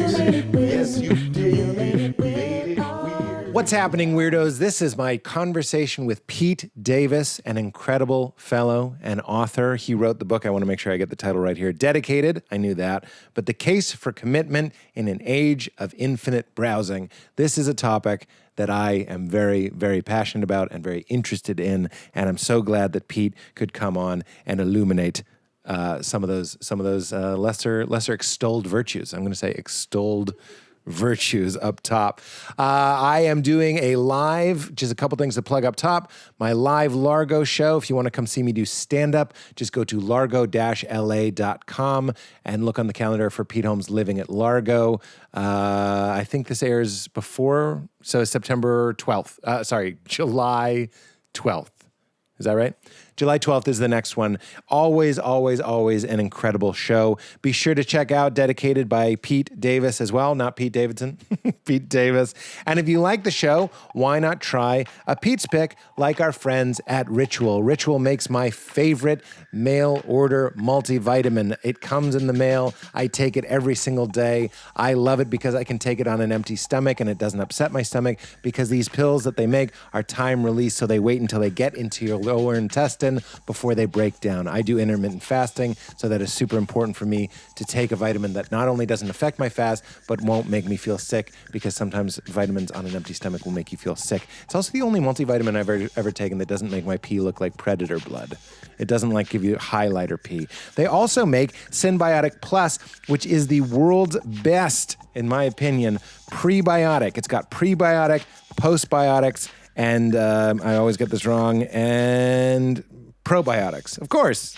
Yes, you did. Made it weird. What's happening, weirdos? This is my conversation with Pete Davis, an incredible fellow and author. He wrote the book, I want to make sure I get the title right here, Dedicated, I knew that, but The Case for Commitment in an Age of Infinite Browsing. This is a topic that I am very, very passionate about and very interested in, and I'm so glad that Pete could come on and illuminate some of those lesser extolled virtues. I'm going to say extolled virtues up top. I am doing a live, just a couple things to plug up top. My live Largo show. If you want to come see me do stand-up, just go to largo-la.com and look on the calendar for Pete Holmes Living at Largo. I think this airs before, so September 12th. July 12th. Is that right? July 12th is the next one. Always, always, always an incredible show. Be sure to check out Dedicated by Pete Davis as well. Not Pete Davidson, Pete Davis. And if you like the show, why not try a Pete's Pick like our friends at Ritual. Ritual makes my favorite mail order multivitamin. It comes in the mail. I take it every single day. I love it because I can take it on an empty stomach and it doesn't upset my stomach because these pills that they make are time released, so they wait until they get into your lower intestine before they break down. I do intermittent fasting, so that is super important for me to take a vitamin that not only doesn't affect my fast, but won't make me feel sick, because sometimes vitamins on an empty stomach will make you feel sick. It's also the only multivitamin I've ever taken that doesn't make my pee look like predator blood. It doesn't give you highlighter pee. They also make Synbiotic Plus, which is the world's best, in my opinion, prebiotic. It's got prebiotic, postbiotics, and I always get this wrong, and probiotics, of course.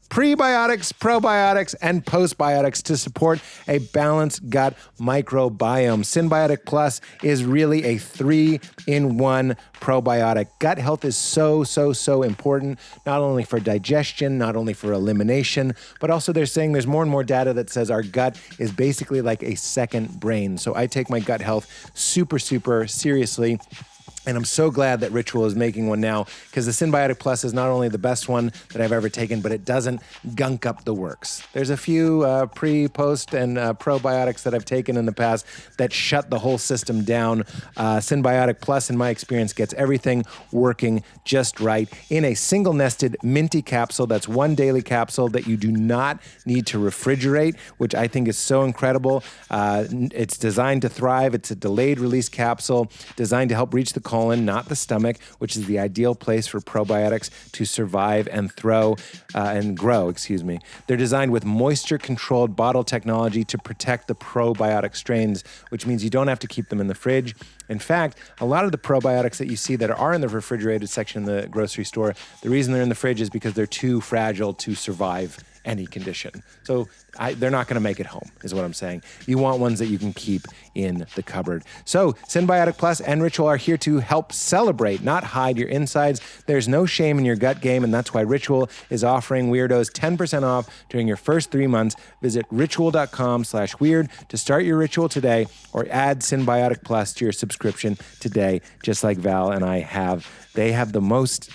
Prebiotics, probiotics, and postbiotics to support a balanced gut microbiome. Synbiotic Plus is really a 3-in-1 probiotic. Gut health is so, so, so important, not only for digestion, not only for elimination, but also they're saying there's more and more data that says our gut is basically like a second brain. So I take my gut health super, super seriously. And I'm so glad that Ritual is making one now, because the Synbiotic Plus is not only the best one that I've ever taken, but it doesn't gunk up the works. There's a few pre, post, and probiotics that I've taken in the past that shut the whole system down. Synbiotic Plus, in my experience, gets everything working just right in a single nested minty capsule. That's one daily capsule that you do not need to refrigerate, which I think is so incredible. It's designed to thrive. It's a delayed release capsule designed to help reach the colon, not the stomach, which is the ideal place for probiotics to survive and grow. They're designed with moisture-controlled bottle technology to protect the probiotic strains, which means you don't have to keep them in the fridge. In fact, a lot of the probiotics that you see that are in the refrigerated section in the grocery store, the reason they're in the fridge is because they're too fragile to survive any condition. So they're not going to make it home, is what I'm saying. You want ones that you can keep in the cupboard. So Synbiotic Plus and Ritual are here to help celebrate, not hide your insides. There's no shame in your gut game, and that's why Ritual is offering weirdos 10% off during your first 3 months. Visit ritual.com/weird to start your ritual today, or add Synbiotic Plus to your subscription today, just like Val and I have. They have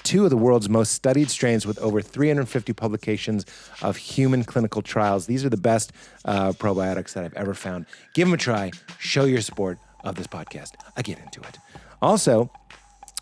two of the world's most studied strains with over 350 publications of human clinical trials. These are the best probiotics that I've ever found. Give them a try. Show your support of this podcast. I get into it. Also,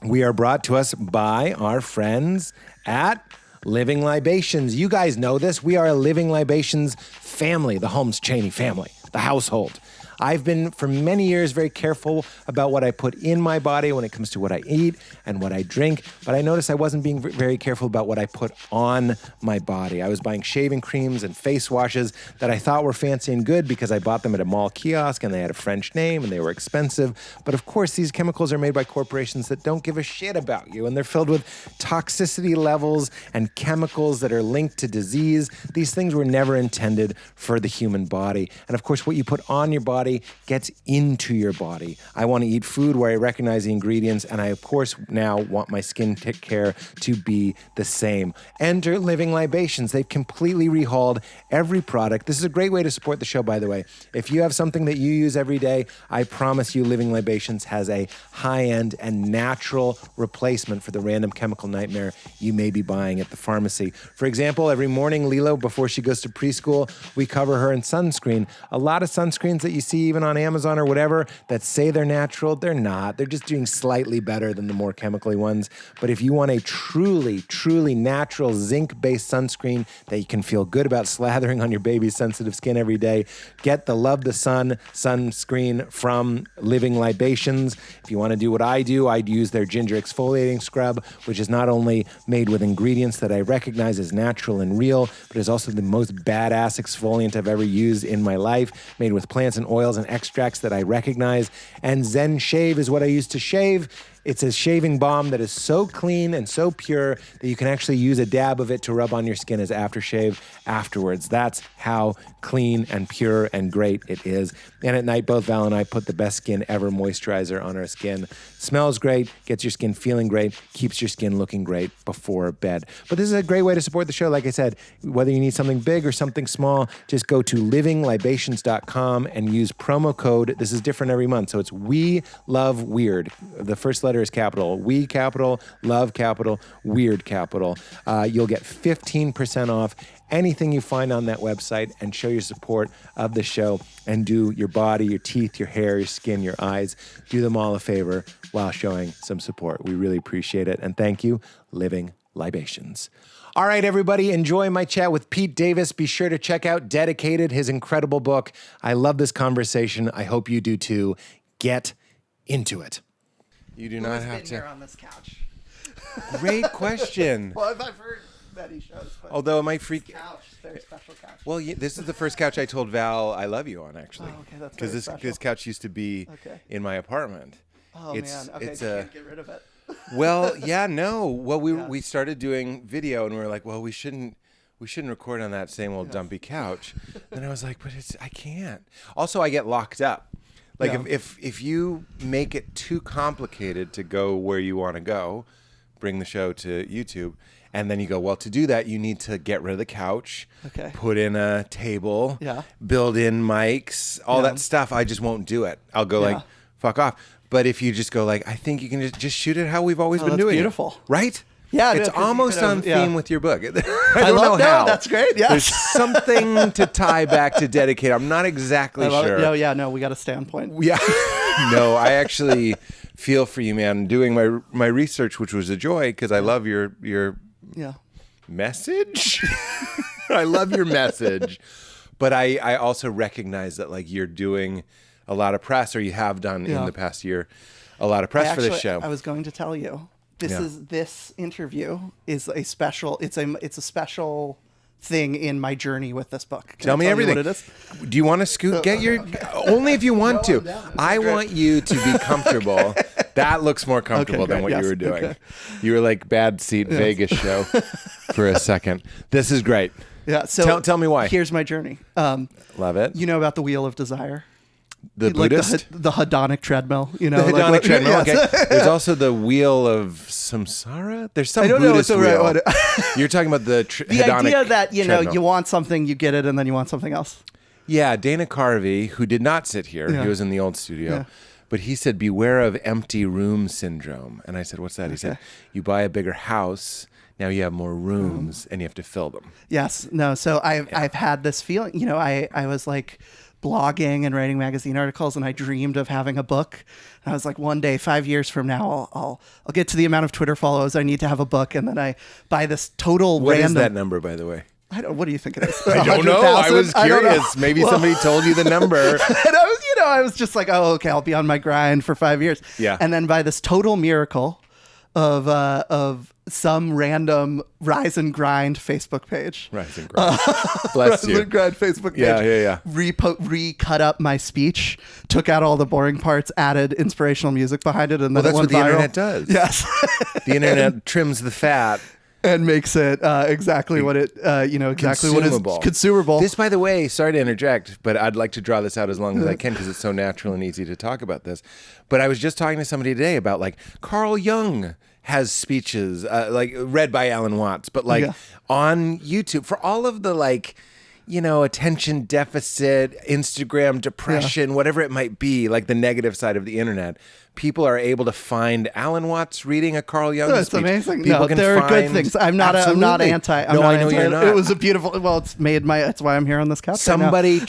we are brought to us by our friends at Living Libations. You guys know this. We are a Living Libations family, the Holmes Cheney family, the household. I've been, for many years, very careful about what I put in my body when it comes to what I eat and what I drink, but I noticed I wasn't being very careful about what I put on my body. I was buying shaving creams and face washes that I thought were fancy and good because I bought them at a mall kiosk and they had a French name and they were expensive. But of course, these chemicals are made by corporations that don't give a shit about you, and they're filled with toxicity levels and chemicals that are linked to disease. These things were never intended for the human body. And of course, what you put on your body gets into your body. I want to eat food where I recognize the ingredients, and I, of course, now want my skin care to be the same. Enter Living Libations. They've completely rehauled every product. This is a great way to support the show, by the way. If you have something that you use every day, I promise you Living Libations has a high-end and natural replacement for the random chemical nightmare you may be buying at the pharmacy. For example, every morning, Lilo, before she goes to preschool, we cover her in sunscreen. A lot lot of sunscreens that you see even on Amazon or whatever that say they're natural. They're not. They're just doing slightly better than the more chemically ones. But if you want a truly, truly natural zinc-based sunscreen that you can feel good about slathering on your baby's sensitive skin every day, get the Love the Sun sunscreen from Living Libations. If you want to do what I do, I'd use their ginger exfoliating scrub, which is not only made with ingredients that I recognize as natural and real, but is also the most badass exfoliant I've ever used in my life, made with plants and oils and extracts that I recognize. And Zen Shave is what I use to shave. It's a shaving balm that is so clean and so pure that you can actually use a dab of it to rub on your skin as aftershave afterwards. That's how clean and pure and great it is. And at night, both Val and I put the best skin ever moisturizer on our skin. Smells great, gets your skin feeling great, keeps your skin looking great before bed. But this is a great way to support the show. Like I said, whether you need something big or something small, just go to livinglibations.com and use promo code. This is different every month. So it's We Love Weird. The first letter is capital. We capital, love capital, weird capital. You'll get 15% off anything you find on that website and show your support of the show and do your body, your teeth, your hair, your skin, your eyes. Do them all a favor while showing some support. We really appreciate it. And thank you, Living Libations. All right, everybody, enjoy my chat with Pete Davis. Be sure to check out Dedicated, his incredible book. I love this conversation. I hope you do too. Get into it. You do not have to. Here on this couch. Great question. Well, I've heard many shows, but although it might freak. Couch, very special couch. Well, this is the first couch I told Val I love you on, actually. Oh, okay, that's because this couch used to be in my apartment. Oh man, okay, it's you can't get rid of it. Well, yeah, no. Well, we started doing video, and we were like, well, we shouldn't record on that same old dumpy couch. And I was like, but I can't. Also, I get locked up. Like if you make it too complicated to go where you want to go, bring the show to YouTube, and then you go, well, to do that, you need to get rid of the couch, put in a table, build in mics, all that stuff. I just won't do it. I'll go like, fuck off. But if you just go like, I think you can just shoot it how we've always been doing beautiful. It. Right? Yeah, it's almost on theme with your book. I don't know know how. That's great. Yeah, there's something to tie back to Dedicated. I'm not exactly sure. No, we got a standpoint. Yeah, no, I actually feel for you, man. Doing my research, which was a joy, because I love your message. I love your message, but I also recognize that like you're doing a lot of press, or you have done in the past year, a lot of press for this show. I was going to tell you. This interview is a special. It's a special thing in my journey with this book. Tell me everything. What it is? Do you want to scoot? Get your only if you want to. I want you to be comfortable. That looks more comfortable than what you were doing. Okay. You were like bad seat Vegas show for a second. This is great. Yeah. So tell me why. Here's my journey. Love it. You know about the Wheel of Desire? The Buddhist? The hedonic treadmill, you know. The hedonic treadmill, okay. There's also the Wheel of Samsara. There's some Buddhist wheel. Right. You're talking about the hedonic idea that, treadmill. you want something, you get it, and then you want something else. Yeah, Dana Carvey, who did not sit here, he was in the old studio, but he said, beware of empty room syndrome. And I said, what's that? He said, you buy a bigger house, now you have more rooms, and you have to fill them. Yes. No, so I've had this feeling, I was like blogging and writing magazine articles, and I dreamed of having a book. And I was like, one day, 5 years from now, I'll get to the amount of Twitter follows I need to have a book, and then I buy this total What random. is that number, by the way? What do you think it is? I don't know. I was curious. Maybe somebody told you the number. And I was just like, oh, okay, I'll be on my grind for 5 years. Yeah. And then by this total miracle of some random Rise and Grind Facebook page. Rise and Grind. Bless you. Rise and Grind Facebook page. Recut up my speech, took out all the boring parts, added inspirational music behind it, and then that's it went what the viral. internet does. Yes. The internet trims the fat. And makes it exactly what it, exactly what is consumable. This, by the way, sorry to interject, but I'd like to draw this out as long as I can because it's so natural and easy to talk about this. But I was just talking to somebody today about like Carl Jung has speeches like read by Alan Watts, but like on YouTube for all of the like, attention deficit, Instagram depression, whatever it might be, like the negative side of the internet, people are able to find Alan Watts reading a Carl Jung That's speech. amazing. People No, can there are good find- things. I'm not Absolutely. anti. I'm No, not I know anti. you're not. It was a beautiful. Well, that's why I'm here on this couch. Somebody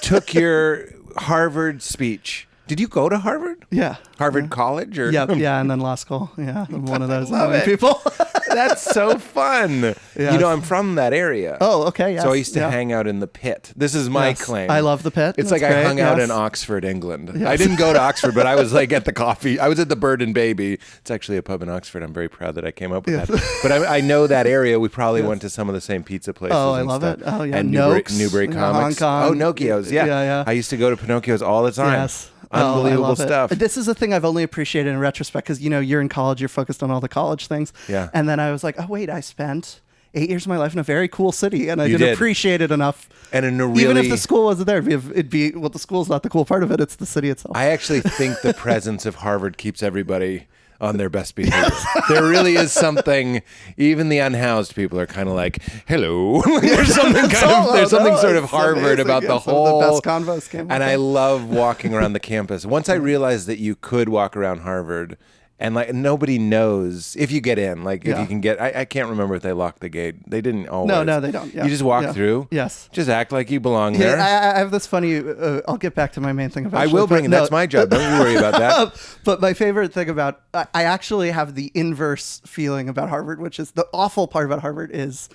took your Harvard speech. Did you go to Harvard? Yeah. Harvard College? Or Yeah, and then law school. Yeah, I'm one of those love it. people. That's so fun. Yes. I'm from that area. Oh, okay. Yes. So I used to Yeah. hang out in the pit. This is my Yes. claim. I love the pit. It's That's like I great. hung out Yes. in Oxford, England. Yes. I didn't go to Oxford, but I was like at the coffee. I was at the Bird and Baby. It's actually a pub in Oxford. I'm very proud that I came up with that. But I know that area. We probably went to some of the same pizza places. Oh, I and love stuff. it. Oh, yeah. And Noakes, Newbury yeah, Comics. Hong Kong. Oh, Nokios. Yeah. Yeah. I used to go to Pinocchio's all the time. Yes. Unbelievable I love it. stuff. This is a thing I've only appreciated in retrospect because, you're in college, you're focused on all the college things. Yeah. And then I was like, oh, wait, I spent 8 years of my life in a very cool city and I You didn't did. appreciate it enough. And in a really... Even if the school wasn't there, the school's not the cool part of it. It's the city itself. I actually think the presence of Harvard keeps everybody on their best behavior. There really is something. Even the unhoused people are kind of like, "Hello." There's something sort of it's Harvard amazing. about Yeah, the some of whole. the best convos came And out I there. love walking around the campus. Once I realized that you could walk around Harvard. And nobody knows if you get in, if Yeah. you can get, I can't remember if they locked the gate. They didn't always. No, they don't. Yeah. You just walk Yeah. through. Yes. Just act like you belong there. Yeah, I have this funny. I'll get back to my main thing. I will bring it. That's my job. Don't you worry about that. But my favorite thing about I actually have the inverse feeling about Harvard, which is the awful part about Harvard is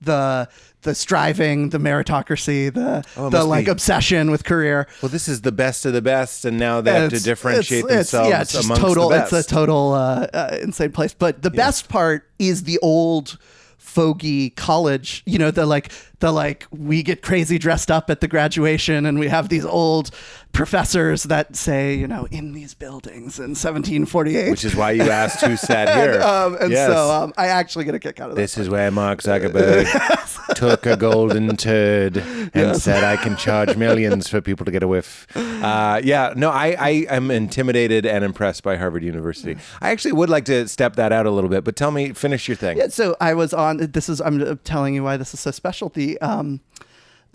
the striving, the meritocracy, the obsession with career. Well, this is the best of the best, and now they have to differentiate themselves it's just amongst total. the best. It's a total insane place. But the best part is the old fogey college. We get crazy dressed up at the graduation, and we have these old professors that say, in these buildings in 1748. Which is why you asked who sat here. So I actually get a kick out of This is where Mark Zuckerberg took a golden turd and said, I can charge millions for people to get a whiff. I am intimidated and impressed by Harvard University. I actually would like to step that out a little bit, but finish your thing. Yeah, so I was on, I'm telling you why this is so special. I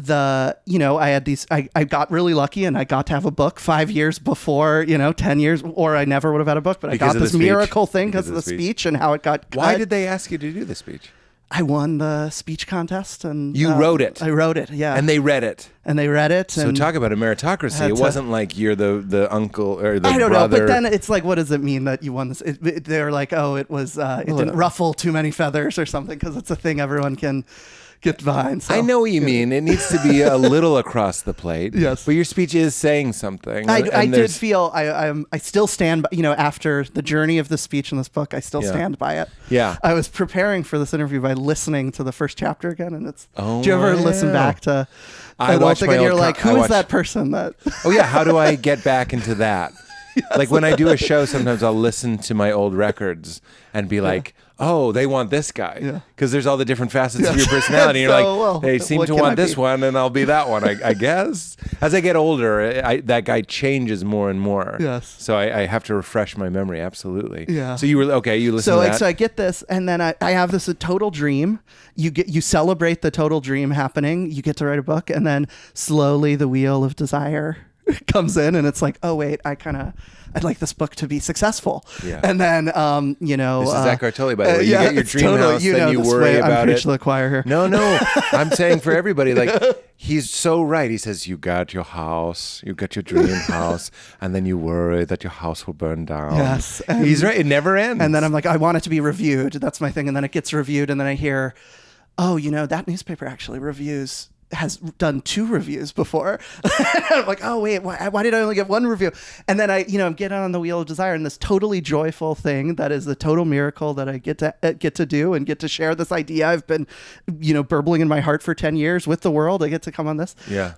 had these, I got really lucky and I got to have a book 5 years before, 10 years, or I never would have had a book, but Because I got of the this speech. miracle thing Because because of of the the speech and how it got cut. Why did they ask you to do the speech? I won the speech contest and You wrote it. I wrote it. Yeah. And they read it. they read it. So And talk about a meritocracy. had It to- wasn't like you're the uncle or the I don't brother. know, but then it's like, what does it mean that you won this? They're like, oh, it was, it didn't ruffle too many feathers or something because it's a thing everyone can get behind. So. I know what you mean. It needs to be a little across the plate. Yes. But your speech is saying something. I And did there's- feel I still stand by, after the journey of the speech in this book, I still Yeah. stand by it. Yeah. I was preparing for this interview by listening to the first chapter again, and it's. Oh, do you ever listen wow. back to? I an old watch thing my and you're old like, I who is watch- that person that? Oh yeah, how do I get back into that? Like when I do a show, sometimes I'll listen to my old records and be like, "Oh, they want this guy," Yeah. because there's all the different facets of your personality. And you're So, like, well, "They seem what to can want I this be? one, and I'll be that one." I guess as I get older, that guy changes more and more. Yes. So I have to refresh my memory. Absolutely. Yeah. So you were okay. You listen to that. So I get this, and then I have this a total dream. You celebrate the total dream happening. You get to write a book, and then slowly the wheel of desire comes in, and it's like, oh wait, I'd like this book to be successful. Yeah. And then This is Eckhart Tolle, by the way. You yeah, get your it's dream totally- house, you then know you this worry way. I'm about preaching it. to the choir here. No, I'm saying for everybody, like, he's so right. He says, you got your house, you got your dream house, and then you worry that your house will burn down. Yes. He's right. It never ends. And then I'm like, I want it to be reviewed. That's my thing. And then it gets reviewed, and then I hear, oh, that newspaper actually has done 2 reviews before. I'm like, oh wait, why did I only get 1 review? And then I get on the wheel of desire, and this totally joyful thing that is the total miracle that I get to do and get to share this idea I've been, burbling in my heart for 10 years with the world. I get to come on this. Yeah.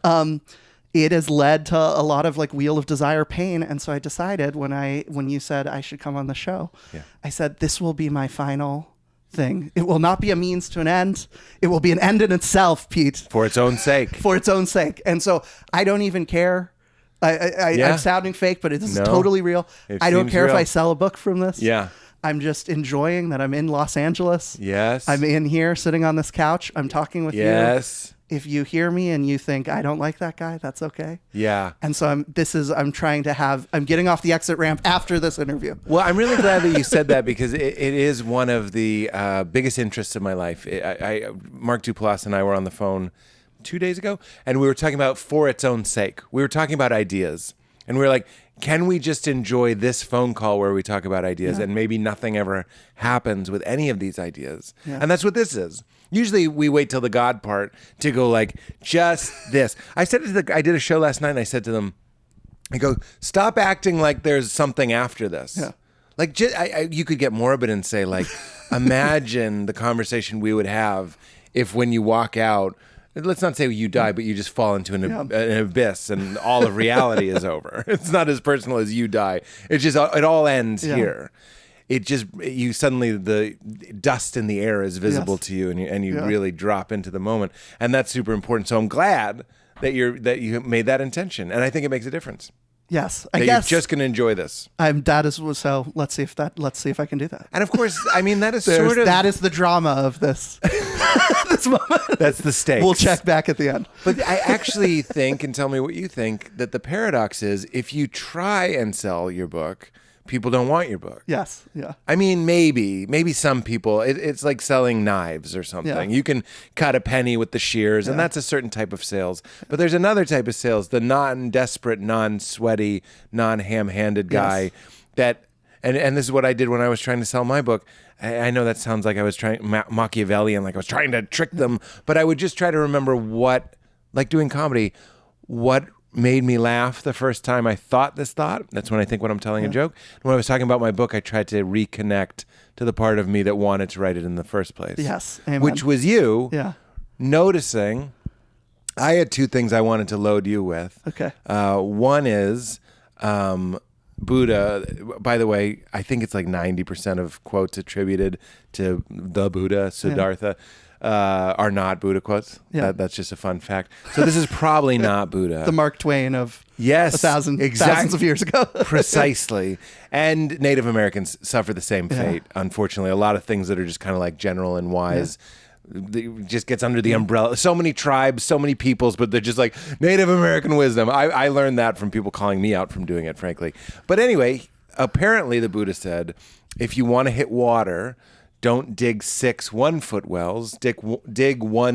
It has led to a lot of like wheel of desire pain. And so I decided when you said I should come on the show, I said, this will be my final thing. It will not be a means to an end. It will be an end in itself, Pete. For its own sake. For its own sake. And so I don't even care. I'm sounding fake, but it is No, totally real. it I don't seems care if real. I sell a book from this. Yeah. I'm just enjoying that I'm in Los Angeles. Yes. I'm in here sitting on this couch. I'm talking with you. Yes. If you hear me and you think I don't like that guy, that's okay. Yeah. And so I'm getting off the exit ramp after this interview. Well, I'm really glad that you said that because it is one of the biggest interests of my life. Mark Duplass and I were on the phone 2 days ago, and we were talking about for its own sake. We were talking about ideas, and we were like, can we just enjoy this phone call where we talk about ideas and maybe nothing ever happens with any of these ideas? Yeah. And that's what this is. Usually we wait till the God part to go like, just this. I did a show last night and I said to them, I go, stop acting like there's something after this. Yeah. Like you could get morbid and say like, imagine the conversation we would have if when you walk out, let's not say you die, but you just fall into an abyss and all of reality is over. It's not as personal as you die. It's just, it all ends here. You suddenly, the dust in the air is visible to you and you really drop into the moment. And that's super important. So I'm glad that you made that intention. And I think it makes a difference. Yes. I guess you're just going to enjoy this. So let's see if I can do that. And of course, I mean, that is that is the drama of this. This moment. That's the stakes. We'll check back at the end. But I actually think, and tell me what you think, that the paradox is if you try and sell your book, people don't want your book. Yes. Yeah. I mean, maybe some people, it's like selling knives or something. Yeah. You can cut a penny with the shears, and that's a certain type of sales. But there's another type of sales, the non-desperate, non-sweaty, non-ham-handed guy that, and this is what I did when I was trying to sell my book. I know that sounds like I was trying Machiavellian, like I was trying to trick them, but I would just try to remember like doing comedy, what made me laugh the first time I thought this thought. That's when I think when I'm telling a joke. And when I was talking about my book, I tried to reconnect to the part of me that wanted to write it in the first place. Yes. Amen. Which was you noticing. I had two things I wanted to load you with. Okay. One is Buddha. By the way, I think it's like 90% of quotes attributed to the Buddha, Siddhartha. Are not Buddha quotes. Yeah. That's just a fun fact. So this is probably not Buddha. The Mark Twain of thousands of years ago. Precisely. And Native Americans suffer the same fate, unfortunately. A lot of things that are just kind of like general and wise. It just gets under the umbrella. So many tribes, so many peoples, but they're just like Native American wisdom. I learned that from people calling me out from doing it, frankly. But anyway, apparently the Buddha said, if you want to hit water, don't dig 6 1-foot wells, dig 1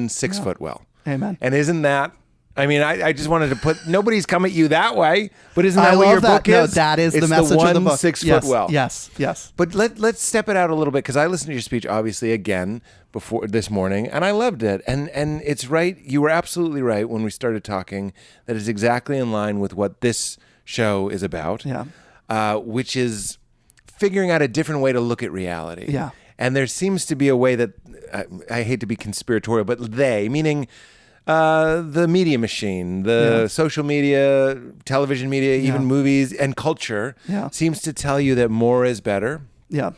6-foot well. Amen. And isn't that, I mean, I just wanted to put, nobody's come at you that way, but isn't that what your book is? No, that is the message of the book. 6-foot well. Yes. But let's step it out a little bit, because I listened to your speech, obviously, again, before this morning, and I loved it. And it's right, you were absolutely right when we started talking, that is exactly in line with what this show is about, which is figuring out a different way to look at reality. Yeah. And there seems to be a way that, I hate to be conspiratorial, but meaning the media machine, the social media, television media, even movies and culture seems to tell you that more is better. Yeah.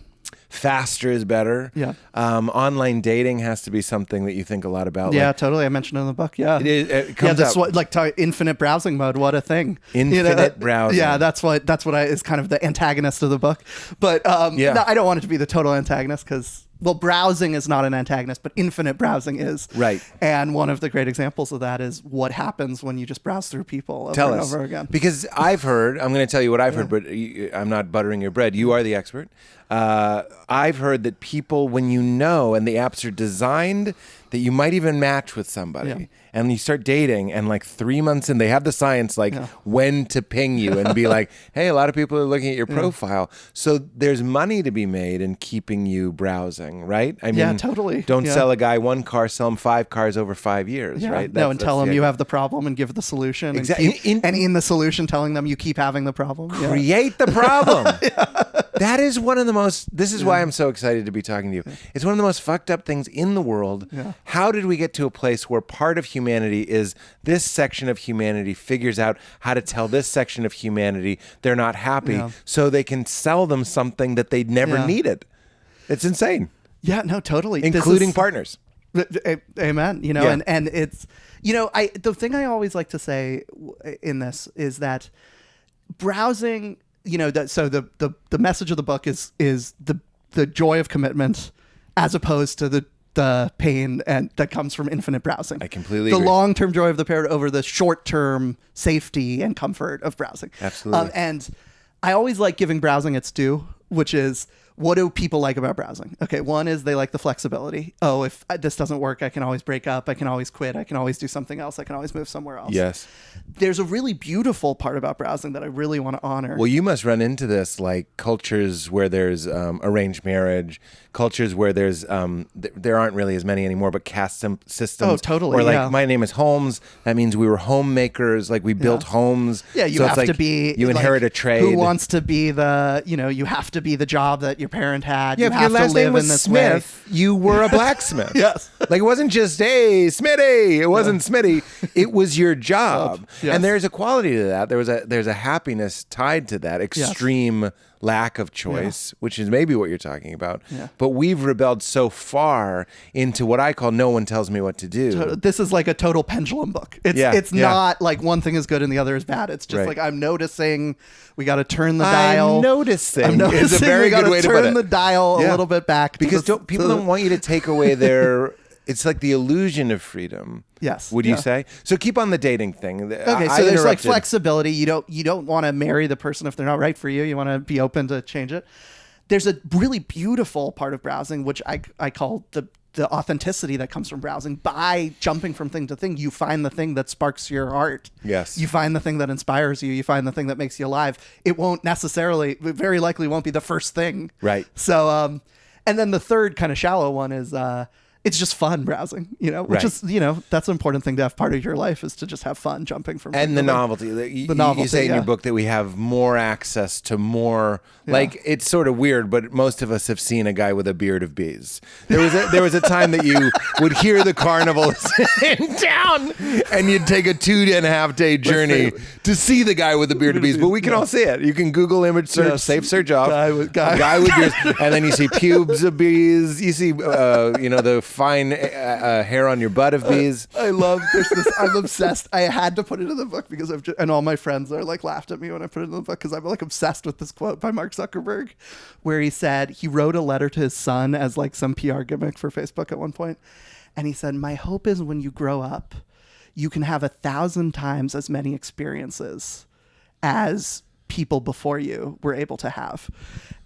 Faster is better. Yeah. Online dating has to be something that you think a lot about. Yeah, totally. I mentioned it in the book. Yeah. It comes up. Infinite browsing mode. What a thing. Infinite browsing. Yeah, that's what is kind of the antagonist of the book. But no, I don't want it to be the total antagonist, because browsing is not an antagonist, but infinite browsing is. Right. And one of the great examples of that is what happens when you just browse through people over and over again. Because I'm going to tell you what I've heard, but I'm not buttering your bread. You are the expert. I've heard that people, when and the apps are designed that you might even match with somebody, and you start dating, and like 3 months in, they have the science when to ping you and be like, hey, a lot of people are looking at your profile. So there's money to be made in keeping you browsing, right? I mean, totally. Don't sell a guy 1 car, sell him 5 cars over 5 years, right? And tell them you have the problem and give the solution. Exactly. And in the solution, telling them you keep having the problem. Create the problem. That is one of the most, this is why I'm so excited to be talking to you. It's one of the most fucked up things in the world. Yeah. How did we get to a place where part of humanity is this section of humanity figures out how to tell this section of humanity they're not happy, so they can sell them something that they never needed? It's insane. Yeah, no, totally. Including partners. Amen. And it's, the thing I always like to say in this is that browsing, so the message of the book is the the joy of commitment as opposed to the pain and that comes from infinite browsing. I completely the agree. long-term joy of the parrot over the short-term safety and comfort of browsing. Absolutely. And I always like giving browsing its due, which is, what do people like about browsing? Okay, one is they like the flexibility. Oh, if this doesn't work, I can always break up. I can always quit. I can always do something else. I can always move somewhere else. Yes. There's a really beautiful part about browsing that I really want to honor. Well, you must run into this, like cultures where there's arranged marriage, cultures where there's there aren't really as many anymore, but caste systems. Oh, totally. Or like, yeah. my name is Holmes. That means we were homemakers. Like we built homes. Yeah, you So it's have like to be. You inherit a trade. Who wants to be the? You have to be the job that your parent had. Yeah, you if have your last to live name was in this Smith, you were a blacksmith. Yes. Like it wasn't just, hey, Smitty. It wasn't Smitty. It was your job. Yes. And there's a quality to that. There's a happiness tied to that extreme lack of choice, which is maybe what you're talking about. Yeah. But we've rebelled so far into what I call no one tells me what to do. This is like a total pendulum book. It's not like one thing is good and the other is bad. It's just like, I'm noticing we got to turn the dial. I'm noticing is is a very we good way to put turn it. the dial a little bit back Because people don't want you to take away their... It's like the illusion of freedom. Yes. Would you say? So keep on the dating thing. Okay, so there's like flexibility. You don't want to marry the person if they're not right for you. You want to be open to change it. There's a really beautiful part of browsing, which I call the authenticity that comes from browsing. By jumping from thing to thing, you find the thing that sparks your heart. Yes. You find the thing that inspires you. You find the thing that makes you alive. It very likely won't be the first thing. Right. So, and then the third kind of shallow one is, it's just fun browsing, which is, that's an important thing to have part of your life, is to just have fun jumping from. And the novelty. You say in your book that we have more access to more, like, it's sort of weird, but most of us have seen a guy with a beard of bees. There was a time that you would hear the carnivals in town and you'd take a 2.5 day journey to see the guy with the beard of bees, but we can all see it. You can Google image search, safe search off. Guy with beards. And then you see pubes of bees. You see, the fine hair on your butt of bees. I love this. I'm obsessed. I had to put it in the book because and all my friends are like laughed at me when I put it in the book because I'm like obsessed with this quote by Mark Zuckerberg, where he said he wrote a letter to his son as like some PR gimmick for Facebook at one point, and he said, "My hope is when you grow up, you can have 1,000 times as many experiences as people before you were able to have."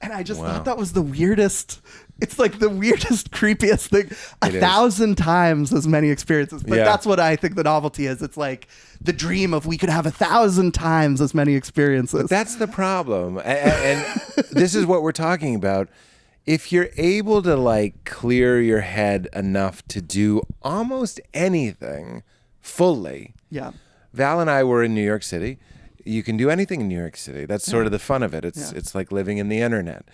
And I just thought that was the weirdest. It's like the weirdest, creepiest thing. 1,000 times as many experiences. But that's what I think the novelty is. It's like the dream of we could have 1,000 times as many experiences. But that's the problem. And this is what we're talking about. If you're able to like clear your head enough to do almost anything fully. Yeah. Val and I were in New York City. You can do anything in New York City. That's sort of the fun of it. It's like living in the internet.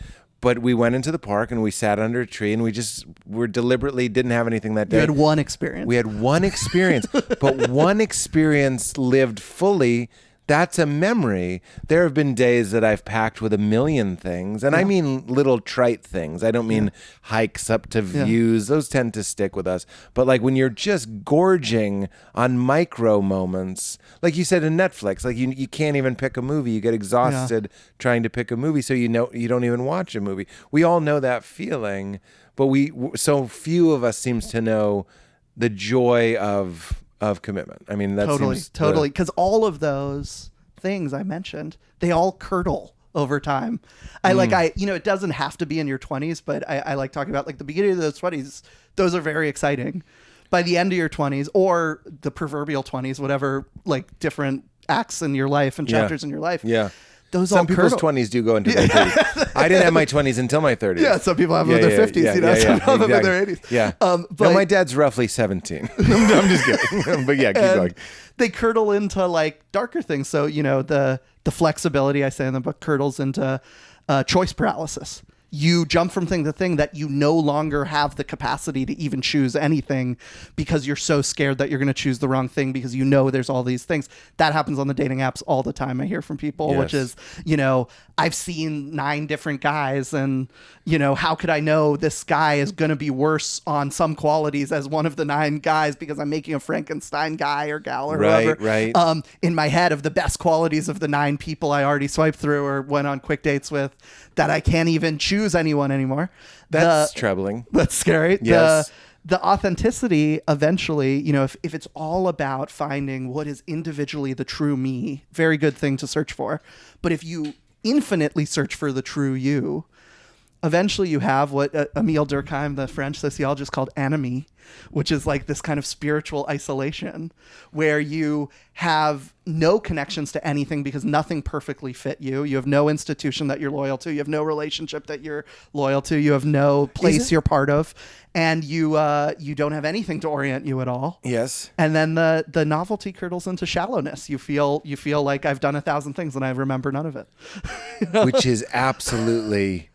But we went into the park and we sat under a tree and we deliberately didn't have anything that day. You had one experience. We had one experience, but one experience lived fully. That's a memory. There have been days that I've packed with 1,000,000 things, and I mean little trite things. I don't mean hikes up to views. Those tend to stick with us. But like when you're just gorging on micro moments, like you said in Netflix, like you can't even pick a movie. You get exhausted trying to pick a movie, so you don't even watch a movie. We all know that feeling, but so few of us seems to know the joy of commitment. I mean, that totally. Because all of those things I mentioned, they all curdle over time. It doesn't have to be in your 20s, but I like talking about like the beginning of those 20s. Those are very exciting. By the end of your 20s or the proverbial 20s, whatever, like different acts in your life and chapters in your life. Yeah. Some people's 20s do go into their 30s. I didn't have my 20s until my 30s. Yeah, some people have them in their 50s, some people have them in their 80s. Yeah. But my dad's roughly 17. I'm just kidding. But yeah, keep going. They curdle into like darker things. So, the flexibility I say in the book curdles into choice paralysis. You jump from thing to thing that you no longer have the capacity to even choose anything because you're so scared that you're going to choose the wrong thing because there's all these things. That happens on the dating apps all the time. I hear from people, which is, I've seen 9 different guys and, how could I know this guy is going to be worse on some qualities as one of the 9 guys because I'm making a Frankenstein guy or gal or whoever. Right. In my head of the best qualities of the 9 people I already swiped through or went on quick dates with that I can't even choose choose anyone anymore. That's troubling. That's scary. Yes. The authenticity eventually, if it's all about finding what is individually the true me, very good thing to search for. But if you infinitely search for the true you, eventually you have what Emile Durkheim, the French sociologist, called anomie, which is like this kind of spiritual isolation where you have no connections to anything because nothing perfectly fit you. You have no institution that you're loyal to. You have no relationship that you're loyal to. You have no place you're part of. And you don't have anything to orient you at all. Yes. And then the novelty curdles into shallowness. You feel like I've done 1,000 things and I remember none of it. Which is absolutely...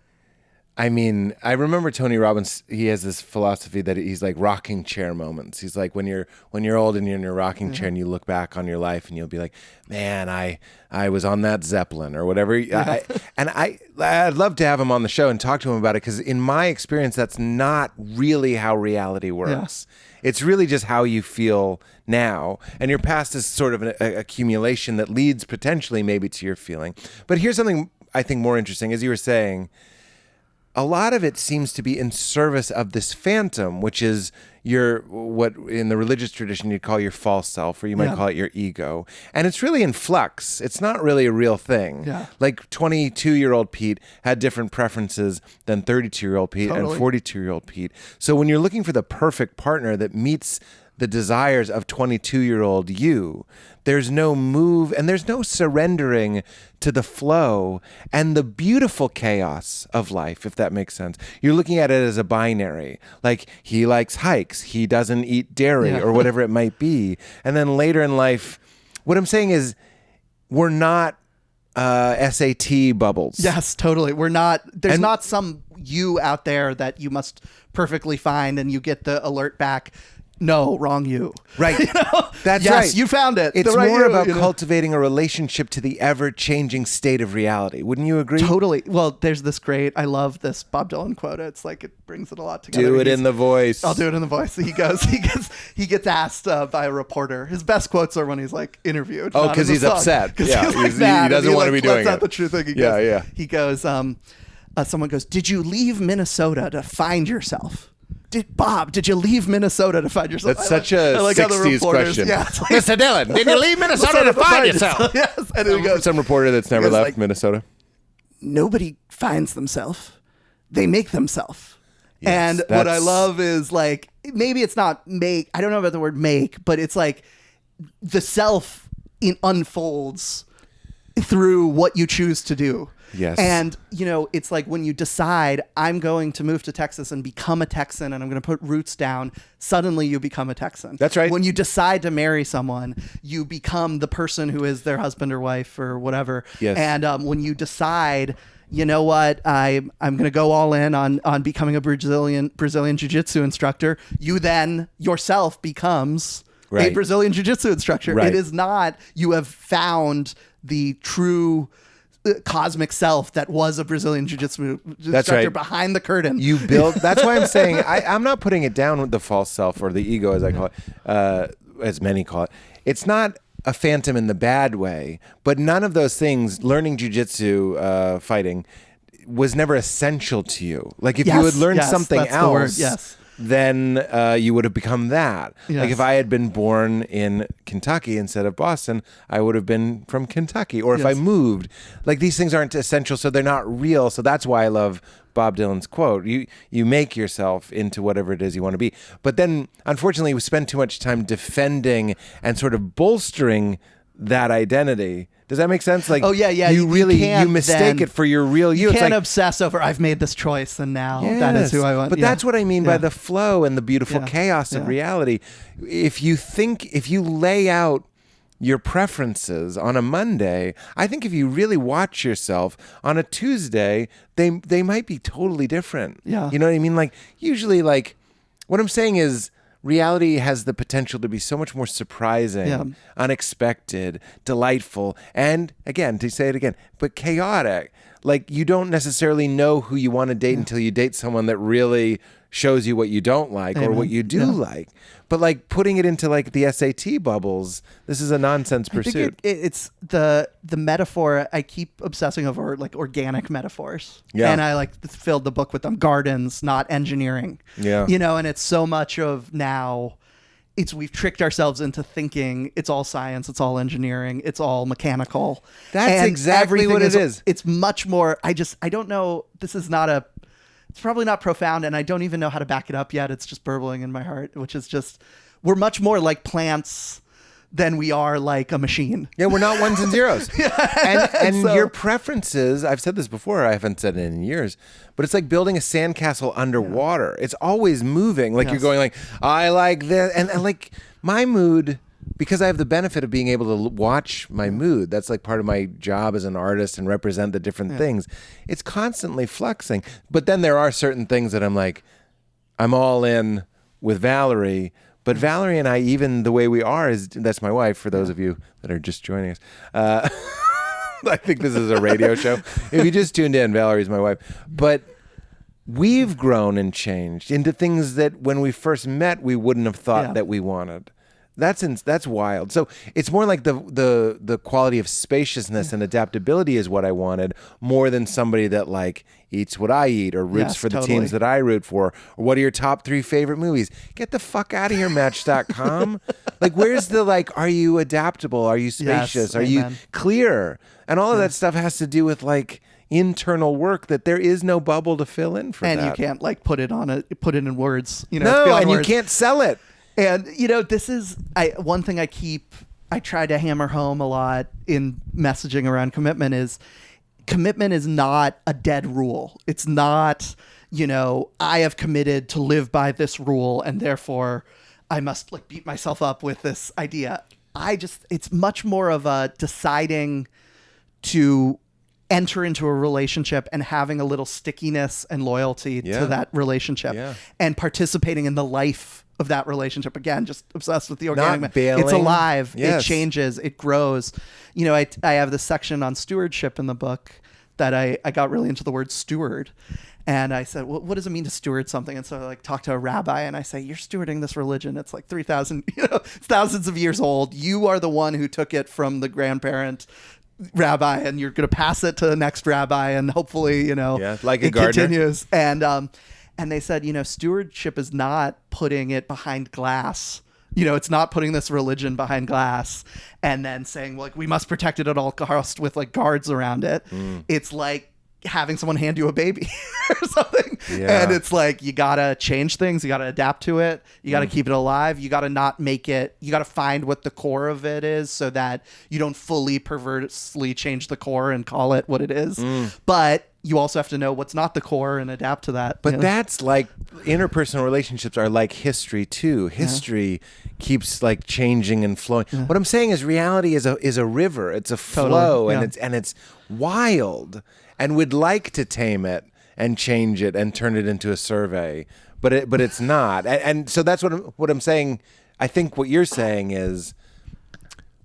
I mean, I remember Tony Robbins, he has this philosophy that he's like rocking chair moments. He's like when you're old and you're in your rocking chair and you look back on your life and you'll be like, man, I was on that Zeppelin or whatever. I'd love to have him on the show and talk to him about it because in my experience, that's not really how reality works. Yeah. It's really just how you feel now. And your past is sort of an accumulation that leads potentially maybe to your feeling. But here's something I think more interesting. As you were saying, a lot of it seems to be in service of this phantom, which is what in the religious tradition you'd call your false self, or you might call it your ego. And it's really in flux. It's not really a real thing. Yeah. Like 22-year-old Pete had different preferences than 32-year-old Pete and 42-year-old Pete. So when you're looking for the perfect partner that meets the desires of 22-year-old you, there's no move and there's no surrendering to the flow and the beautiful chaos of life, if that makes sense. You're looking at it as a binary, like he likes hikes, he doesn't eat dairy or whatever it might be. And then later in life, what I'm saying is we're not SAT bubbles. Yes, totally. There's not some you out there that you must perfectly find and you get the alert back. No, wrong you. Right. That's yes, right. You found it. It's more about cultivating a relationship to the ever-changing state of reality. Wouldn't you agree? Totally. Well, there's this I love this Bob Dylan quote. It's like it brings it a lot together. Do it in the voice. I'll do it in the voice. He gets asked by a reporter. His best quotes are when he's like interviewed. Oh, because he's upset. Yeah, he's he doesn't want to be doing it. That's not the true thing. He goes, someone goes, did you leave Minnesota to find yourself? Did you leave Minnesota to find yourself? That's such a 60s question. Yeah, like, Mr. Dillon, did you leave Minnesota to find yourself? Yes. And then he goes, some reporter that's never left Minnesota. Nobody finds themselves. They make themselves. Yes, and what I love is like, maybe it's not make. I don't know about the word make, but it's like the self unfolds through what you choose to do. Yes. And, it's like when you decide I'm going to move to Texas and become a Texan and I'm going to put roots down, suddenly you become a Texan. That's right. When you decide to marry someone, you become the person who is their husband or wife or whatever. Yes. And when you decide, you know what, I'm going to go all in on becoming a Brazilian jiu-jitsu instructor, you then yourself becomes a Brazilian jiu-jitsu instructor. Right. It is not you have found the true cosmic self that was a Brazilian jiu-jitsu instructor behind the curtain. You build. That's why I'm saying I'm not putting it down with the false self or the ego, as I call it, as many call it. It's not a phantom in the bad way, but none of those things. Learning jiu-jitsu, fighting, was never essential to you. Like if you had learned something else, then you would have become that. Yes. Like if I had been born in Kentucky instead of Boston, I would have been from Kentucky. Or if I moved, like these things aren't essential, so they're not real. So that's why I love Bob Dylan's quote. You make yourself into whatever it is you want to be. But then, unfortunately, we spend too much time defending and sort of bolstering that identity. Does that make sense? Like, you mistake it for your real you. You can't obsess over, I've made this choice and now that is who I want. But that's what I mean by the flow and the beautiful chaos of reality. If you lay out your preferences on a Monday, I think if you really watch yourself on a Tuesday, they might be totally different. Yeah. You know what I mean? Like, usually, like, what I'm saying is, reality has the potential to be so much more surprising, unexpected, delightful, and again, to say it again, but chaotic. Like you don't necessarily know who you want to date until you date someone that really shows you what you don't like or what you do like. But like putting it into like the SAT bubbles, this is a nonsense pursuit. It's the metaphor. I keep obsessing over like organic metaphors. Yeah. And I like filled the book with them. Gardens, not engineering. Yeah. You know, and it's so much of now we've tricked ourselves into thinking it's all science, it's all engineering, it's all mechanical. That's exactly what it is. It's much more, I don't know, it's probably not profound, and I don't even know how to back it up yet. It's just burbling in my heart, which is just, we're much more like plants than we are like a machine. Yeah, we're not ones and zeros. And so, your preferences, I've said this before, I haven't said it in years, but it's like building a sandcastle underwater. It's always moving. Like you're going like, I like this. And like my mood, because I have the benefit of being able to watch my mood, that's like part of my job as an artist and represent the different things. It's constantly fluxing. But then there are certain things that I'm like, I'm all in with Valerie. But Valerie and I, even the way we are, that's my wife, for those of you that are just joining us. I think this is a radio show. If you just tuned in, Valerie's my wife. But we've grown and changed into things that when we first met, we wouldn't have thought that we wanted. That's wild. So it's more like the quality of spaciousness and adaptability is what I wanted, more than somebody that like eats what I eat or roots for the teams that I root for. Or what are your top 3 favorite movies? Get the fuck out of here, Match.com. Like, where's the like, are you adaptable? Are you spacious? Are you clear? And all of that stuff has to do with like internal work that there is no bubble to fill in for and that. You can't like put it in words. You know, no, and words. You can't sell it. And, you know, this is one thing I try to hammer home a lot in messaging around commitment is not a dead rule. It's not, you know, I have committed to live by this rule and therefore I must like beat myself up with this idea. It's much more of a deciding to enter into a relationship and having a little stickiness and loyalty to that relationship and participating in the life of that relationship. Again, just obsessed with the organic. It's alive. It changes. It grows. You know, I have this section on stewardship in the book that I got really into the word steward. And I said, well, what does it mean to steward something? And so I like talk to a rabbi and I say, you're stewarding this religion. It's like 3,000, thousands of years old. You are the one who took it from the grandparent rabbi and you're going to pass it to the next rabbi and hopefully, like a gardener. Continues. And they said, stewardship is not putting it behind glass. It's not putting this religion behind glass and then saying, like, we must protect it at all costs with like guards around it. It's like having someone hand you a baby or something. And it's like, you got to change things. You got to adapt to it. You got to keep it alive. You got to not make it, you got to find what the core of it is so that you don't fully perversely change the core and call it what it is. But you also have to know what's not the core and adapt to that. But that's like interpersonal relationships are like history too. History keeps like changing and flowing. What I'm saying is reality is a river. It's a flow and it's wild. And we'd like to tame it and change it and turn it into a survey, but it's not. And so that's what I'm saying. I think what you're saying is,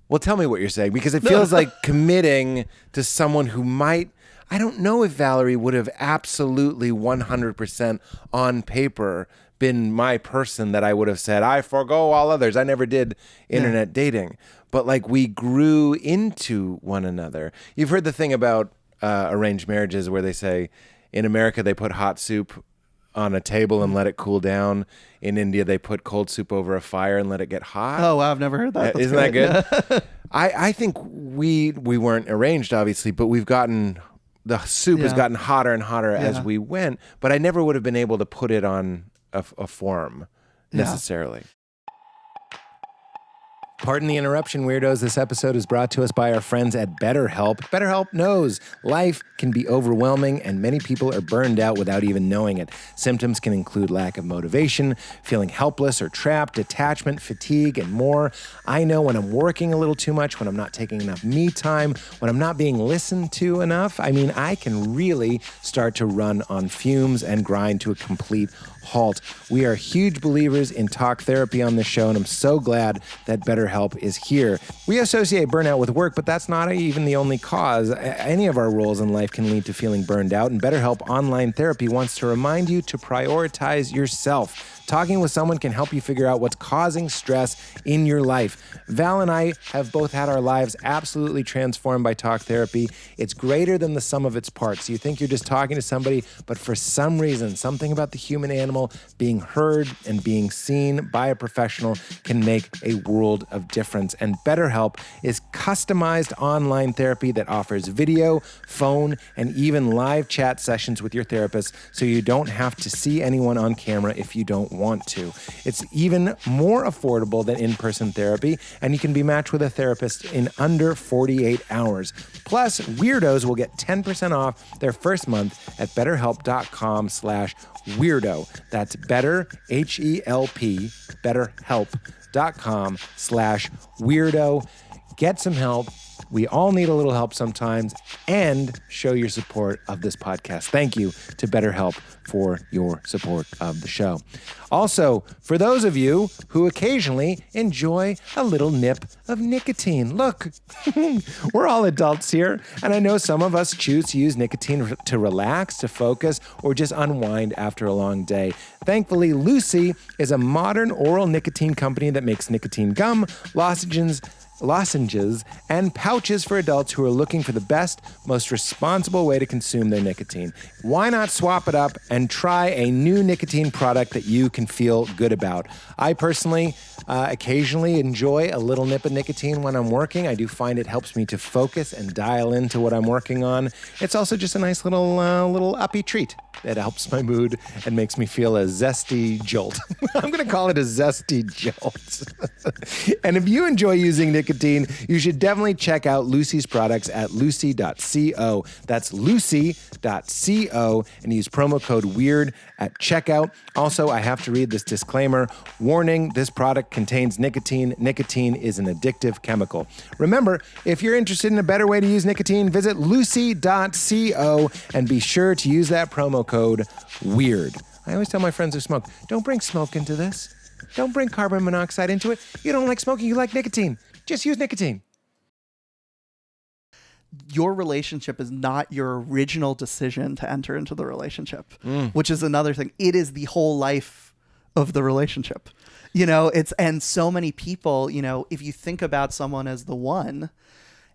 well, tell me what you're saying, because it feels like committing to someone who might. I don't know if Valerie would have absolutely 100% on paper been my person that I would have said, I forgo all others. I never did internet dating, but like we grew into one another. You've heard the thing about arranged marriages where they say in America they put hot soup on a table and let it cool down. In India they put cold soup over a fire and let it get hot. Oh wow, I've never heard that. Isn't that good? I think we weren't arranged obviously, but the soup has gotten hotter and hotter as we went, but I never would have been able to put it on a form necessarily. Pardon the interruption, weirdos. This episode is brought to us by our friends at BetterHelp. BetterHelp knows life can be overwhelming and many people are burned out without even knowing it. Symptoms can include lack of motivation, feeling helpless or trapped, detachment, fatigue, and more. I know when I'm working a little too much, when I'm not taking enough me time, when I'm not being listened to enough. I mean, I can really start to run on fumes and grind to a complete halt. We are huge believers in talk therapy on this show, and I'm so glad that BetterHelp BetterHelp is here. We associate burnout with work, but that's not even the only cause. Any of our roles in life can lead to feeling burned out, and BetterHelp Online Therapy wants to remind you to prioritize yourself. Talking with someone can help you figure out what's causing stress in your life. Val and I have both had our lives absolutely transformed by talk therapy. It's greater than the sum of its parts. You think you're just talking to somebody, but for some reason, something about the human animal being heard and being seen by a professional can make a world of difference. And BetterHelp is customized online therapy that offers video, phone, and even live chat sessions with your therapist, so you don't have to see anyone on camera if you don't want to. It's even more affordable than in-person therapy, and you can be matched with a therapist in under 48 hours. Plus, weirdos will get 10% off their first month at betterhelp.com/weirdo. That's better, H-E-L-P, betterhelp.com/weirdo. Get some help. We all need a little help sometimes, and show your support of this podcast. Thank you to BetterHelp for your support of the show. Also, for those of you who occasionally enjoy a little nip of nicotine, look, we're all adults here, and I know some of us choose to use nicotine to relax, to focus, or just unwind after a long day. Thankfully, Lucy is a modern oral nicotine company that makes nicotine gum, lozenges, and pouches for adults who are looking for the best, most responsible way to consume their nicotine. Why not swap it up and try a new nicotine product that you can feel good about? I personally occasionally enjoy a little nip of nicotine when I'm working. I do find it helps me to focus and dial into what I'm working on. It's also just a nice little uppy treat that helps my mood and makes me feel a zesty jolt. I'm going to call it a zesty jolt. And if you enjoy using nicotine, you should definitely check out Lucy's products at lucy.co. That's lucy.co, and use promo code WEIRD at checkout. Also, I have to read this disclaimer. Warning, this product contains nicotine. Nicotine is an addictive chemical. Remember, if you're interested in a better way to use nicotine, visit lucy.co and be sure to use that promo code WEIRD. I always tell my friends who smoke, don't bring smoke into this. Don't bring carbon monoxide into it. You don't like smoking, you like nicotine. Just use nicotine. Your relationship is not your original decision to enter into the relationship, which is another thing. It is the whole life of the relationship. And so many people, if you think about someone as the one,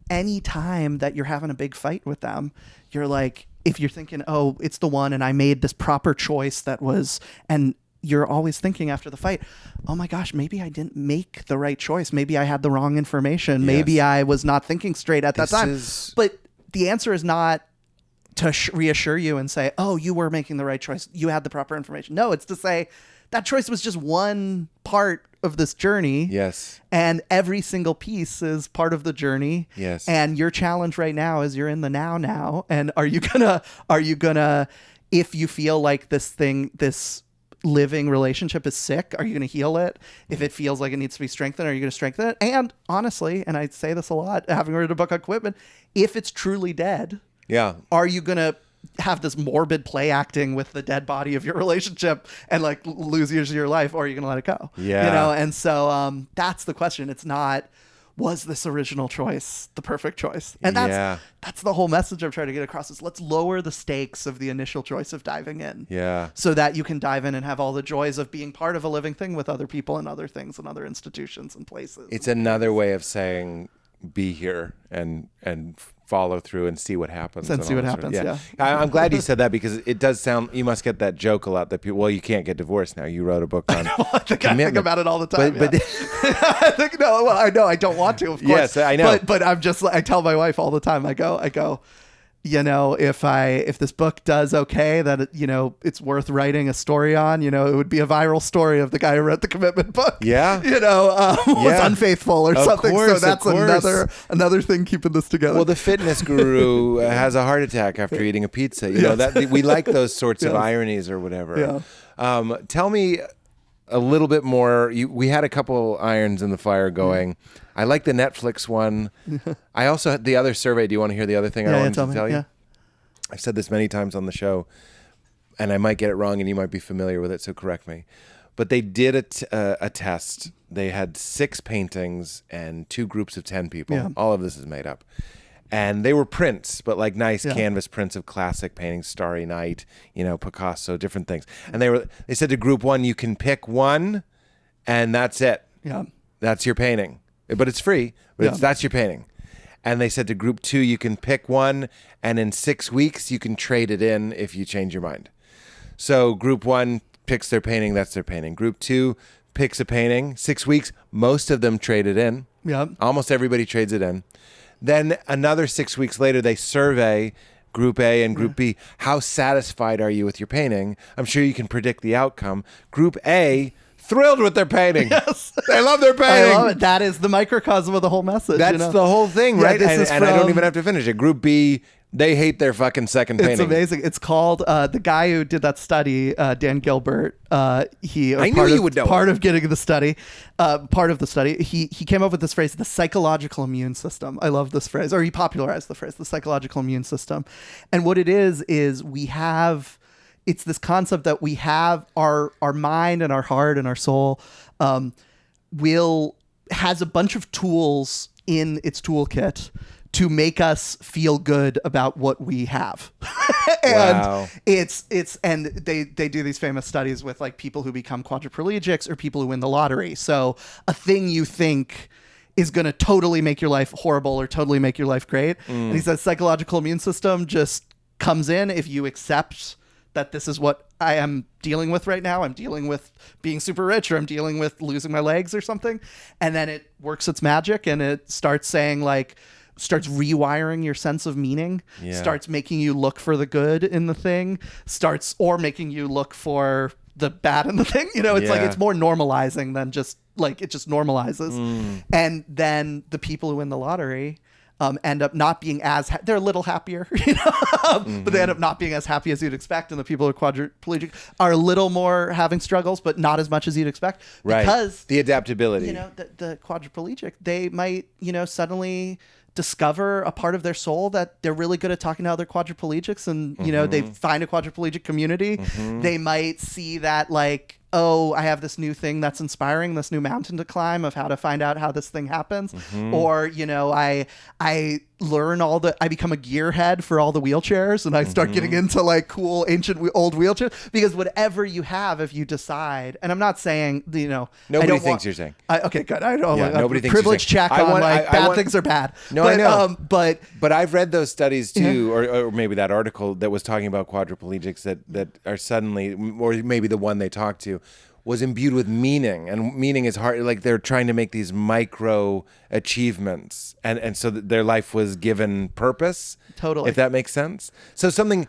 any time that you're having a big fight with them, you're like, if you're thinking, oh, it's the one and I made this proper choice and you're always thinking after the fight, oh my gosh, maybe I didn't make the right choice. Maybe I had the wrong information. Yes. Maybe I was not thinking straight at that time. But the answer is not to reassure you and say, oh, you were making the right choice. You had the proper information. No, it's to say that choice was just one part of this journey. Yes. And every single piece is part of the journey. Yes. And your challenge right now is you're in the now. And are you gonna, if you feel like this living relationship is sick, are you going to heal it? If it feels like it needs to be strengthened, are you going to strengthen it? And honestly, and I say this a lot, having read a book on commitment, if it's truly dead, are you going to have this morbid play acting with the dead body of your relationship and like lose years of your life, or are you going to let it go? Yeah. And so that's the question. It's not, was this original choice the perfect choice? And that's the whole message I'm trying to get across is let's lower the stakes of the initial choice of diving in. Yeah. So that you can dive in and have all the joys of being part of a living thing with other people and other things and other institutions and places. It's another way of saying be here and follow through and see what happens. And see what happens, yeah. I'm glad you said that because it does sound, you must get that joke a lot that people, well, you can't get divorced now. You wrote a book on I think about it all the time. But I think, I know I don't want to, of course. Yes, I know. But I'm just, I tell my wife all the time, I go, if this book does okay, that it's worth writing a story on. It would be a viral story of the guy who wrote the commitment book. Yeah, was unfaithful or something. Course, so that's another thing keeping this together. Well, the fitness guru has a heart attack after eating a pizza. That we like those sorts of ironies or whatever. Yeah. Tell me a little bit more. We had a couple irons in the fire going. I like the Netflix one. I also had the other survey. Do you want to hear the other thing I wanted to tell you? Yeah. I've said this many times on the show, and I might get it wrong, and you might be familiar with it, so correct me. but they did a test. They had 6 paintings and 2 groups of 10 people. Yeah. All of this is made up. And they were prints, but like nice Yeah. canvas prints of classic paintings, Starry Night, Picasso, different things. And they said to group 1, you can pick one and that's it. Yeah. That's your painting. But it's free, but that's your painting. And they said to group 2, you can pick one and in 6 weeks you can trade it in if you change your mind. So group 1 picks their painting, that's their painting. Group 2 picks a painting, 6 weeks, most of them trade it in. Yeah. Almost everybody trades it in. Then another 6 weeks later, they survey Group A and Group B. How satisfied are you with your painting? I'm sure you can predict the outcome. Group A, thrilled with their painting. Yes. They love their painting. I love it. That is the microcosm of the whole message. That's the whole thing, Yeah, right? this And is I don't from- even have to finish it. Group B, they hate their fucking second painting. It's amazing. It's called the guy who did that study, Dan Gilbert. I knew you would know part it. of getting the study. Part of the study, he came up with this phrase, the psychological immune system. I love this phrase, or he popularized the phrase, the psychological immune system. And what it is we have. It's this concept that we have our mind and our heart and our soul has a bunch of tools in its toolkit to make us feel good about what we have. And Wow. and they do these famous studies with like people who become quadriplegics or people who win the lottery. So a thing you think is going to totally make your life horrible or totally make your life great. And he says psychological immune system just comes in if you accept that this is what I am dealing with right now. I'm dealing with being super rich, or I'm dealing with losing my legs or something. And then it works its magic and it starts saying starts rewiring your sense of meaning, starts making you look for the good in the thing, or making you look for the bad in the thing. It's like it's more normalizing than just like it just normalizes. And then the people who win the lottery end up not being they're a little happier, but they end up not being as happy as you'd expect. And the people who are quadriplegic are a little more having struggles, but not as much as you'd expect. Right. Because the adaptability. the quadriplegic, they might, suddenly discover a part of their soul that they're really good at talking to other quadriplegics, and they find a quadriplegic community. They might see that like, oh, I have this new thing that's inspiring, this new mountain to climb of how to find out how this thing happens. Or, I learn I become a gearhead for all the wheelchairs, and I start getting into like cool ancient old wheelchairs, because whatever you have, if you decide, and I'm not saying, Nobody thinks you're saying. Okay, good. I don't nobody thinks privilege you're saying. check on bad things are bad. No, I know. But I've read those studies too, or maybe that article that was talking about quadriplegics that are suddenly, or maybe the one they talked to, was imbued with meaning, and meaning is hard. Like they're trying to make these micro achievements, and so that their life was given purpose. Totally. If that makes sense. So something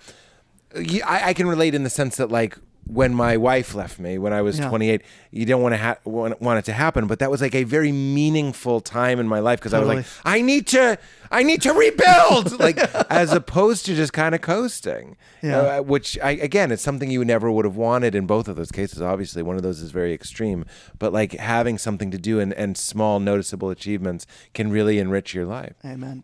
I can relate in the sense that like when my wife left me when I was 28, you don't want to want it to happen, but that was like a very meaningful time in my life, because I was like, I need to rebuild, like as opposed to just kind of coasting. Which again, it's something you never would have wanted in both of those cases. Obviously, one of those is very extreme, but like having something to do and small noticeable achievements can really enrich your life. Amen.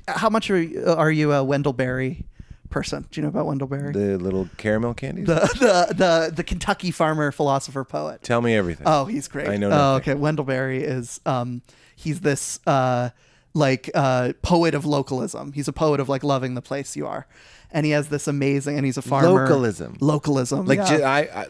How much are you a Wendell Berry person? Do you know about Wendell Berry? The little caramel candies? The Kentucky farmer, philosopher, poet. Tell me everything. Oh, he's great. I know nothing. Okay. Wendell Berry is he's this poet of localism. He's a poet of like loving the place you are. And he has this amazing, and he's a farmer. Localism. Like, yeah.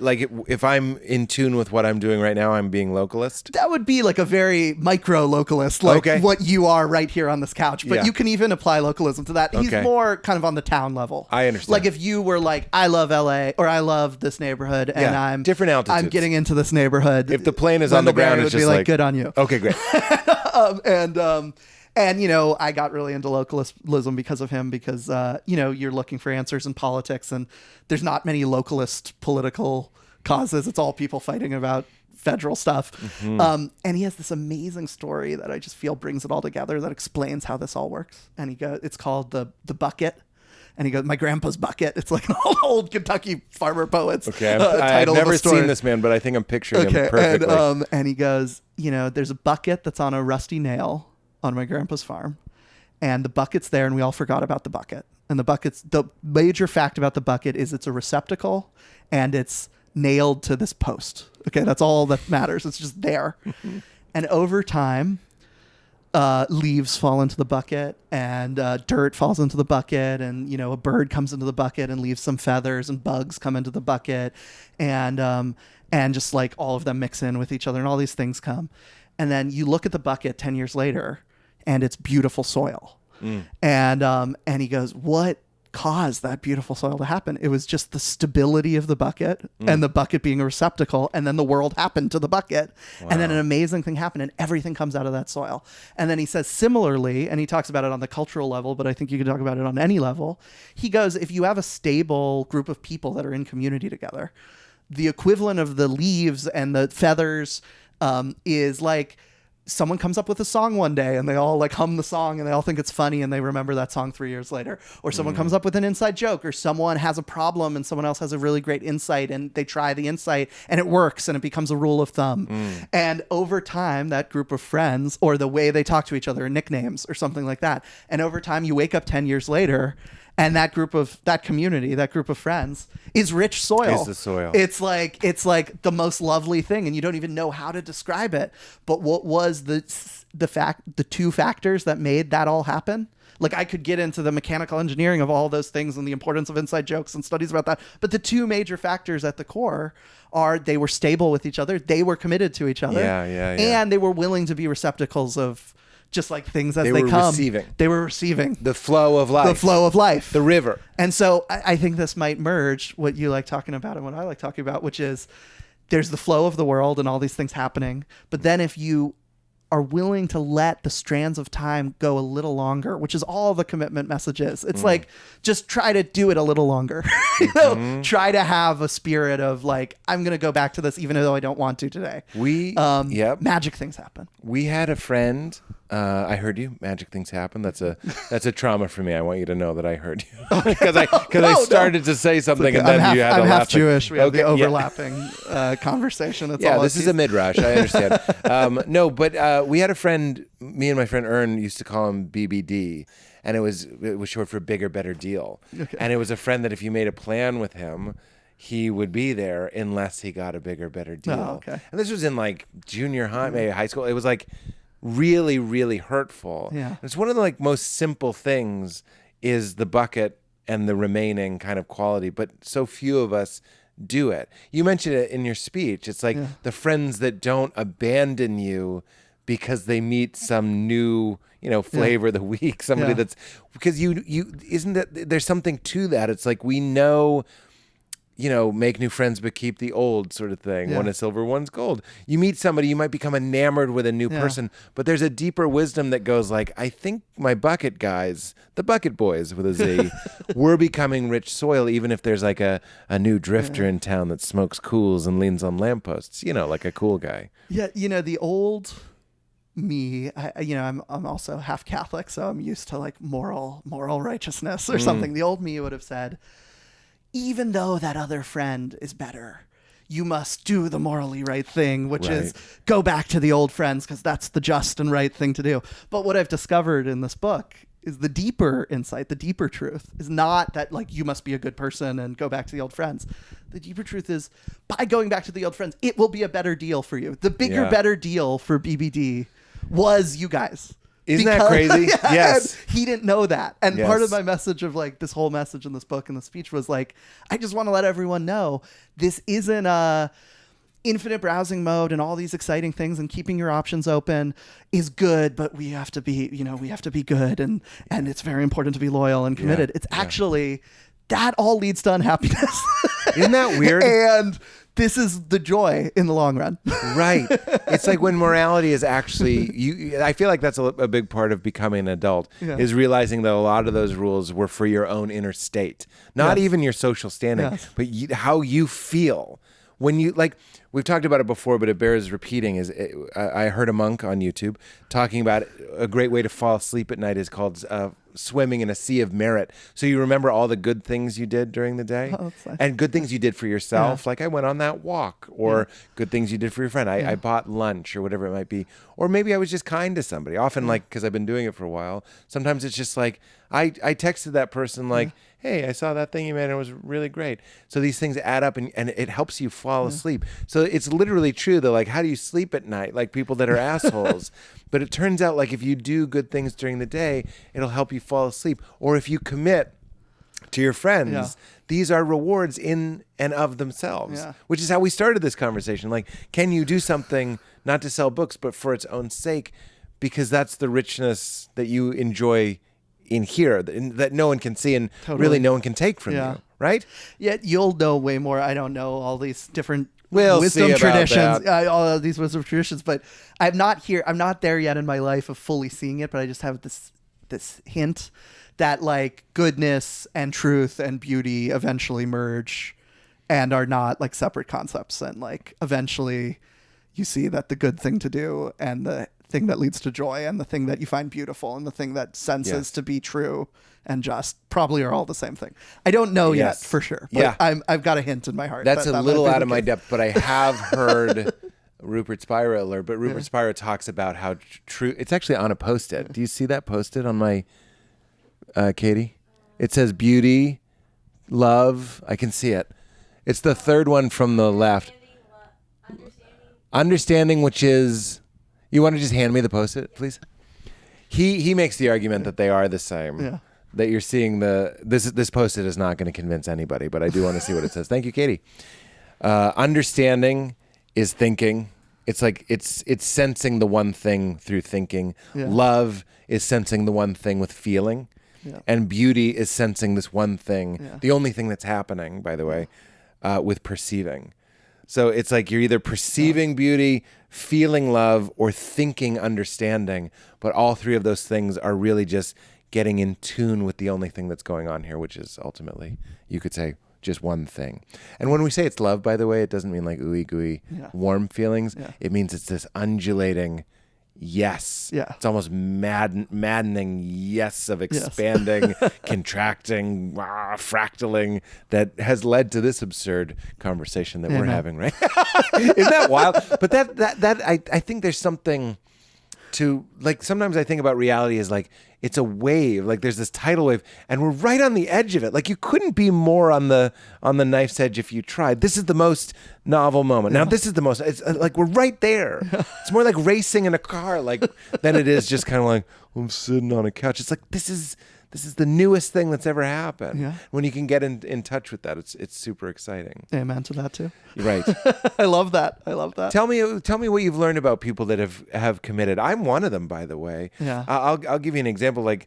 if I'm in tune with what I'm doing right now, I'm being localist. That would be like a very micro localist, like what you are right here on this couch. But you can even apply localism to that. He's more kind of on the town level. I understand. Like if you were like, I love LA, or I love this neighborhood, and I'm different altitudes. I'm getting into this neighborhood. If the plane is on the ground, it's just like good on you. Okay, great. And I got really into localism because of him, because you're looking for answers in politics, and there's not many localist political causes. It's all people fighting about federal stuff. And he has this amazing story that I just feel brings it all together, that explains how this all works. And it's called the bucket. And he goes, my grandpa's bucket. It's like an old Kentucky farmer poet's I've never seen this man, but I think I'm picturing him perfectly. And he goes, there's a bucket that's on a rusty nail on my grandpa's farm, and the bucket's there, and we all forgot about the bucket. And the major fact about the bucket is it's a receptacle, and it's nailed to this post. Okay, that's all that matters. It's just there. And over time, leaves fall into the bucket, and dirt falls into the bucket, and a bird comes into the bucket and leaves some feathers, and bugs come into the bucket, and just like all of them mix in with each other, and all these things come, and then you look at the bucket 10 years later, and it's beautiful soil, and he goes, "What caused that beautiful soil to happen? It was just the stability of the bucket and the bucket being a receptacle, and then the world happened to the bucket." Wow. And then an amazing thing happened, and everything comes out of that soil. And then he says similarly, and he talks about it on the cultural level, but I think you can talk about it on any level. He goes, if you have a stable group of people that are in community together, the equivalent of the leaves and the feathers is like someone comes up with a song one day and they all like hum the song and they all think it's funny and they remember that song 3 years later. Or someone comes up with an inside joke, or someone has a problem and someone else has a really great insight and they try the insight and it works and it becomes a rule of thumb. And over time, that group of friends, or the way they talk to each other, nicknames or something like that. And over time, you wake up 10 years later and that group of friends is rich soil. Is the soil. It's like the most lovely thing, and you don't even know how to describe it. But what was the two factors that made that all happen? Like, I could get into the mechanical engineering of all those things and the importance of inside jokes and studies about that. But the two major factors at the core are they were stable with each other, they were committed to each other, and they were willing to be receptacles of just like things as they come. They were receiving the flow of life, the river. And so I think this might merge what you like talking about and what I like talking about, which is there's the flow of the world and all these things happening. But then if you are willing to let the strands of time go a little longer, which is all the commitment message is. It's like, just try to do it a little longer. Try to have a spirit of like, I'm going to go back to this even though I don't want to today. Magic things happen. We had a friend. I heard you. Magic things happen. That's a trauma for me. I want you to know that I heard you because I started to say something and then you had to laugh. I'm half Jewish. We have the overlapping conversation. That's all. This is a midrash. I understand. But we had a friend. Me and my friend Ern used to call him BBD, and it was short for bigger, better deal. Okay. And it was a friend that if you made a plan with him, he would be there unless he got a bigger, better deal. Oh, okay. And this was in like junior high, maybe high school. It was like really, really hurtful. Yeah. It's one of the like most simple things is the bucket and the remaining kind of quality, but so few of us do it. You mentioned it in your speech. It's like the friends that don't abandon you because they meet some new, flavor of the week. Somebody that's because you isn't that there's something to that. It's like we know, make new friends but keep the old sort of thing. One is silver, one's gold. You meet somebody, you might become enamored with a new person, but there's a deeper wisdom that goes like, I think my bucket guys, the bucket boys with a Z, we're becoming rich soil, even if there's like a new drifter in town that smokes cools and leans on lampposts, like a cool guy. Yeah, the old me, I'm also half Catholic, so I'm used to like moral righteousness or something. The old me would have said, even though that other friend is better, you must do the morally right thing, which is go back to the old friends because that's the just and right thing to do. But what I've discovered in this book is the deeper insight, the deeper truth is not that like you must be a good person and go back to the old friends. The deeper truth is by going back to the old friends, it will be a better deal for you. The bigger, better deal for BBD was you guys. Isn't that crazy? Yes. He didn't know that. And part of my message of like this whole message in this book and the speech was like, I just want to let everyone know this isn't a infinite browsing mode and all these exciting things and keeping your options open is good, but we have to be, we have to be good and it's very important to be loyal and committed. It's actually that all leads to unhappiness. Isn't that weird? And this is the joy in the long run. Right. It's like when morality is actually, I feel like that's a big part of becoming an adult is realizing that a lot of those rules were for your own inner state, not even your social standing, but how you feel. When you like, we've talked about it before, but it bears repeating. I heard a monk on YouTube talking about a great way to fall asleep at night is called swimming in a sea of merit. So you remember all the good things you did during the day and good things you did for yourself. Like I went on that walk, or good things you did for your friend. I bought lunch or whatever it might be. Or maybe I was just kind to somebody. Often like, because I've been doing it for a while, sometimes it's just like, I texted that person like, hey, I saw that thing you made and it was really great. So these things add up and it helps you fall asleep. So it's literally true though. Like, how do you sleep at night? Like people that are assholes. But it turns out like if you do good things during the day, it'll help you fall asleep. Or if you commit to your friends, these are rewards in and of themselves, which is how we started this conversation. Like, can you do something not to sell books, but for its own sake? Because that's the richness that you enjoy in here that no one can see and really no one can take from you, right? Yet you'll know way more. I don't know all these different We'll wisdom see about traditions, that. all of these wisdom traditions, but I'm not there yet in my life of fully seeing it, but I just have this hint that like goodness and truth and beauty eventually merge and are not like separate concepts, and like eventually you see that the good thing to do and the thing that leads to joy and the thing that you find beautiful and the thing that senses to be true and just probably are all the same thing. I don't know yet for sure, but I've got a hint in my heart. That's a little out of my depth, but I have heard Rupert Spira alert, but Rupert Spira talks about how true, it's actually on a post-it. Do you see that post-it on my, Katie? It says beauty, love, I can see it. It's the third one from the left. Understanding, which is, you want to just hand me the post-it, please? He makes the argument that they are the same. Yeah. That you're seeing this post-it is not going to convince anybody, but I do want to see what it says. Thank you, Katie. Understanding is thinking. It's like it's sensing the one thing through thinking. Yeah. Love is sensing the one thing with feeling. Yeah. And beauty is sensing this one thing, the only thing that's happening, by the way, with perceiving. So it's like you're either perceiving beauty, feeling love, or thinking understanding. But all three of those things are really just getting in tune with the only thing that's going on here, which is ultimately, you could say, just one thing. And when we say it's love, by the way, it doesn't mean like ooey gooey, warm feelings. Yeah. It means it's this undulating yes. Yeah. It's almost maddening yes of expanding, contracting, fractaling that has led to this absurd conversation that we're having, right? Isn't that wild? But that I think there's something to, like, sometimes I think about reality as like it's a wave, like there's this tidal wave and we're right on the edge of it. Like you couldn't be more on the knife's edge if you tried. This is the most novel moment. Now this is the most, it's like we're right there. It's more like racing in a car like than it is just kind of like I'm sitting on a couch. It's like this is the newest thing that's ever happened. Yeah. When you can get in touch with that, it's super exciting. Amen to that too. Right. I love that. Tell me what you've learned about people that have committed. I'm one of them, by the way. Yeah. I'll give you an example. Like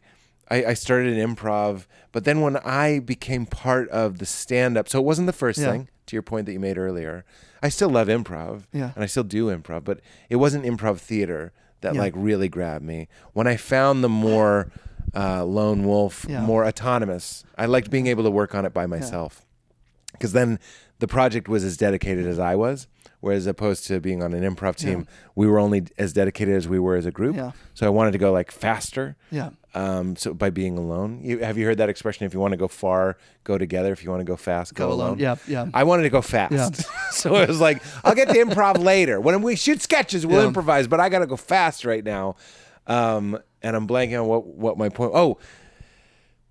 I started in improv, but then when I became part of the stand-up, so it wasn't the first thing, to your point that you made earlier. I still love improv, and I still do improv, but it wasn't improv theater that like really grabbed me. When I found the more lone wolf, more autonomous, I liked being able to work on it by myself. Because then the project was as dedicated as I was, whereas opposed to being on an improv team, we were only as dedicated as we were as a group. Yeah. So I wanted to go like faster. Yeah. So by being alone, have you heard that expression? If you want to go far, go together. If you want to go fast, go alone. Yeah. Yeah. I wanted to go fast. Yeah. So it was like, I'll get to improv later. When we shoot sketches, we'll improvise, but I got to go fast right now. And I'm blanking on what my point. Oh,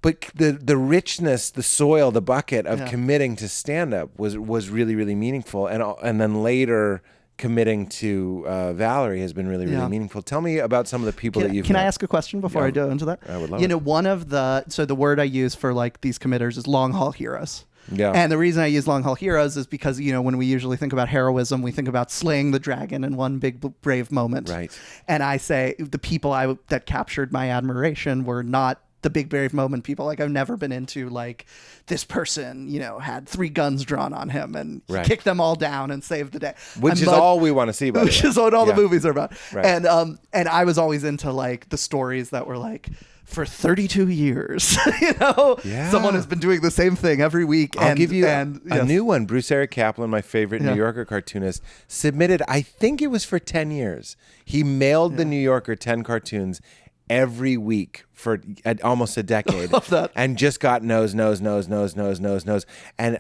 but the richness, the soil, the bucket of committing to stand up was really, really meaningful. And then later committing to Valerie has been really, really meaningful. Tell me about some of the people that you've met. Can I ask a question before I go into that? I would love it. So the word I use for like these committers is Longhaul Heroes. Yeah. And the reason I use Longhaul Heroes is because, when we usually think about heroism, we think about slaying the dragon in one big brave moment. Right. And I say the people that captured my admiration were not the big brave moment people. Like I've never been into like this person, had 3 guns drawn on him and he kicked them all down and saved the day. Which is all we want to see, by the way. Which is what all the movies are about. Right. And I was always into like the stories that were like, for 32 years, someone has been doing the same thing every week. I'll give you a new one. Bruce Eric Kaplan, my favorite New Yorker cartoonist, submitted, I think it was for 10 years. He mailed the New Yorker 10 cartoons every week for almost a decade. Love that. And just got no's. And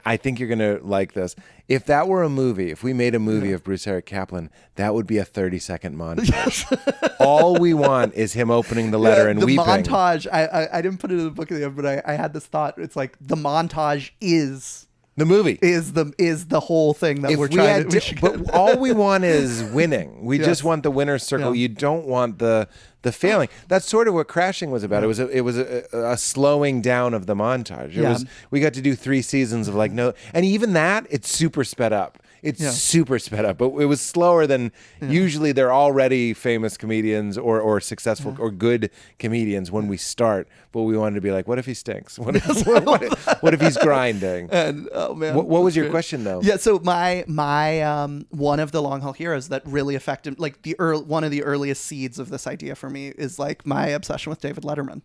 I think you're going to like this. If that were a movie, if we made a movie of Bruce Eric Kaplan, that would be a 30-second montage. All we want is him opening the letter and the weeping. montage, I didn't put it in the book at the end, but I had this thought. It's like the montage is The movie is the whole thing that we're trying to. But all we want is winning. We just want the winner's circle. Yeah. You don't want the failing. That's sort of what Crashing was about. It was a slowing down of the montage. We got to do 3 seasons of like no, and even that it's super sped up. It's super sped up, but it was slower than usually. They're already famous comedians or successful or good comedians when we start. But we wanted to be like, what if he stinks? What if he's grinding? And oh man, what was your question though? Yeah, so my one of the Longhaul Heroes that really affected, like one of the earliest seeds of this idea for me is like my obsession with David Letterman,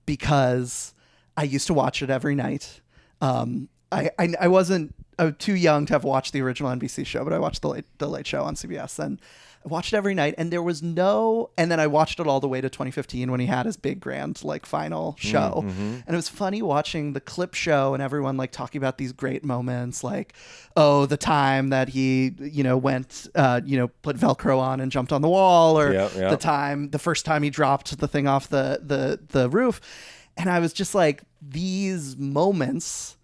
because I used to watch it every night. I was too young to have watched the original NBC show, but I watched the Late Show on CBS, and I watched it every night. And there was and then I watched it all the way to 2015 when he had his big grand like final show. And it was funny watching the clip show and everyone like talking about these great moments, like, oh, the time that he, went, put Velcro on and jumped on the wall, or the first time he dropped the thing off the roof. And I was just like, these moments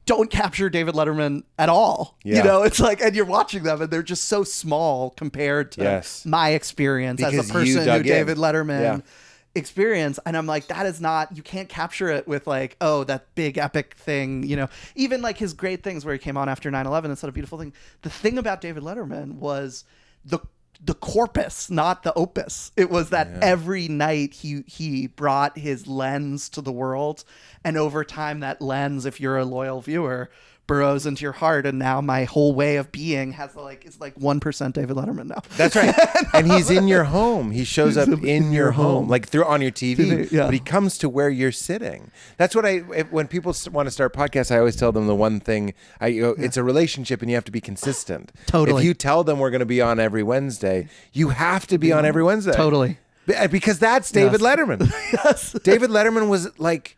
don't capture David Letterman at all. Yeah. It's like, and you're watching them and they're just so small compared to my experience as a person who David Letterman experienced. And I'm like, that is not, you can't capture it with like, oh, that big epic thing, even like his great things where he came on after 9/11. It's not a beautiful thing. The thing about David Letterman was the corpus, not the opus. It was that every night he brought his lens to the world, and over time that lens, if you're a loyal viewer, burrows into your heart, and now my whole way of being is like 1% David Letterman now. That's right. And he's in your home. He shows up in your home, like on your TV, but he comes to where you're sitting. That's what when people want to start podcasts, I always tell them the one thing, it's a relationship and you have to be consistent. Totally. If you tell them we're going to be on every Wednesday, you have to be on every Wednesday. Totally. Because that's David Letterman. Yes. David Letterman was like,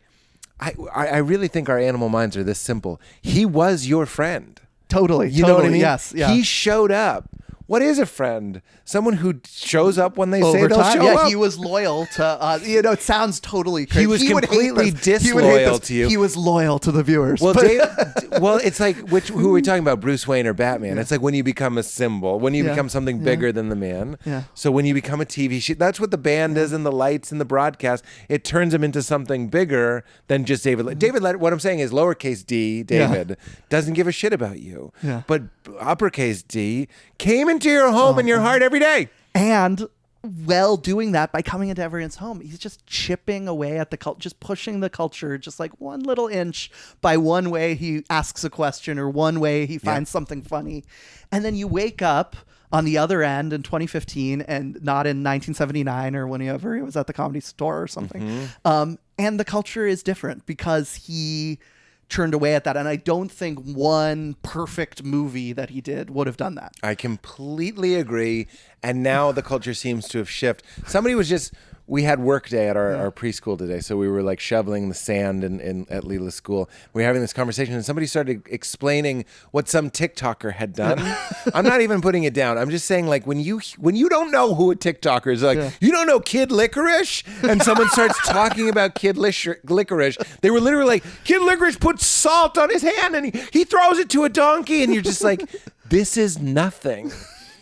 I really think our animal minds are this simple. He was your friend. Totally. You know what I mean? Yes. Yeah. He showed up. What is a friend? Someone who shows up when they say they'll show up. Yeah, he was loyal to, it sounds totally crazy. He was completely disloyal to you. He was loyal to the viewers. Well, it's like, who are we talking about, Bruce Wayne or Batman? It's like when you become a symbol, when you become something bigger than the man. Yeah. So when you become a TV show, that's what the band is, and the lights and the broadcast. It turns him into something bigger than just David. David, what I'm saying is lowercase d, David, doesn't give a shit about you. Yeah. But uppercase D came into your home and your heart every day. And doing that by coming into everyone's home, he's just chipping away at the culture, just pushing the culture just like one little inch by one way he asks a question or one way he finds something funny. And then you wake up on the other end in 2015 and not in 1979 or whenever he was at the Comedy Store or something. And the culture is different because he turned away at that. And I don't think one perfect movie that he did would have done that. I completely agree. And now the culture seems to have shifted. We had work day at our preschool today. So we were like shoveling the sand at Leela's school. We were having this conversation and somebody started explaining what some TikToker had done. I'm not even putting it down. I'm just saying, like, when you don't know who a TikToker is, like, you don't know Kid Licorice? And someone starts talking about Kid Licorice. They were literally like, Kid Licorice puts salt on his hand and he throws it to a donkey. And you're just like, this is nothing.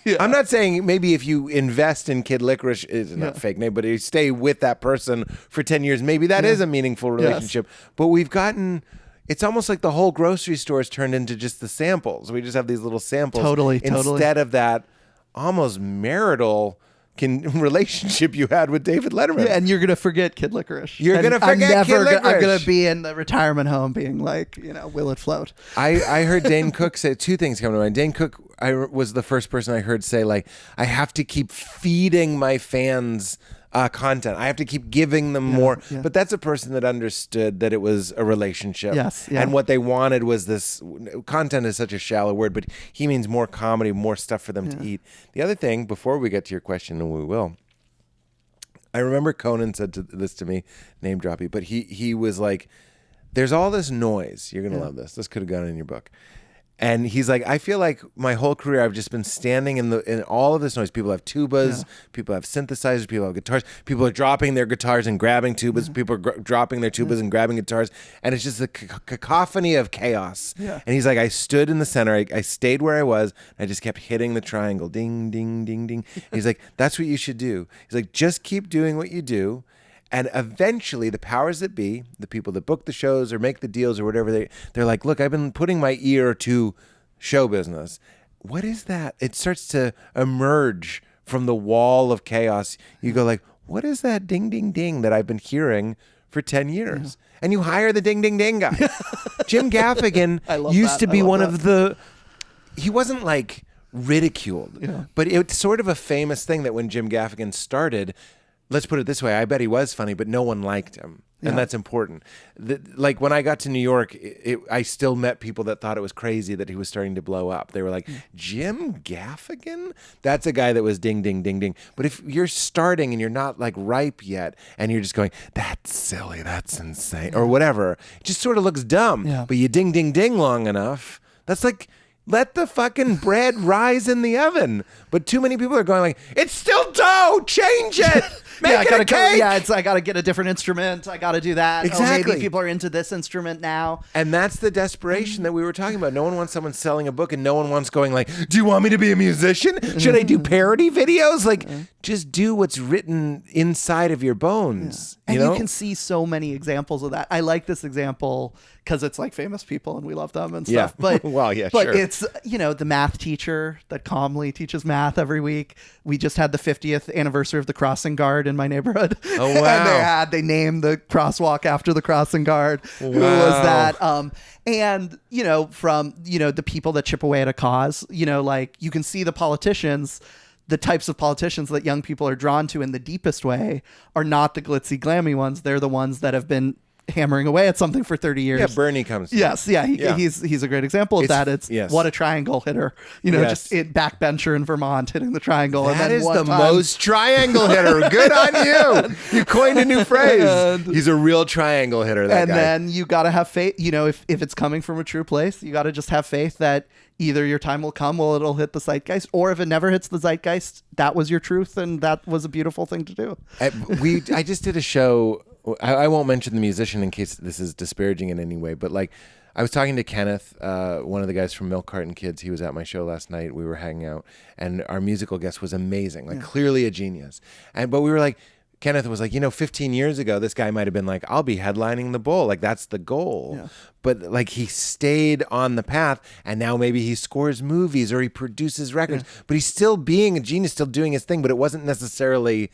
Yeah. I'm not saying maybe if you invest in Kid Licorice, it's not a fake name, but you stay with that person for 10 years, maybe that is a meaningful relationship. Yes. But it's almost like the whole grocery store has turned into just the samples. We just have these little samples. Totally. Instead of that almost marital relationship you had with David Letterman. Yeah, and you're going to forget Kid Licorice. You're going to forget Kid Licorice. I'm going to be in the retirement home being like, will it float? I heard Dane Cook say two things come to mind. Dane Cook was the first person I heard say, like, I have to keep feeding my fans content. I have to keep giving them more. Yeah. But that's a person that understood that it was a relationship. Yes. Yeah. And what they wanted was this. Content is such a shallow word, but he means more comedy, more stuff for them to eat. The other thing, before we get to your question, and we will, I remember Conan said this to me, name droppy, but he was like, there's all this noise. You're going to love this. This could have gone in your book. And he's like, I feel like my whole career I've just been standing in all of this noise. People have tubas, people have synthesizers, people have guitars. People are dropping their guitars and grabbing tubas. People are dropping their tubas and grabbing guitars. And it's just a cacophony of chaos. Yeah. And he's like, I stood in the center. I stayed where I was. And I just kept hitting the triangle. Ding, ding, ding, ding. He's like, that's what you should do. He's like, just keep doing what you do. And eventually the powers that be, the people that book the shows or make the deals or whatever, they're like, look, I've been putting my ear to show business. What is that? It starts to emerge from the wall of chaos. You go like, what is that ding, ding, ding that I've been hearing for 10 years? Yeah. And you hire the ding, ding, ding guy. Jim Gaffigan used to be one of the, he wasn't like ridiculed, but it's sort of a famous thing that when Jim Gaffigan started, let's put it this way, I bet he was funny, but no one liked him. And that's important. Like when I got to New York, I still met people that thought it was crazy that he was starting to blow up. They were like, Jim Gaffigan? That's a guy that was ding, ding, ding, ding. But if you're starting and you're not like ripe yet and you're just going, that's silly, that's insane, or whatever, it just sort of looks dumb. Yeah. But you ding, ding, ding long enough, that's like, let the fucking bread rise in the oven. But too many people are going like, it's still dough, change it. Make it a cake. I got to get a different instrument. I got to do that. Exactly. Maybe people are into this instrument now. And that's the desperation that we were talking about. No one wants someone selling a book and no one wants going like, do you want me to be a musician? Should I do parody videos? Like, just do what's written inside of your bones. And you can see so many examples of that. I like this example because it's like famous people and we love them and stuff. But well, but sure. It's, the math teacher that calmly teaches math every week. We just had the 50th anniversary of the crossing guard in my neighborhood. Oh, wow. And they named the crosswalk after the crossing guard. Wow. Who was that? And, from, the people that chip away at a cause, like you can see the politicians, the types of politicians that young people are drawn to in the deepest way are not the glitzy, glammy ones. They're the ones that have been hammering away at something for 30 years. Yeah, Bernie comes to Yes, he's a great example of that. It's what a triangle hitter. Just backbencher in Vermont hitting the triangle. That is the most triangle hitter. Good on you. You coined a new phrase. He's a real triangle hitter, that guy. And then you got to have faith. If it's coming from a true place, you got to just have faith that either your time will come, it'll hit the zeitgeist, or if it never hits the zeitgeist, that was your truth, and that was a beautiful thing to do. I just did a show. I won't mention the musician in case this is disparaging in any way, but like I was talking to Kenneth, one of the guys from Milk Carton Kids. He was at my show last night. We were hanging out, and our musical guest was amazing, like clearly a genius. But we were like, Kenneth was like, 15 years ago, this guy might have been like, I'll be headlining the Bowl. Like, that's the goal. Yeah. But like he stayed on the path, and now maybe he scores movies or he produces records, but he's still being a genius, still doing his thing, but it wasn't necessarily...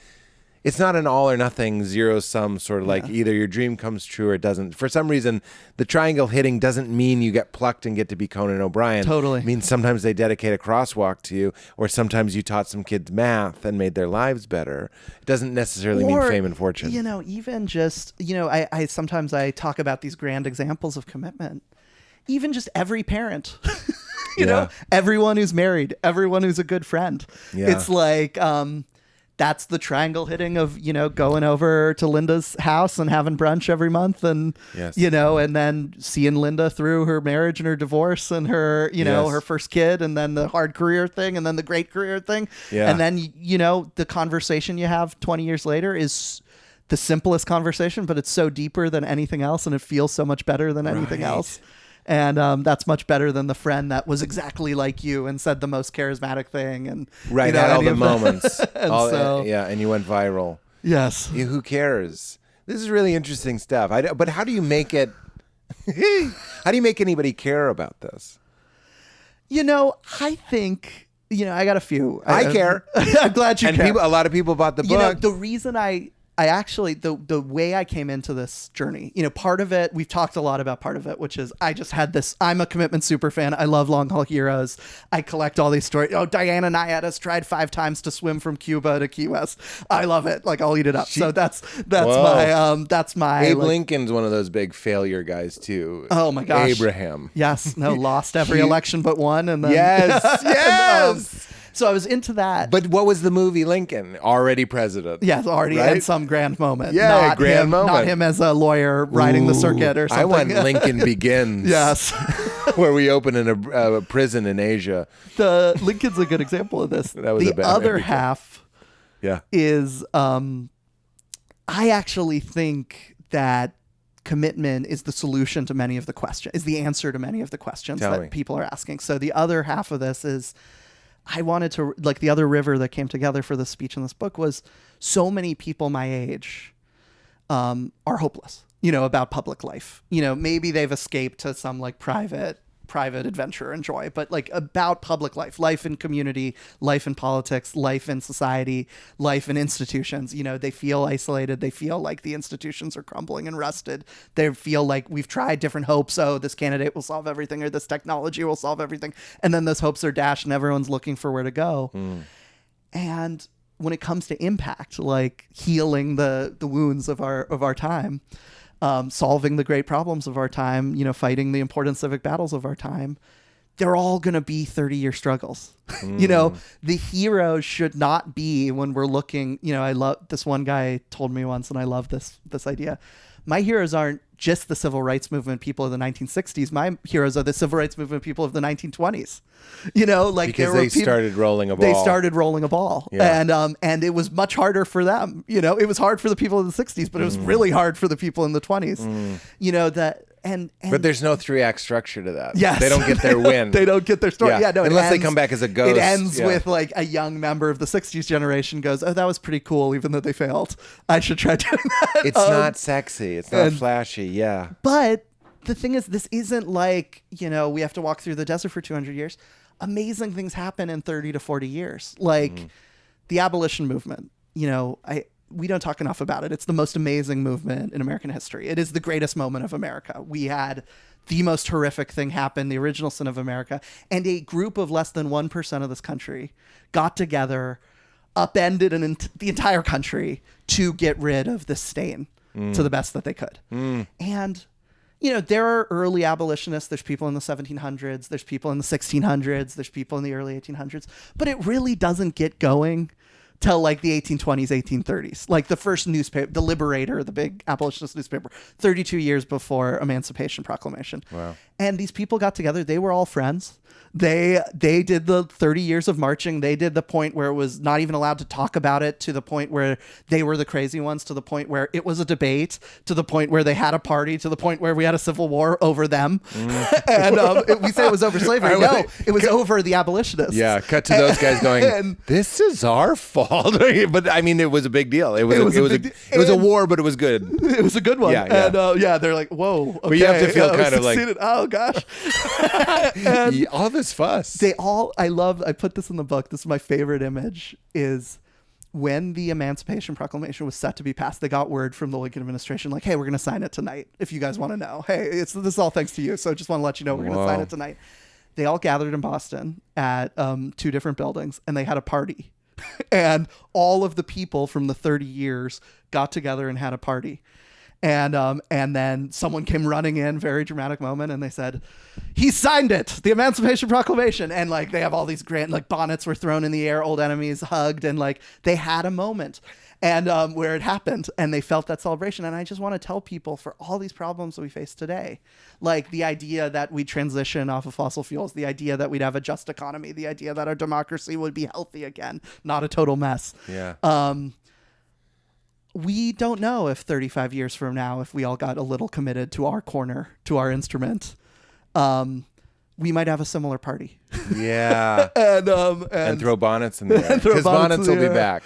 It's not an all or nothing, zero sum sort of like either your dream comes true or it doesn't. For some reason, the triangle hitting doesn't mean you get plucked and get to be Conan O'Brien. Totally. It means sometimes they dedicate a crosswalk to you, or sometimes you taught some kids math and made their lives better. It doesn't necessarily mean fame and fortune. Even just, I sometimes I talk about these grand examples of commitment. Even just every parent, everyone who's married, everyone who's a good friend. Yeah. It's like... that's the triangle hitting of, going over to Linda's house and having brunch every month and, and then seeing Linda through her marriage and her divorce and her, her first kid, and then the hard career thing and then the great career thing. Yeah. And then, the conversation you have 20 years later is the simplest conversation, but it's so deeper than anything else. And it feels so much better than anything else. And that's much better than the friend that was exactly like you and said the most charismatic thing. And had all the moments. And you went viral. Yes. Who cares? This is really interesting stuff. But how do you make it... how do you make anybody care about this? I think... I got a few. I care. I'm glad you care. And a lot of people bought the book. The reason I actually, the way I came into this journey, part of it, we've talked a lot about part of it, which is I just had this, I'm a commitment super fan. I love Longhaul Heroes. I collect all these stories. Diana Nyad has tried 5 times to swim from Cuba to Key West. I love it. Like, I'll eat it up. So that's my Abe Lincoln's one of those big failure guys too. Oh my gosh. Abraham. Yes. No, lost every election but one. And then, yes. So I was into that. But what was the movie Lincoln? Already president. Yes, already right? had some grand moment. Yeah, not grand him, moment. Not him as a lawyer riding the circuit or something. I want Lincoln Begins. Yes. Where we open in a prison in Asia. The Lincoln's a good example of this. That was a the bad other movie. half Yeah. is I actually think that commitment is the solution to many of the questions, is the answer to many of the questions Tell that me. people are asking. So the other half of this is I wanted to, like, the other river that came together for this speech in this book was so many people my age are hopeless, about public life. Maybe they've escaped to some like private adventure and joy, but like about public life in community, life in politics, life in society, life in institutions. They feel isolated. They feel like the institutions are crumbling and rusted. They feel like we've tried different hopes. Oh, this candidate will solve everything, or this technology will solve everything. And then those hopes are dashed and everyone's looking for where to go. And when it comes to impact, like healing the wounds of our time, solving the great problems of our time, fighting the important civic battles of our time, they're all going to be 30-year struggles. The heroes should not be when we're looking, I love this one guy told me once, and I love this idea. My heroes aren't just the civil rights movement people of the 1960s. My heroes are the civil rights movement people of the 1920s. Because they started rolling a ball. They started rolling a ball. Yeah. And it was much harder for them. It was hard for the people in the 60s, but it was really hard for the people in the 20s. But there's no 3-act structure to that. Yes. They don't get their win. They don't get their story. Yeah. Yeah, no, unless they come back as a ghost. It ends with like a young member of the 60s generation goes, oh, that was pretty cool, even though they failed. I should try doing that. It's not sexy. It's not flashy. Yeah. But the thing is, this isn't like, we have to walk through the desert for 200 years. Amazing things happen in 30 to 40 years. Like the abolition movement, we don't talk enough about it. It's the most amazing movement in American history. It is the greatest moment of America. We had the most horrific thing happen, the original sin of America, and a group of less than 1% of this country got together, upended the entire country to get rid of this stain to the best that they could. And there are early abolitionists. There's people in the 1700s. There's people in the 1600s. There's people in the early 1800s. But it really doesn't get going till like the 1820s, 1830s. Like the first newspaper, the Liberator, the big abolitionist newspaper, 32 years before Emancipation Proclamation. Wow. And these people got together. They were all friends. They did the 30 years of marching. They did the point where it was not even allowed to talk about it, to the point where they were the crazy ones, to the point where it was a debate, to the point where they had a party, to the point where we had a civil war over them. And we say it was over slavery. No, it was over the abolitionists. Yeah, cut to those guys going, this is our fault. But I mean, it was a big deal. It was a war, but it was good. It was a good one. Yeah, yeah. And they're like, whoa. Okay, But you have to feel kind of like, oh gosh. And all this fuss. I put this in the book. This is my favorite image, is when the Emancipation Proclamation was set to be passed, they got word from the Lincoln administration, like, hey, we're going to sign it tonight. If you guys want to know, hey, this is all thanks to you. So just want to let you know, we're going to sign it tonight. They all gathered in Boston at 2 different buildings, and they had a party. And all of the people from the 30 years got together and had a party. And then someone came running in, very dramatic moment, and they said, he signed it, the Emancipation Proclamation. And like, they have all these grand, like, bonnets were thrown in the air, old enemies hugged, and like, they had a moment and where it happened, and they felt that celebration. And I just want to tell people, for all these problems that we face today, like the idea that we transition off of fossil fuels, the idea that we'd have a just economy, the idea that our democracy would be healthy again, not a total mess. Yeah. We don't know if 35 years from now, if we all got a little committed to our corner, to our instrument, we might have a similar party. Yeah. and throw bonnets in the air. Because bonnets will be back.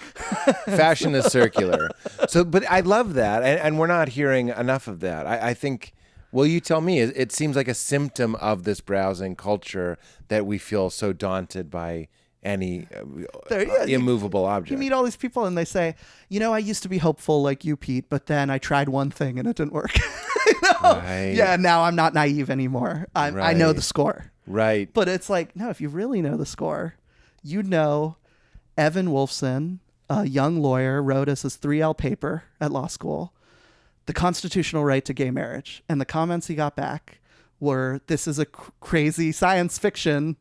Fashion is circular. So, but I love that. And we're not hearing enough of that. I think, well, you tell me, it seems like a symptom of this browsing culture that we feel so daunted by any immovable object. You meet all these people and they say, I used to be hopeful like you, Pete, but then I tried one thing and it didn't work. Right. Yeah, now I'm not naive anymore. I know the score. Right. But it's like, no, if you really know the score, you'd know Evan Wolfson, a young lawyer, wrote us his 3L paper at law school, the constitutional right to gay marriage. And the comments he got back were, this is a crazy science fiction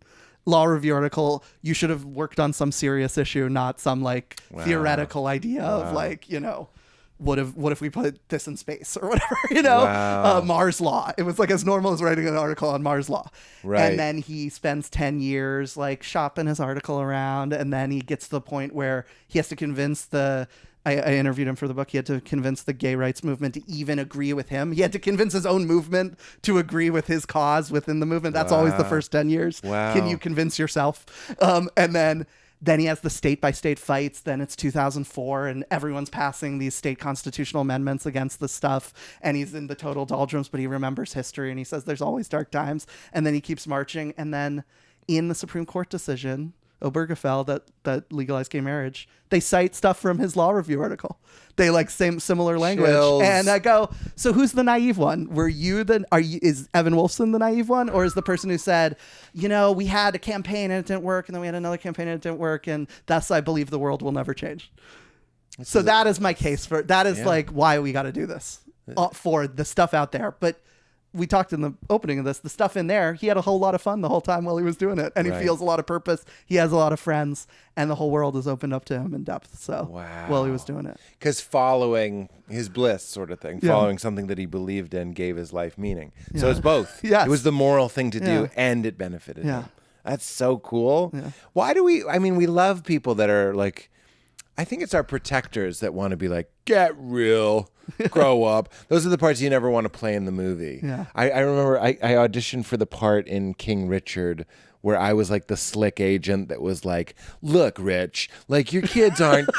law review article, you should have worked on some serious issue, not some like theoretical idea of like, what if we put this in space or whatever, Mars law. It was like as normal as writing an article on Mars law. Right. And then he spends 10 years like shopping his article around. And then he gets to the point where he has to convince I interviewed him for the book. He had to convince the gay rights movement to even agree with him. He had to convince his own movement to agree with his cause within the movement. That's always the first 10 years. Wow. Can you convince yourself? And then he has the state-by-state fights. Then it's 2004, and everyone's passing these state constitutional amendments against this stuff. And he's in the total doldrums, but he remembers history, and he says there's always dark times. And then he keeps marching. And then in the Supreme Court decision, Obergefell, that legalized gay marriage, they cite stuff from his law review article. They like similar language. Chills. And I go, so who's the naive one? Is Evan Wolfson the naive one? Or is the person who said, we had a campaign and it didn't work, and then we had another campaign and it didn't work, and thus I believe the world will never change. So that is my case for, that is like why we got to do this for the stuff out there. But we talked in the opening of this, the stuff in there, he had a whole lot of fun the whole time while he was doing it. And he feels a lot of purpose. He has a lot of friends, and the whole world is opened up to him in depth. So while he was doing it. Because following his bliss sort of thing, following something that he believed in gave his life meaning. So it's both. Yes. It was the moral thing to do and it benefited him. That's so cool. Yeah. Why do we love people that are like, I think it's our protectors that want to be like, get real, grow up. Those are the parts you never want to play in the movie. Yeah. I remember I auditioned for the part in King Richard where I was like the slick agent that was like, look, Rich, like your kids aren't,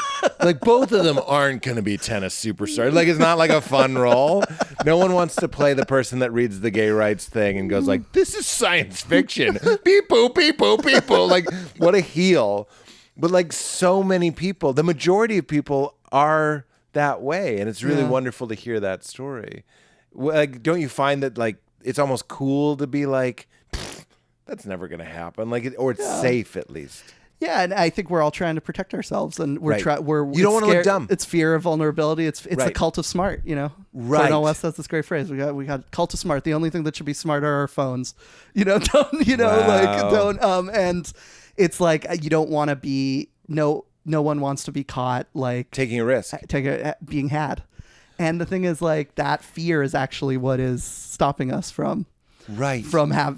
like both of them aren't going to be tennis superstars. Like it's not like a fun role. No one wants to play the person that reads the gay rights thing and goes like, this is science fiction. Beep, boop, beep, boop, beep, boop. Like what a heel. But like so many people, the majority of people are that way. And it's really wonderful to hear that story. Like, don't you find that like it's almost cool to be like, that's never going to happen. Like, or it's safe at least. Yeah, and I think we're all trying to protect ourselves, and we're you don't want to look dumb. It's fear of vulnerability. It's the cult of smart. Right. Cornel West has this great phrase. We got cult of smart. The only thing that should be smart are our phones. And it's like you don't want to be no one wants to be caught like taking a risk, being had. And the thing is like that fear is actually what is stopping us from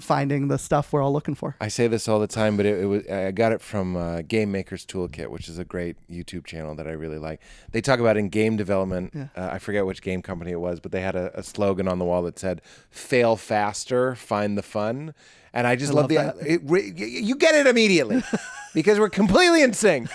finding the stuff we're all looking for. I say this all the time, but I got it from Game Maker's Toolkit, which is a great YouTube channel that I really like. They talk about in game development, I forget which game company it was, but they had a slogan on the wall that said, fail faster, find the fun. And I just love that. You get it immediately because we're completely in sync.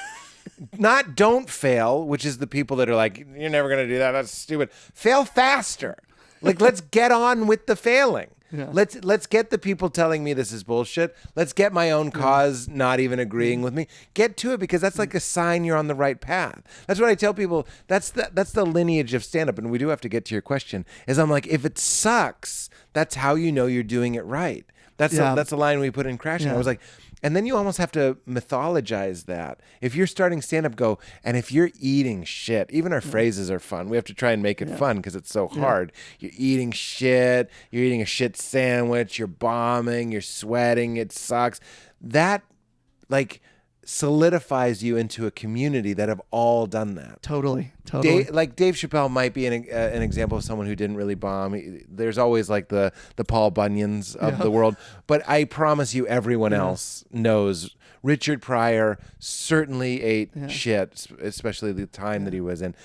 Not don't fail, which is the people that are like, you're never going to do that. That's stupid. Fail faster. Like, let's get on with the failing. Yeah. Let's get the people telling me this is bullshit. Let's get my own cause not even agreeing with me. Get to it because that's like a sign you're on the right path. That's what I tell people. That's the lineage of stand-up. And we do have to get to your question. Is I'm like, if it sucks, that's how you know you're doing it right. That's a line we put in Crashing. I was like, and then you almost have to mythologize that. If you're starting stand-up, go, and if you're eating shit, even our phrases are fun. We have to try and make it fun because it's so hard. You're eating shit. You're eating a shit sandwich. You're bombing. You're sweating. It sucks. That, like, solidifies you into a community that have all done that. Totally. Dave Chappelle might be an example of someone who didn't really bomb. There's always like the Paul Bunyans of the world, but I promise you everyone else knows Richard Pryor certainly ate shit, especially the time that he was in.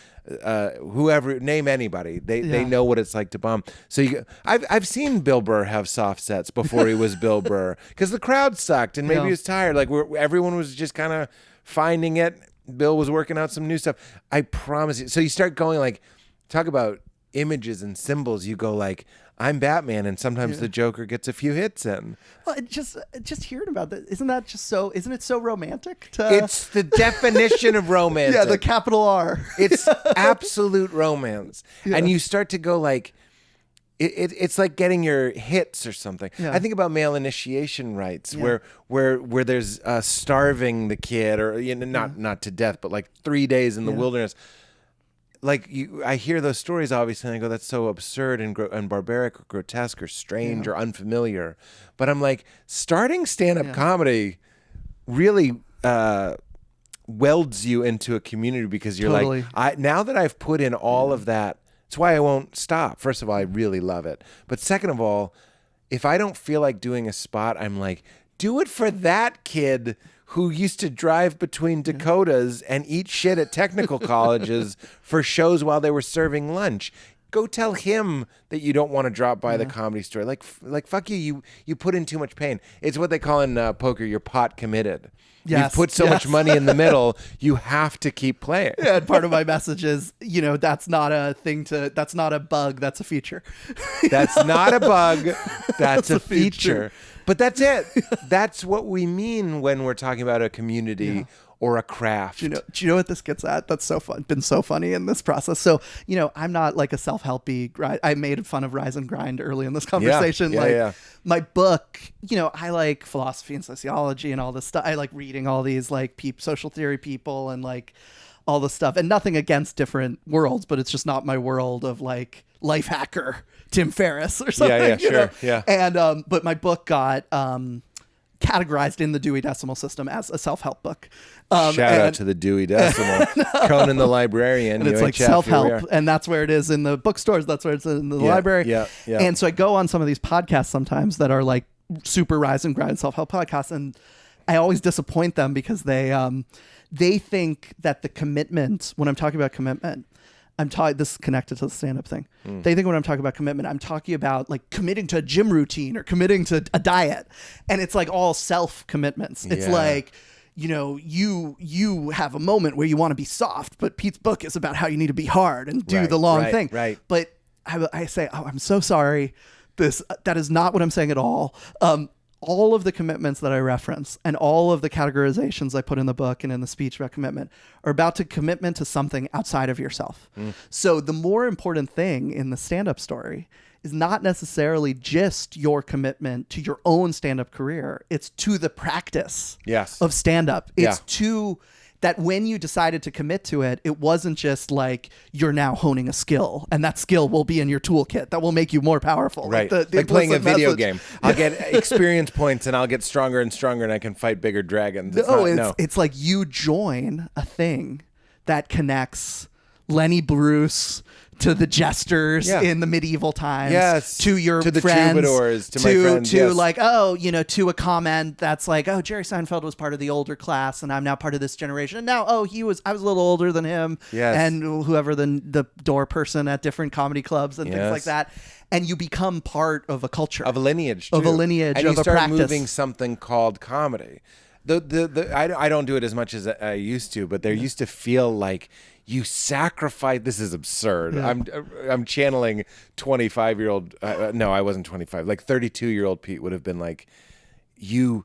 Whoever, name anybody, they know what it's like to bomb. So I've seen Bill Burr have soft sets before he was Bill Burr because the crowd sucked and maybe he was tired. Like everyone was just kind of finding it. Bill was working out some new stuff. I promise you. So you start going like, talk about images and symbols. You go like, I'm Batman, and sometimes the Joker gets a few hits in. Well, just hearing about that, isn't it so romantic? It's the definition of romantic. Yeah, the capital R. It's absolute romance. Yeah. And you start to go like, it's like getting your hits or something. Yeah. I think about male initiation rites where there's starving the kid or not to death, but like 3 days in the wilderness. like I hear those stories obviously, and I go, that's so absurd and barbaric or grotesque or strange or unfamiliar. But I'm like, starting stand-up comedy really welds you into a community, because you're like, now that I've put in all of that, it's why I won't stop. First of all, I really love it. But second of all, if I don't feel like doing a spot, I'm like, do it for that kid who used to drive between Dakotas and eat shit at technical colleges for shows while they were serving lunch. Go tell him that you don't want to drop by the Comedy Store. Like fuck you. You put in too much pain. It's what they call in poker, you're pot committed. Yes, you've put so much money in the middle, you have to keep playing. Yeah, and part of my message is, that's not a bug, that's a feature. That's not a bug, that's a feature. But that's it. That's what we mean when we're talking about a community or a craft. Do you know what this gets at? That's so fun. Been so funny in this process. So, I'm not like a self-helpy, right? I made fun of Rise and Grind early in this conversation. My book, I like philosophy and sociology and all this stuff. I like reading all these like social theory people and like all this stuff, and nothing against different worlds, but it's just not my world of like life hacker Tim Ferriss or something. Yeah, sure. Yeah. And, but my book got, categorized in the Dewey Decimal System as a self-help book. Shout out to the Dewey Decimal. Conan the Librarian. And it's like self-help, and that's where it is in the bookstores. That's where it's in the library. Yeah. And so I go on some of these podcasts sometimes that are like super rise and grind self-help podcasts, and I always disappoint them because they think that the commitment, when I'm talking about commitment, this is connected to the stand-up thing. They think when I'm talking about commitment, I'm talking about like committing to a gym routine or committing to a diet. And it's like all self-commitments. It's like, you have a moment where you want to be soft, but Pete's book is about how you need to be hard and do the long thing. Right. But I say, I'm so sorry. That is not what I'm saying at all. All of the commitments that I reference and all of the categorizations I put in the book and in the speech about commitment are about to commitment to something outside of yourself. So the more important thing in the stand-up story is not necessarily just your commitment to your own stand-up career. It's to the practice of stand-up. It's to that when you decided to commit to it, it wasn't just like you're now honing a skill and that skill will be in your toolkit that will make you more powerful. Right. Like playing a video game. I'll get experience points and I'll get stronger and stronger and I can fight bigger dragons. It's like you join a thing that connects Lenny Bruce to the jesters in the medieval times, to your to the friends, troubadours, to my friends, like, to a comment that's like, oh, Jerry Seinfeld was part of the older class and I'm now part of this generation. And now, I was a little older than him and whoever the door person at different comedy clubs and things like that. And you become part of a culture. Of a lineage, too. And you start moving something called comedy. I don't do it as much as I used to, but there used to feel like you sacrifice. This is absurd. Yeah. I'm channeling 25-year-old. No, I wasn't 25. Like 32-year-old Pete would have been like, you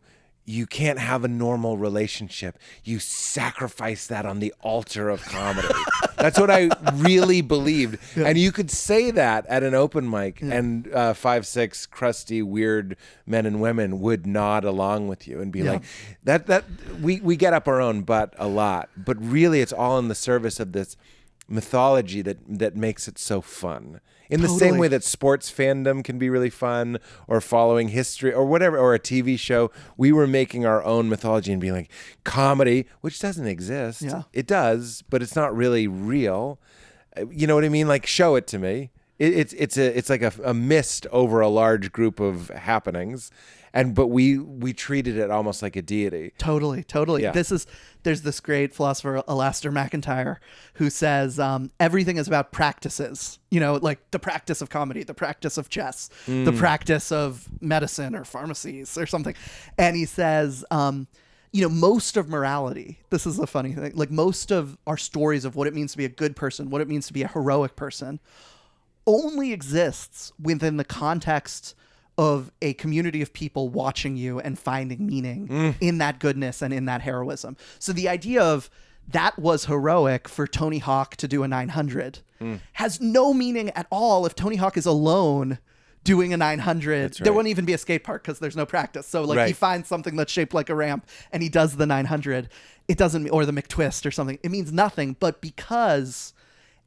can't have a normal relationship. You sacrifice that on the altar of comedy. That's what I really believed. Yeah. And you could say that at an open mic and 5-6 crusty, weird men and women would nod along with you and be like, that we get up our own butt a lot, but really it's all in the service of this mythology that makes it so fun. In the same way that sports fandom can be really fun, or following history or whatever, or a TV show, we were making our own mythology and being like, comedy, which doesn't exist. Yeah. It does, but it's not really real. You know what I mean? Like, show it to me. It's like a mist over a large group of happenings. But we treated it almost like a deity. Totally. Yeah. There's this great philosopher, Alasdair MacIntyre, who says everything is about practices. Like the practice of comedy, the practice of chess, the practice of medicine or pharmacies or something. And he says, most of morality, this is a funny thing, like most of our stories of what it means to be a good person, what it means to be a heroic person, only exists within the context of a community of people watching you and finding meaning in that goodness and in that heroism. So the idea of that was heroic for Tony Hawk to do a 900 has no meaning at all if Tony Hawk is alone doing a 900. Right. There won't even be a skate park because there's no practice. So he finds something that's shaped like a ramp and he does the 900. It doesn't, or the McTwist or something. It means nothing. But because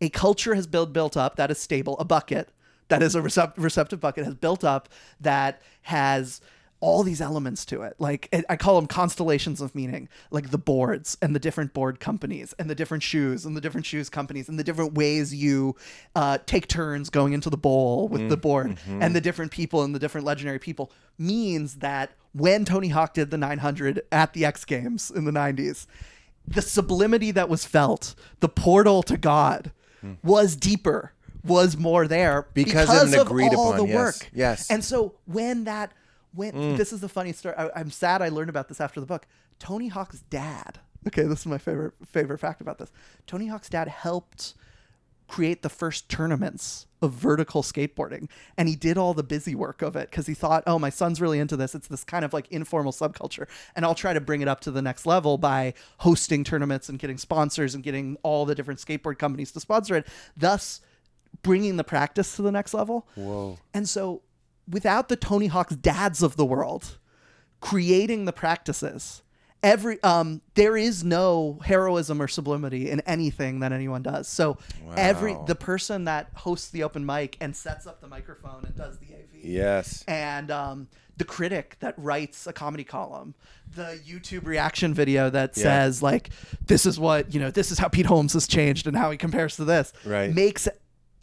a culture has built up that is stable, a bucket that is a receptive bucket has built up that has all these elements to it. Like I call them constellations of meaning, like the boards and the different board companies and the different shoes and the different shoes companies and the different ways you take turns going into the bowl with the board and the different people and the different legendary people means that when Tony Hawk did the 900 at the X Games in the 90s, the sublimity that was felt, the portal to God was deeper, was more there because of all the work. Yes. And so when this is the funny story. I'm sad I learned about this after the book. Tony Hawk's dad. Okay, this is my favorite fact about this. Tony Hawk's dad helped create the first tournaments of vertical skateboarding, and he did all the busy work of it because he thought, oh, my son's really into this. It's this kind of like informal subculture, and I'll try to bring it up to the next level by hosting tournaments and getting sponsors and getting all the different skateboard companies to sponsor it, thus bringing the practice to the next level. Whoa. And so without the Tony Hawk's dads of the world creating the practices, there is no heroism or sublimity in anything that anyone does. So the person that hosts the open mic and sets up the microphone and does the AV. Yes. And the critic that writes a comedy column, the YouTube reaction video that says like, this is what, this is how Pete Holmes has changed and how he compares to this. Right.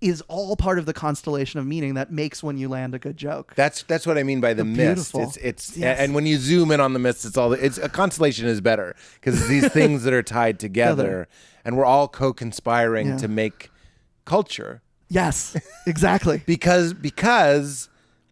Is all part of the constellation of meaning that makes when you land a good joke. That's what I mean by the mist. It's and when you zoom in on the mist, it's a constellation is better because it's these things that are tied together, and we're all co-conspiring to make culture. Yes, exactly. because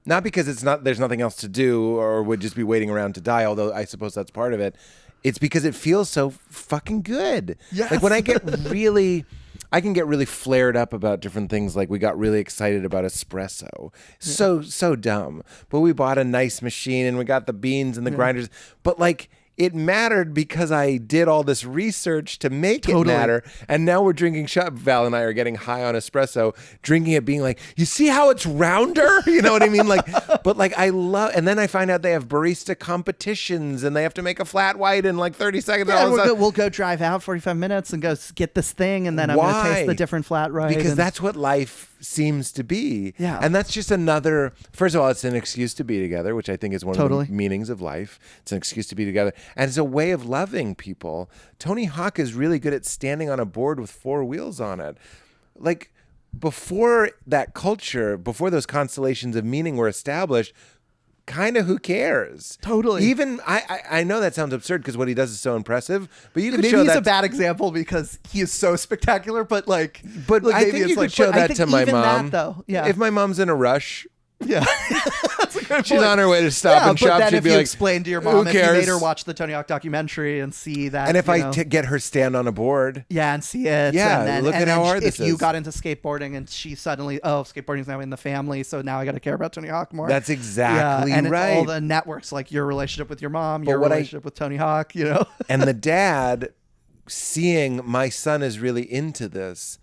not because there's nothing else to do or would just be waiting around to die. Although I suppose that's part of it. It's because it feels so fucking good. Yes. Like when I can get really flared up about different things. Like we got really excited about espresso. So dumb. But we bought a nice machine and we got the beans and the grinders. But like it mattered because I did all this research to make it matter. And now we're drinking Val and I are getting high on espresso, drinking it being like, you see how it's rounder? You know what I mean? Like, but like I love, and then I find out they have barista competitions and they have to make a flat white in like 30 seconds. Yeah, we'll go drive out 45 minutes and go get this thing. And then I'm going to taste the different flat white. Because that's what life seems to be. Yeah. And that's just another, first of all, it's an excuse to be together, which I think is one of the meanings of life. It's an excuse to be together. And it's a way of loving people. Tony Hawk is really good at standing on a board with 4 wheels on it. Like before that culture, before those constellations of meaning were established, kind of who cares? Totally. Even I know that sounds absurd because what he does is so impressive, but you could maybe show he's that a bad example because he is so spectacular. But I think you could show that to my mom. Though, yeah. If my mom's in a rush, yeah, that's a good she's point. on her way to Stop and Shop. But then she'd if be you like, explain to your mom, who if you cares? made her watch the Tony Hawk documentary and see that, and if get her stand on a board, and see it, yeah, and then, look at how hard this is. If you got into skateboarding and she suddenly, skateboarding's now in the family, so now I got to care about Tony Hawk more. That's exactly and right. It's all the networks, like your relationship with your mom, your relationship with Tony Hawk, and the dad seeing my son is really into this.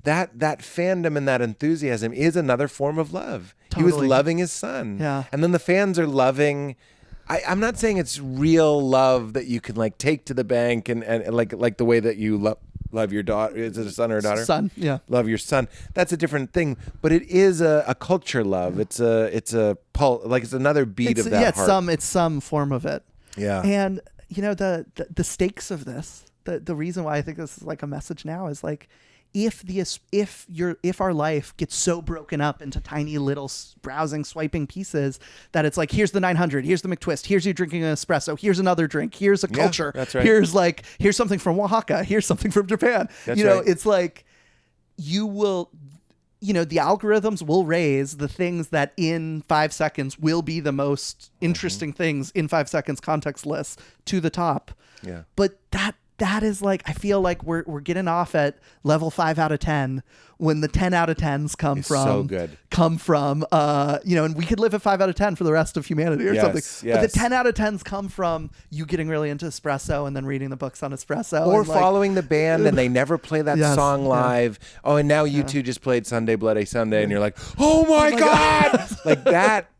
That fandom and that enthusiasm is another form of love. Totally. He was loving his son. Yeah. And then the fans are loving. I'm not saying it's real love that you can like take to the bank and like the way that you love your daughter. Is it a son or a daughter? Son, yeah. Love your son. That's a different thing. But it is a culture love. It's a pulse. Like it's another beat of that heart. It's some form of it. Yeah. And the stakes of this, the reason why I think this is like a message now is like, if our life gets so broken up into tiny little browsing, swiping pieces that it's like, here's the 900, here's the McTwist, here's you drinking an espresso, here's another drink, here's a culture, that's right. here's something from Oaxaca, here's something from Japan. That's right. It's like you will, the algorithms will raise the things that in 5 seconds will be the most interesting things in 5 seconds context lists to the top. Yeah. But that is like, I feel like we're getting off at level 5 out of 10 when the 10 out of 10s come from, and we could live at 5 out of 10 for the rest of humanity or something. Yes. But the 10 out of 10s come from you getting really into espresso and then reading the books on espresso. Or following the band and they never play that song live. Yeah. Oh, and now you two just played Sunday Bloody Sunday and you're like, oh my God. Like that.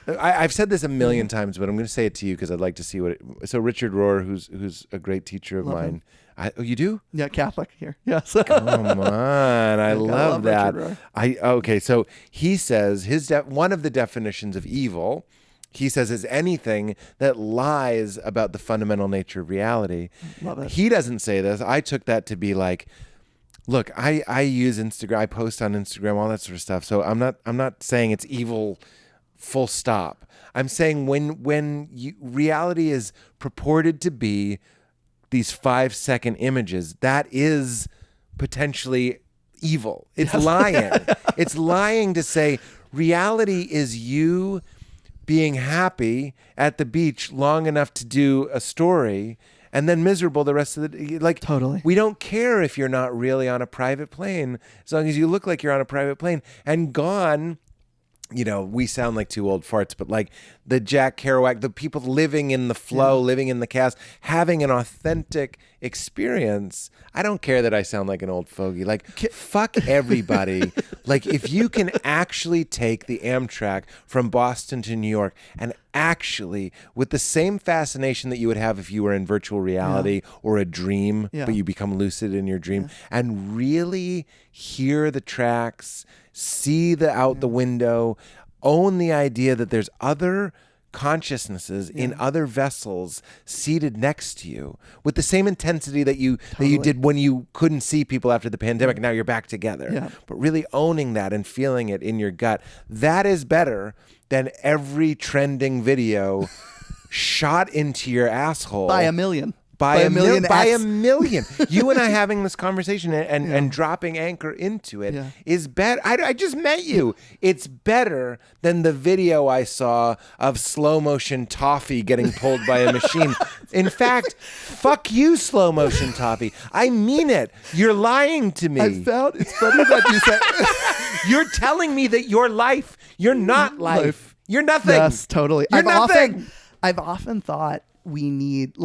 I've said this a million times, but I'm going to say it to you because I'd like to see what it... So Richard Rohr, who's a great teacher of mine. Oh, you do? Yeah, Catholic here. Yes. Come on, I love that. Richard Rohr. Okay, so he says one of the definitions of evil, he says, is anything that lies about the fundamental nature of reality. Love it. He doesn't say this. I took that to be like, look, I use Instagram, I post on Instagram, all that sort of stuff. So I'm not saying it's evil, full stop. I'm saying when reality is purported to be these 5-second images, that is potentially evil. It's lying. It's lying to say reality is you being happy at the beach long enough to do a story and then miserable the rest of the day. Like, totally. We don't care if you're not really on a private plane, as long as you look like you're on a private plane. And gone, we sound like two old farts, but like the Jack Kerouac, the people living in the flow, living in the cast, having an authentic experience. I don't care that I sound like an old fogey. Like, fuck everybody. Like, if you can actually take the Amtrak from Boston to New York and actually, with the same fascination that you would have if you were in virtual reality or a dream, but you become lucid in your dream, and really hear the tracks, see out the window, own the idea that there's other consciousnesses in other vessels seated next to you with the same intensity that you did when you couldn't see people after the pandemic. Now you're back together, but really owning that and feeling it in your gut. That is better than every trending video shot into your asshole by a million. By a million. You and I having this conversation and dropping anchor into it is better. I just met you. It's better than the video I saw of slow motion toffee getting pulled by a machine. In fact, fuck you, slow motion toffee. I mean it. You're lying to me. I found it's funny that you said you're telling me that you're life. You're not life. You're nothing. Yes, totally. You're nothing. I've often thought we need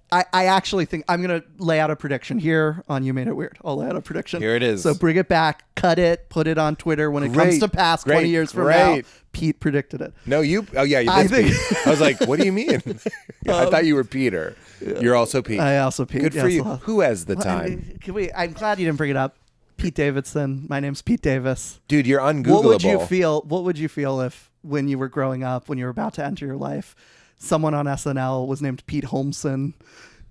I actually think I'm going to lay out a prediction here on You Made It Weird. I'll lay out a prediction. Here it is. So bring it back, cut it, put it on Twitter when it comes to pass 20 years from now. Pete predicted it. No, you did Pete. I was like, what do you mean? I thought you were Peter. Yeah. You're also Pete. I also Pete. Good for you. Who has the time? I'm glad you didn't bring it up. Pete Davidson. My name's Pete Davis. Dude, you're ungoogleable. What would you feel if when you were growing up, when you were about to enter your life, someone on SNL was named Pete Holmeson,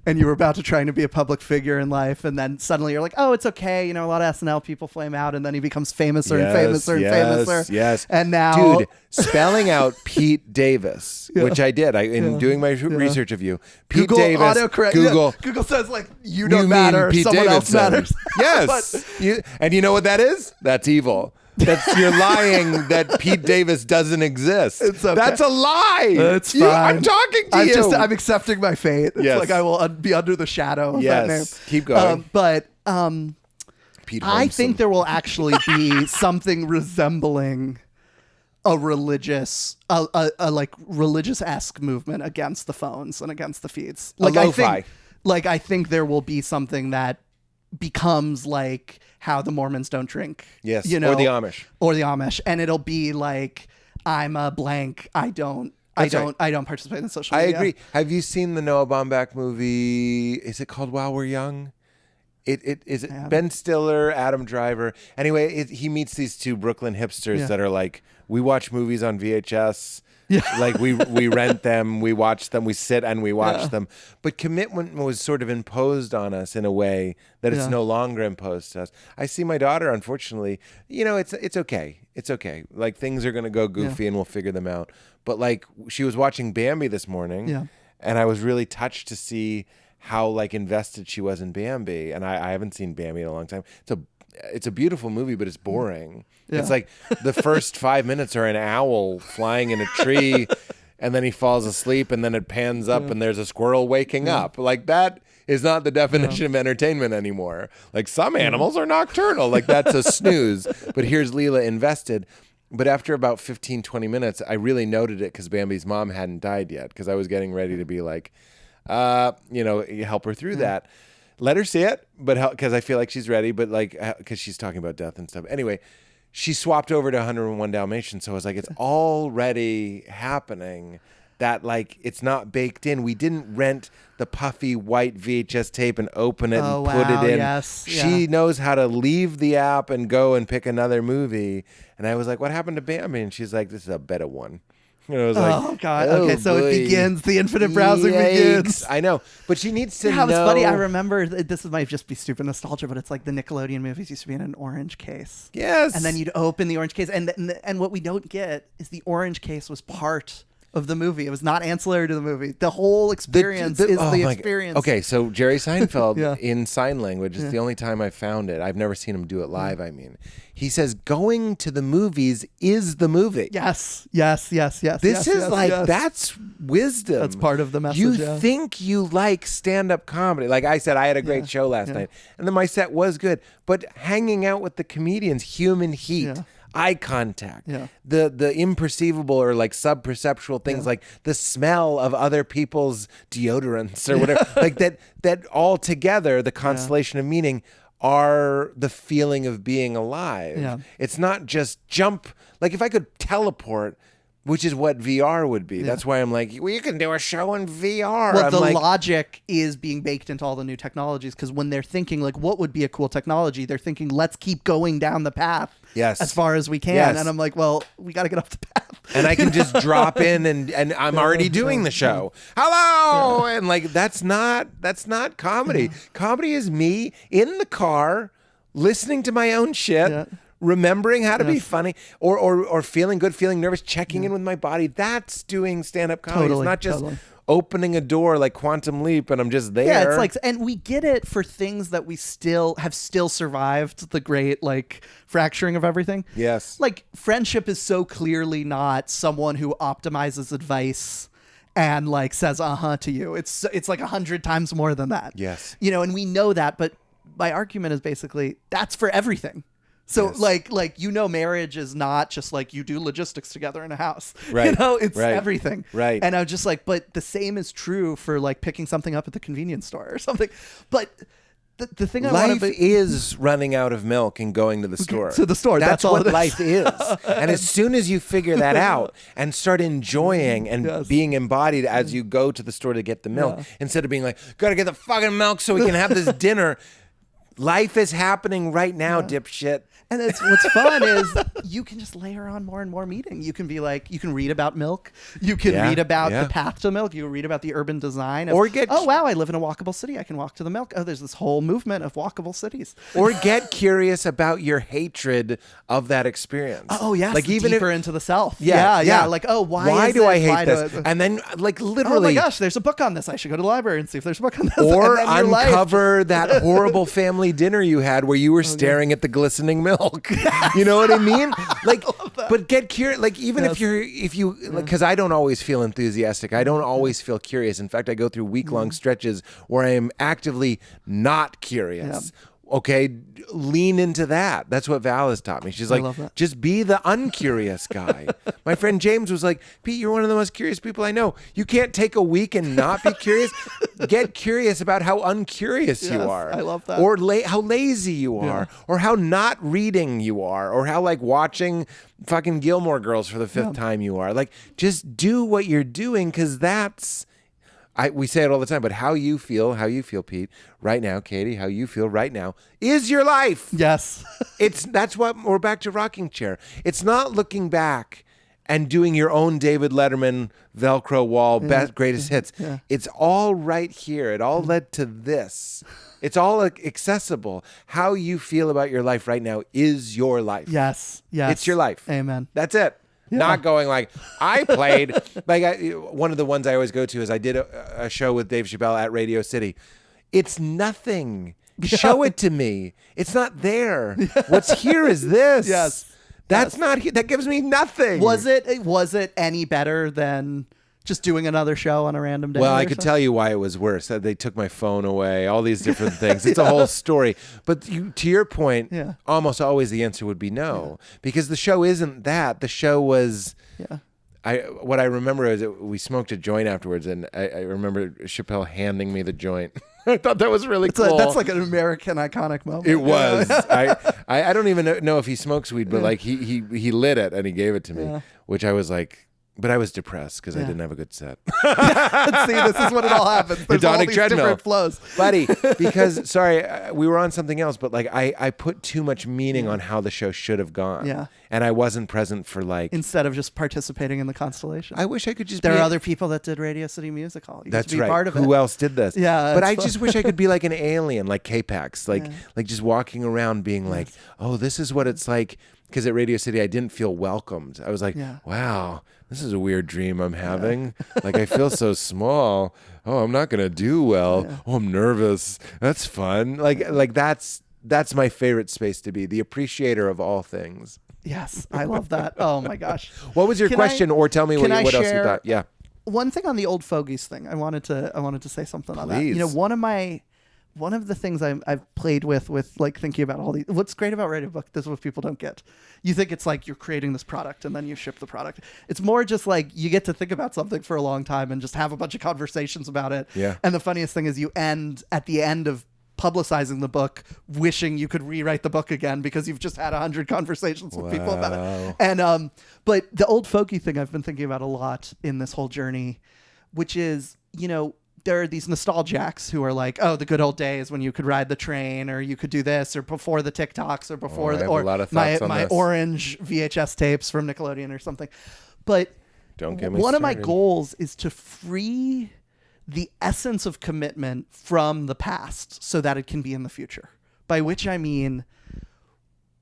and you were about to try to be a public figure in life, and then suddenly you're like, oh, it's okay. A lot of SNL people flame out, and then he becomes famouser and famouser and famouser. Yes. And now... Dude, spelling out Pete Davis, which I did in doing my research of you. Pete Google Davis, autocorrect. Google. Google says, you don't matter. Pete Someone Davidson. else matters. Yes. And you know what that is? That's evil. You're lying that Pete Davis doesn't exist. It's okay. That's a lie. It's fine. I'm talking to you. I'm accepting my fate. It's like I will be under the shadow of that name. Keep going. But Pete I think there will actually be something resembling a religious, religious-esque movement against the phones and against the feeds. I think there will be something that becomes like how the Mormons don't drink. Yes. Or the Amish. And it'll be like, I'm a blank. I don't participate in social media. I agree. Have you seen the Noah Baumbach movie? Is it called While We're Young? Is it Ben Stiller, Adam Driver? Anyway, he meets these two Brooklyn hipsters that are like, we watch movies on VHS. Yeah. Like we rent them, we watch them, we sit and we watch them. But commitment was sort of imposed on us in a way that it's no longer imposed to us. I see my daughter, unfortunately, it's okay. It's okay. Like things are going to go goofy and we'll figure them out. But like she was watching Bambi this morning and I was really touched to see how like invested she was in Bambi. And I haven't seen Bambi in a long time. It's a beautiful movie, but it's boring. Yeah. It's like the first 5 minutes are an owl flying in a tree and then he falls asleep and then it pans up and there's a squirrel waking up. Like that is not the definition of entertainment anymore. Like some animals are nocturnal. Like that's a snooze. But here's Leela invested. But after about 15, 20 minutes, I really noted it because Bambi's mom hadn't died yet because I was getting ready to be like, help her through that. Let her see it, but because I feel like she's ready, but like because she's talking about death and stuff. Anyway, she swapped over to 101 Dalmatians. So I was like, it's already happening. That like it's not baked in. We didn't rent the puffy white VHS tape and open it and put it in. Yes. She knows how to leave the app and go and pick another movie. And I was like, what happened to Bambi? And she's like, this is a better one. And I was like, oh God. Okay, so it begins. The infinite browsing begins. I know, but she needs to know. It's funny. I remember this might just be stupid nostalgia, but it's like the Nickelodeon movies used to be in an orange case. Yes. And then you'd open the orange case, and what we don't get is the orange case was part of the movie. It was not ancillary to the movie. The whole experience is the experience. Okay, so Jerry Seinfeld in sign language is the only time I found it. I've never seen him do it live, I mean. He says going to the movies is the movie. Yes. That's wisdom. That's part of the message. You think you like stand-up comedy. Like I said, I had a great show last night, and then my set was good. But hanging out with the comedians, human heat, eye contact, the imperceivable or like sub-perceptual things like the smell of other people's deodorants or whatever, like that all together, the constellation of meaning are the feeling of being alive. Yeah. It's not just jump. Like if I could teleport, which is what VR would be. That's why I'm like, well, you can do a show in VR. Well, I'm the like, logic is being baked into all the new technologies, because when they're thinking like, what would be a cool technology? They're thinking, let's keep going down the path as far as we can. Yes. And I'm like, well, we got to get off the path. And I can just drop in and I'm already doing the show. Hello! And like, that's not comedy. Comedy is me in the car, listening to my own shit, remembering how to be funny, or feeling good, feeling nervous, checking in with my body. That's doing stand-up comedy. It's not just opening a door like Quantum Leap and I'm just there. Yeah, it's like, and we get it for things that we still survived the great like fracturing of everything. Yes. Like friendship is so clearly not someone who optimizes advice and like says to you. It's like 100 times more than that. Yes. You know, and we know that, but my argument is basically that's for everything. So like marriage is not just like you do logistics together in a house. Right. You know, it's everything. Right. And I was just like, but the same is true for like picking something up at the convenience store or something. But the thing life is running out of milk and going to the store. To the store. That's all what life is. And as soon as you figure that out and start enjoying and being embodied as you go to the store to get the milk, instead of being like, gotta get the fucking milk so we can have this dinner. Life is happening right now, dipshit. And what's fun is you can just layer on more and more meaning. You can be like, you can read about milk. You can read about the path to milk. You can read about the urban design. Oh, wow, I live in a walkable city. I can walk to the milk. Oh, there's this whole movement of walkable cities. Or get curious about your hatred of that experience. Oh, yes. Like even deeper into the self. Yeah. Like, oh, why do I hate this? And then like literally. Oh my gosh, there's a book on this. I should go to the library and see if there's a book on this. Or uncover that horrible family dinner you had where you were staring at the glistening milk. You know what I mean? Like, but get curious. Like, even if you, because I don't always feel enthusiastic. I don't always feel curious. In fact, I go through week-long stretches where I am actively not curious. Okay, lean into that. That's what Val has taught me. She's like, just be the uncurious guy. My friend James was like, Pete, you're one of the most curious people I know. You can't take a week and not be curious. Get curious about how uncurious you are. I love that. Or how lazy you are. Or how not reading you are. Or how like watching fucking Gilmore Girls for the 5th time you are. Like, just do what you're doing, because that's... we say it all the time, but how you feel, Pete, right now, Katie, how you feel right now is your life. Yes. That's what we're back to rocking chair. It's not looking back and doing your own David Letterman Velcro wall best greatest hits. Yeah. It's all right here. It all led to this. It's all accessible. How you feel about your life right now is your life. Yes. It's your life. Amen. That's it. Yeah. Not going like, I played, one of the ones I always go to is I did a show with Dave Chappelle at Radio City. It's nothing. Show it to me. It's not there. What's here is this. Yes. That's not here. That gives me nothing. Was it any better than just doing another show on a random day? Well, I could tell you why it was worse. They took my phone away, all these different things. It's a whole story. But to your point, almost always the answer would be no. Because the show isn't that. The show was... What I remember is we smoked a joint afterwards, and I remember Chappelle handing me the joint. I thought that was really cool. That's like an American iconic moment. It was. I don't even know if he smokes weed, but like he lit it and he gave it to me, which I was like. But I was depressed because I didn't have a good set. See, this is when it all happens. There's all these different flows. Buddy, because, sorry, we were on something else, but like I put too much meaning on how the show should have gone. Yeah. And I wasn't present for like... Instead of just participating in the constellation. I wish I could just There are other people that did Radio City Music Hall. You That's be right. Part of Who it. else did this? Yeah. But I just wish I could be like an alien, like K-Pax, like just walking around being like, oh, this is what it's like. Because at Radio City, I didn't feel welcomed. I was like, wow, this is a weird dream I'm having. Like, I feel so small. Oh, I'm not going to do well. Oh, I'm nervous. That's fun. Like that's my favorite space to be, the appreciator of all things. Yes, I love that. Oh, my gosh. What was your question? Or tell me what else you thought. Yeah. One thing on the old fogies thing, I wanted to say something on that. Please. You know, one of the things I've played with like thinking about all these. What's great about writing a book, this is what people don't get. You think it's like you're creating this product and then you ship the product. It's more just like you get to think about something for a long time and just have a bunch of conversations about it. Yeah. And the funniest thing is you end at the end of publicizing the book wishing you could rewrite the book again because you've just had 100 conversations with people about it. And but the old folky thing I've been thinking about a lot in this whole journey, which is, you know, there are these nostalgics who are like, oh, the good old days when you could ride the train or you could do this or before the TikToks or before my orange VHS tapes from Nickelodeon or something. But don't get me one started. of my goals is to free the essence of commitment from the past so that it can be in the future. By which I mean,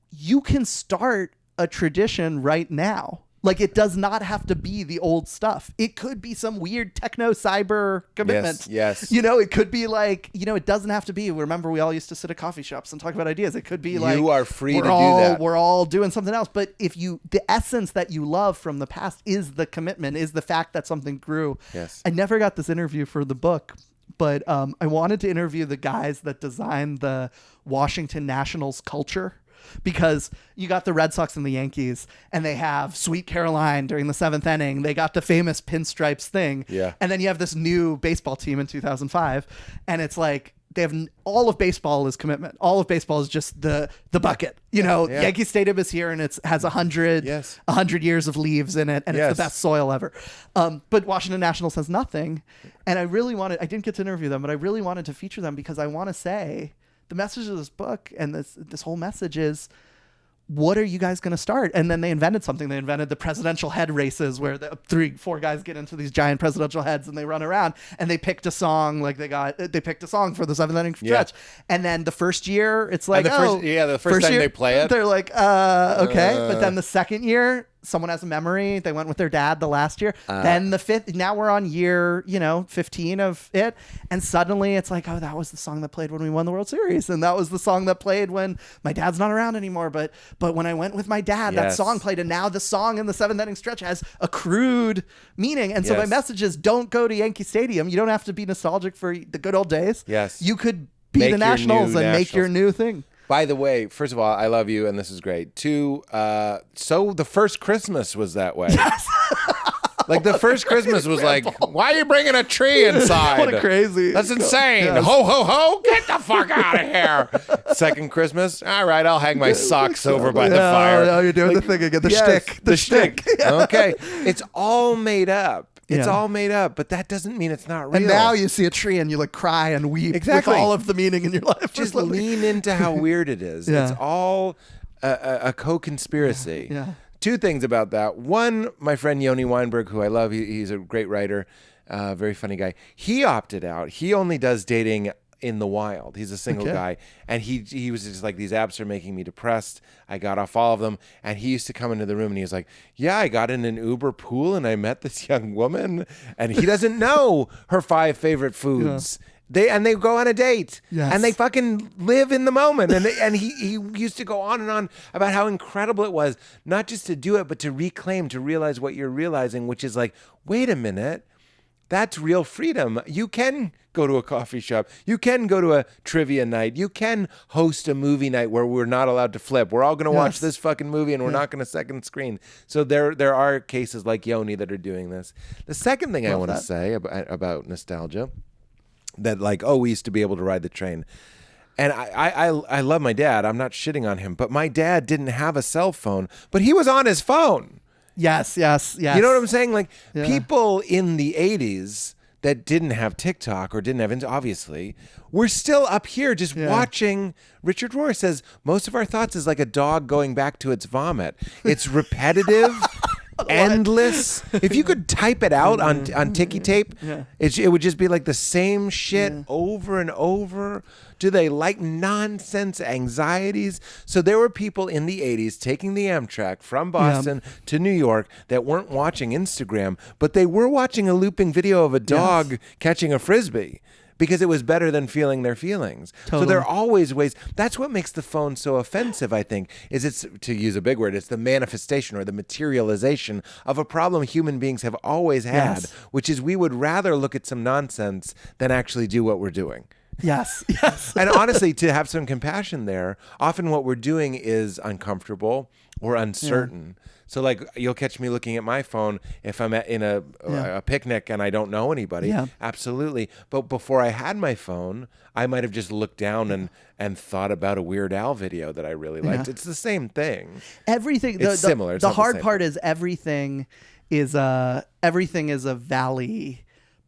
you can start a tradition right now. Like, it does not have to be the old stuff. It could be some weird techno cyber commitment. Yes. You know, it could be like, you know, it doesn't have to be. Remember, we all used to sit at coffee shops and talk about ideas. It could be like, you are free to do that. We're all doing something else. But if the essence that you love from the past is the commitment, is the fact that something grew. Yes. I never got this interview for the book, but I wanted to interview the guys that designed the Washington Nationals culture. Because you got the Red Sox and the Yankees, and they have Sweet Caroline during the 7th inning. They got the famous pinstripes thing. Yeah. And then you have this new baseball team in 2005, and it's like they have all of baseball is commitment. All of baseball is just the bucket. You know, Yankee Stadium is here, and it has 100 years of leaves in it, and it's the best soil ever. But Washington Nationals has nothing, and I didn't get to interview them, but I really wanted to feature them because I want to say, the message of this book and this whole message is, what are you guys going to start? And then they invented something. They invented the presidential head races where the 3-4 guys get into these giant presidential heads and they run around, and they picked a song. Like they picked a song for the 7th inning stretch. And then the first year it's like, the first time year, they play it, they're like, okay. But then the second year, someone has a memory. They went with their dad the last year. Then the 5th, now we're on year, 15 of it. And suddenly it's like, oh, that was the song that played when we won the World Series. And that was the song that played when my dad's not around anymore. But when I went with my dad, that song played. And now the song in the 7th inning stretch has accrued meaning. And so my message is, don't go to Yankee Stadium. You don't have to be nostalgic for the good old days. Yes. You could be the Nationals and make your new thing. By the way, first of all, I love you, and this is great. 2, so the first Christmas was that way. Yes. Like, the first Christmas was like, why are you bringing a tree inside? What a crazy. That's insane. Yes. Ho, ho, ho. Get the fuck out of here. Second Christmas, all right, I'll hang my socks over by the fire. No, you're doing the thing again. The shtick. The shtick. Okay. It's all made up. It's all made up, but that doesn't mean it's not real. And now you see a tree and you like cry and weep with all of the meaning in your life. Just lean into how weird it is. It's all a co-conspiracy. Yeah. 2 things about that. One, my friend Yoni Weinberg, who I love, he's a great writer, very funny guy. He opted out. He only does dating in the wild. He's a single guy. And he was just like, these apps are making me depressed. I got off all of them. And he used to come into the room and he was like, yeah, I got in an Uber pool and I met this young woman. And he doesn't know her 5 favorite foods. Yeah. They go on a date and they fucking live in the moment. And he used to go on and on about how incredible it was, not just to do it, but to reclaim, to realize what you're realizing, which is like, wait a minute, that's real freedom. You can go to a coffee shop. You can go to a trivia night. You can host a movie night where we're not allowed to flip. We're all going to watch this fucking movie and we're not going to second screen. So there are cases like Yoni that are doing this. The second thing I want to say about nostalgia that like, oh, we used to be able to ride the train. And I love my dad. I'm not shitting on him, but my dad didn't have a cell phone, but he was on his phone. Yes. You know what I'm saying? Like people in the 80s that didn't have TikTok or didn't have, obviously, we're still up here just watching. Richard Rohr says most of our thoughts is like a dog going back to its vomit. It's repetitive. Endless. If you could type it out on ticky tape, it would just be like the same shit over and over. Do they like nonsense anxieties? So there were people in the 80s taking the Amtrak from Boston to New York that weren't watching Instagram, but they were watching a looping video of a dog catching a Frisbee. Because it was better than feeling their feelings. Totally. So there are always ways. That's what makes the phone so offensive, I think, is it's, to use a big word, it's the manifestation or the materialization of a problem human beings have always had, which is we would rather look at some nonsense than actually do what we're doing. Yes. And honestly, to have some compassion there, often what we're doing is uncomfortable or uncertain. So like you'll catch me looking at my phone if I'm in a picnic and I don't know anybody. Yeah. Absolutely. But before I had my phone, I might have just looked down and thought about a Weird Al video that I really liked. It's the same thing. Everything. It's similar. It's the hard part is everything is a valley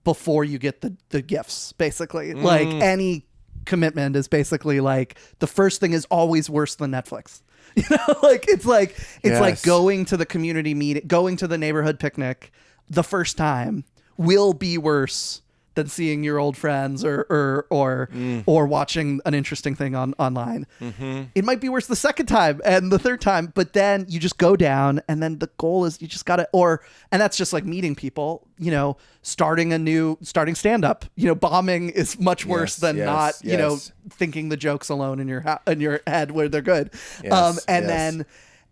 before you get the gifts, basically. Like any commitment is basically like the first thing is always worse than Netflix. You know, like it's like going to the community meeting, going to the neighborhood picnic the first time will be worse than seeing your old friends or watching an interesting thing online. Mm-hmm. It might be worse the second time and the third time, but then you just go down and then the goal is you just gotta, and that's just like meeting people, you know, starting stand up, you know, bombing is much worse than not, you know, thinking the jokes alone in your head where they're good.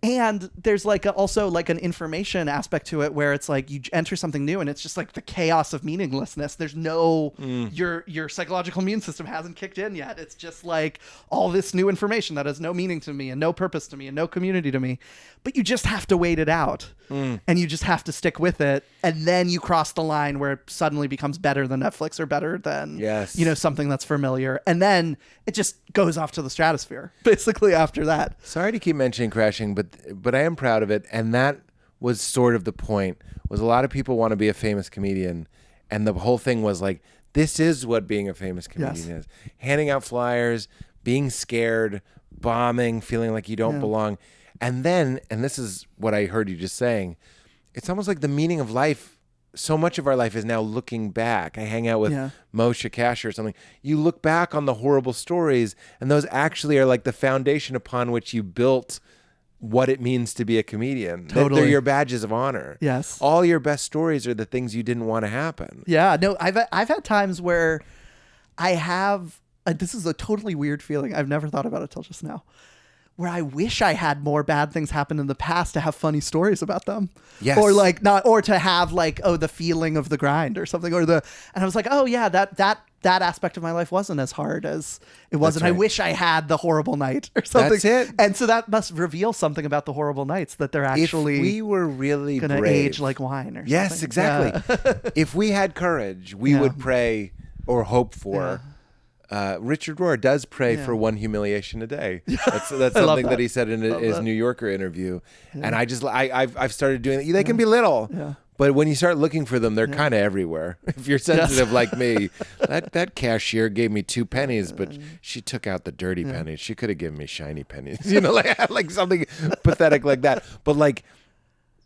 And there's like also like an information aspect to it where it's like you enter something new and it's just like the chaos of meaninglessness. There's no, your psychological immune system hasn't kicked in yet. It's just like all this new information that has no meaning to me and no purpose to me and no community to me. But you just have to wait it out and you just have to stick with it. And then you cross the line where it suddenly becomes better than Netflix or better than, you know, something that's familiar. And then it just goes off to the stratosphere basically after that. Sorry to keep mentioning crashing, but I am proud of it. And that was sort of the point, was a lot of people want to be a famous comedian. And the whole thing was like, this is what being a famous comedian is. Handing out flyers, being scared, bombing, feeling like you don't belong. And then, and this is what I heard you just saying, it's almost like the meaning of life. So much of our life is now looking back. I hang out with Moshe Kasher or something. You look back on the horrible stories, and those actually are like the foundation upon which you built what it means to be a comedian. Totally. They're your badges of honor. Yes. All your best stories are the things you didn't want to happen. Yeah. No, I've had times where I have, this is a totally weird feeling. I've never thought about it till just now, where I wish I had more bad things happen in the past to have funny stories about them. Yes. Or like or to have like, the feeling of the grind or something, and I was like, oh yeah, that aspect of my life wasn't as hard as it was. And I wish I had the horrible night or something. That's it. And so that must reveal something about the horrible nights, that they're actually, if we were really going to age like wine or something. Yes, exactly. Yeah. If we had courage, we would pray or hope for. Richard Rohr does pray for one humiliation a day. That's something that he said in his New Yorker interview. And I've started doing it. They can be little, but when you start looking for them, they're kind of everywhere. If you're sensitive like me, that cashier gave me 2 pennies, but she took out the dirty pennies. She could have given me shiny pennies, you know, like something pathetic like that. But like,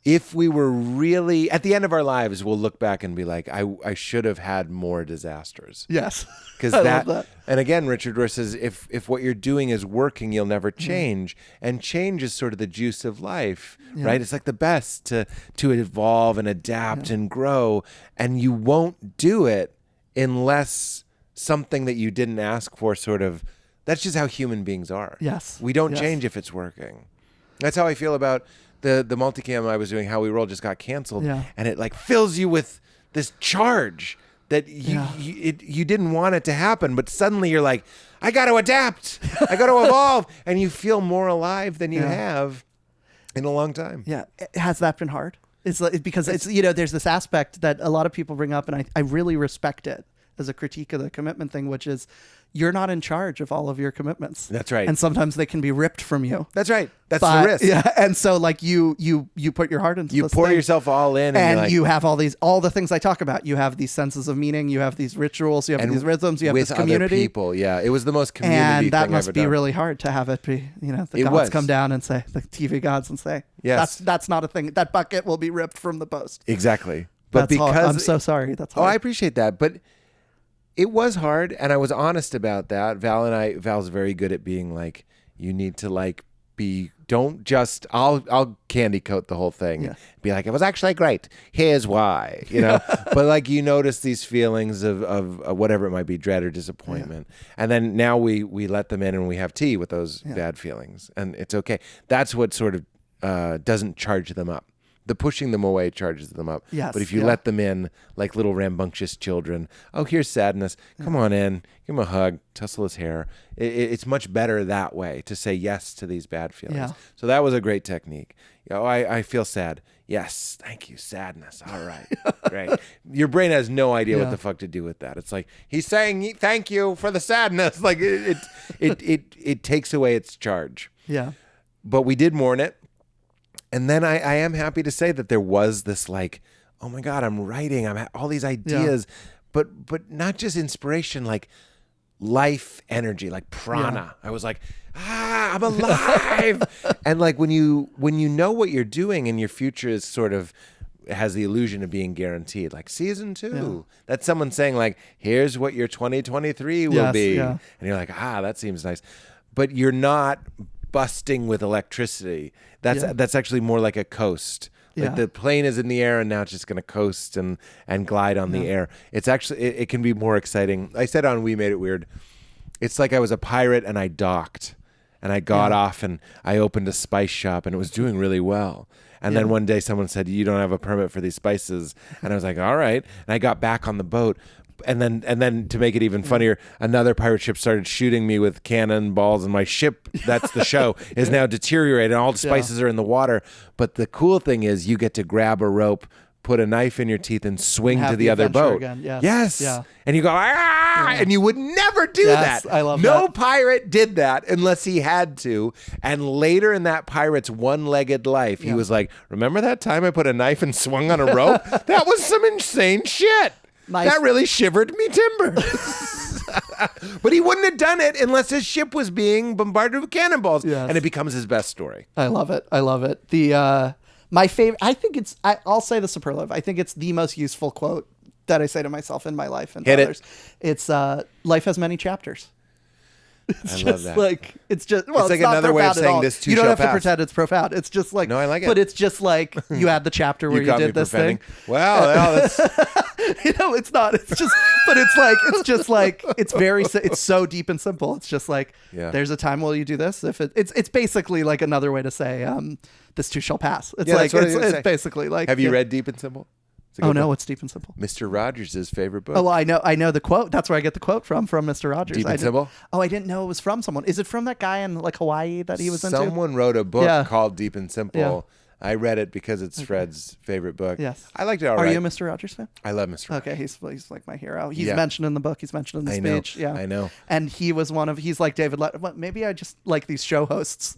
if we were really, at the end of our lives, we'll look back and be like, I should have had more disasters. Yes. Because that, and again, Richard Rohr says, if what you're doing is working, you'll never change. And change is sort of the juice of life, right? It's like the best to evolve and adapt and grow. And you won't do it unless something that you didn't ask for that's just how human beings are. Yes. We don't change if it's working. That's how I feel about the multicam I was doing, How We Roll, just got canceled, and it like fills you with this charge that you didn't want it to happen, but suddenly you're like, I got to adapt, I got to evolve, and you feel more alive than you have in a long time. Yeah, has that been hard? It's like, because it's, you know, there's this aspect that a lot of people bring up, and I really respect it. as a critique of the commitment thing, which is you're not in charge of all of your commitments. That's right. And sometimes they can be ripped from you. That's right. That's the risk. Yeah. And so like you put your heart into You this pour thing, yourself all in, and like, you have all the things I talk about. You have these senses of meaning. You have these rituals. You have these rhythms. You have with this community. Other people. Yeah, it was the most community and thing that must I've be ever done. really hard to have it be, the It gods was. come down and say, the TV gods and say, Yes. that's not a thing. That bucket will be ripped from the post. Exactly. But That's hard. because I'm so sorry. That's Oh, hard. I appreciate that. But it was hard, and I was honest about that. Val's very good at being like, you need to like don't just, I'll candy coat the whole thing. Yeah. Be like, it was actually great. Here's why, But like you notice these feelings of whatever it might be, dread or disappointment. And then now we let them in and we have tea with those bad feelings, and it's okay. That's what sort of doesn't charge them up. The pushing them away charges them up. Yes, But if you let them in like little rambunctious children, oh, here's sadness. Come on in. Give him a hug. Tussle his hair. It's much better that way to say yes to these bad feelings. Yeah. So that was a great technique. I feel sad. Yes, thank you. Sadness. All right. Great. Your brain has no idea what the fuck to do with that. It's like, he's saying thank you for the sadness. Like it takes away its charge. Yeah. But we did mourn it. And then I am happy to say that there was this like, oh my God, I'm writing. All these ideas, but not just inspiration, like life energy, like prana. I was like, I'm alive. And like when you know what you're doing and your future is sort of has the illusion of being guaranteed, like season 2, that's someone saying like, here's what your 2023 will be. Yeah. And you're like, that seems nice. But you're not busting with electricity. That's actually more like a coast. Like the plane is in the air and now it's just going to coast and glide on the air. It's actually, it can be more exciting. I said on We Made It Weird, it's like I was a pirate and I docked and I got off and I opened a spice shop and it was doing really well. And then one day someone said, you don't have a permit for these spices. And I was like, all right. And I got back on the boat. And then to make it even funnier, another pirate ship started shooting me with cannonballs, and my ship, that's the show, is now deteriorated. And all the spices are in the water. But the cool thing is you get to grab a rope, put a knife in your teeth, and swing to the other boat. Again. Yes. Yeah. And you go, and you would never do that. I love no that. pirate did that unless he had to. And later in that pirate's one-legged life, he was like, remember that time I put a knife and swung on a rope? That was some insane shit. Nice. That really shivered me timbers. But he wouldn't have done it unless his ship was being bombarded with cannonballs. Yes. And it becomes his best story. I love it. The my favorite, I think I'll say the superlative. I think it's the most useful quote that I say to myself in my life and Hit others. It's life has many chapters. It's love that. like it's just well, It's like not another way of profound at saying all. this too You don't shall have to pass. pretend it's profound. It's just like No, I like it. But it's just like you had the chapter where you got me did this preventing. thing. Well, that's It's not. It's just. But it's just like it's very. It's so deep and simple. It's just like there's a time will you do this. If it's basically like another way to say this too shall pass. It's like that's what I was gonna say. it's basically like. Have you read Deep and Simple? It's a Oh good no, book. it's Deep and Simple. Mr. Rogers' favorite book. Oh, well, I know the quote. That's where I get the quote from Mr. Rogers. Deep and Simple? Oh, I didn't know it was from someone. Is it from that guy in like Hawaii that he was into? Someone wrote a book Yeah. called Deep and Simple. Yeah. I read it because it's Fred's favorite book. Yes. I liked it all Are right. you a Mr. Rogers fan? I love Mr. Rogers. Okay, he's like my hero. He's Yeah. mentioned in the book. He's mentioned in the I know. speech. Yeah, I know. And he was he's like David Letterman. Maybe I just like these show hosts,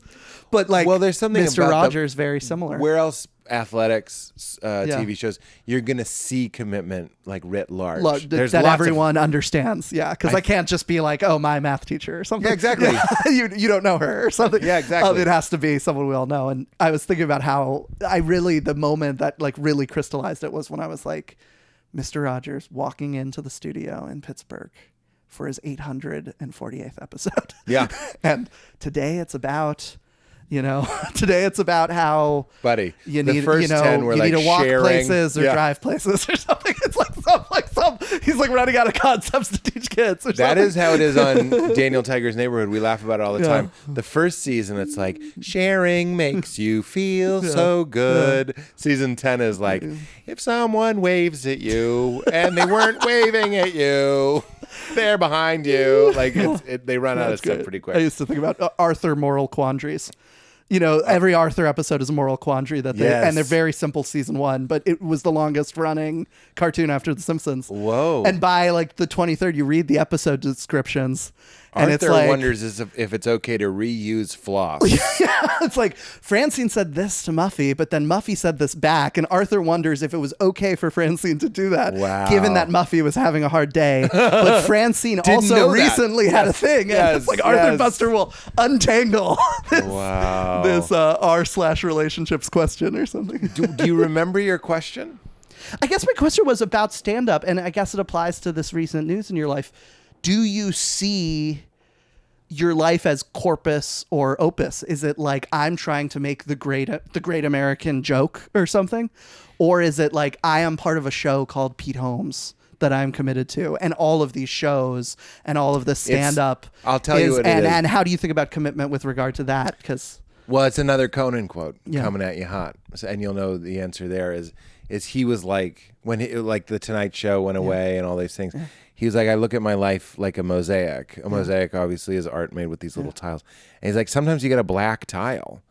but like, Well, there's something Mr. about Rogers very similar. Where else athletics, TV shows, you're going to see commitment like writ large. There's that lots of- everyone understands. Yeah, because I can't just be like, oh, my math teacher or something. Yeah, exactly. you don't know her or something. Yeah, exactly. It has to be someone we all know. And I was thinking about how the moment that like really crystallized it was when I was like, Mr. Rogers walking into the studio in Pittsburgh for his 848th episode. Yeah. And today it's about how Buddy, you the need, first 10 were you like need to walk sharing. places or Yeah. drive places or something. It's like some he's like running out of concepts to teach kids. Or That something. is how it is on Daniel Tiger's Neighborhood. We laugh about it all the Yeah. time. The first season, it's like, sharing makes you feel so good. Season 10 is like, if someone waves at you and they weren't waving at you, they're behind you. Like, they run out of That's stuff good. pretty I quick. used to think about Arthur Moral Quandaries. Every Arthur episode is a moral quandary and they're very simple season 1, but it was the longest running cartoon after The Simpsons. Whoa. And by like the 23rd, you read the episode descriptions. And Arthur it's like, wonders if it's okay to reuse floss. yeah, it's like Francine said this to Muffy, but then Muffy said this back, and Arthur wonders if it was okay for Francine to do that, given that Muffy was having a hard day. But Francine also recently had a thing, and it's like Arthur and Buster will untangle this r/relationships question or something. Do you remember your question? I guess my question was about stand-up, and I guess it applies to this recent news in your life. Do you see your life as corpus or opus? Is it like I'm trying to make the great American joke or something? Or is it like I am part of a show called Pete Holmes that I'm committed to, and all of these shows and all of the stand-up? I'll tell you what it is. And how do you think about commitment with regard to that? Well, it's another Conan quote coming at you hot. And you'll know the answer there is he was like, when the Tonight Show went away and all these things, he was like, I look at my life like a mosaic. A mosaic obviously is art made with these little tiles. And he's like, sometimes you get a black tile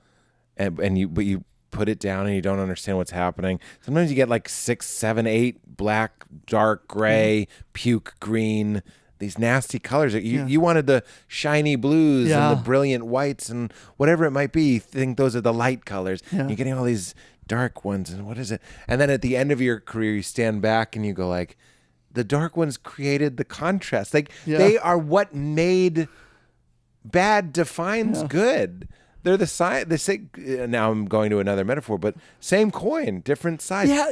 but you put it down and you don't understand what's happening. Sometimes you get like 6, 7, 8 black, dark gray, puke green, these nasty colors. You wanted the shiny blues and the brilliant whites and whatever it might be. You think those are the light colors. You're getting all these dark ones, and what is it? And then at the end of your career, you stand back and you go like, the dark ones created the contrast. Like they are what made bad defines good. They're the side. Now I'm going to another metaphor, but same coin, different sides. Yeah,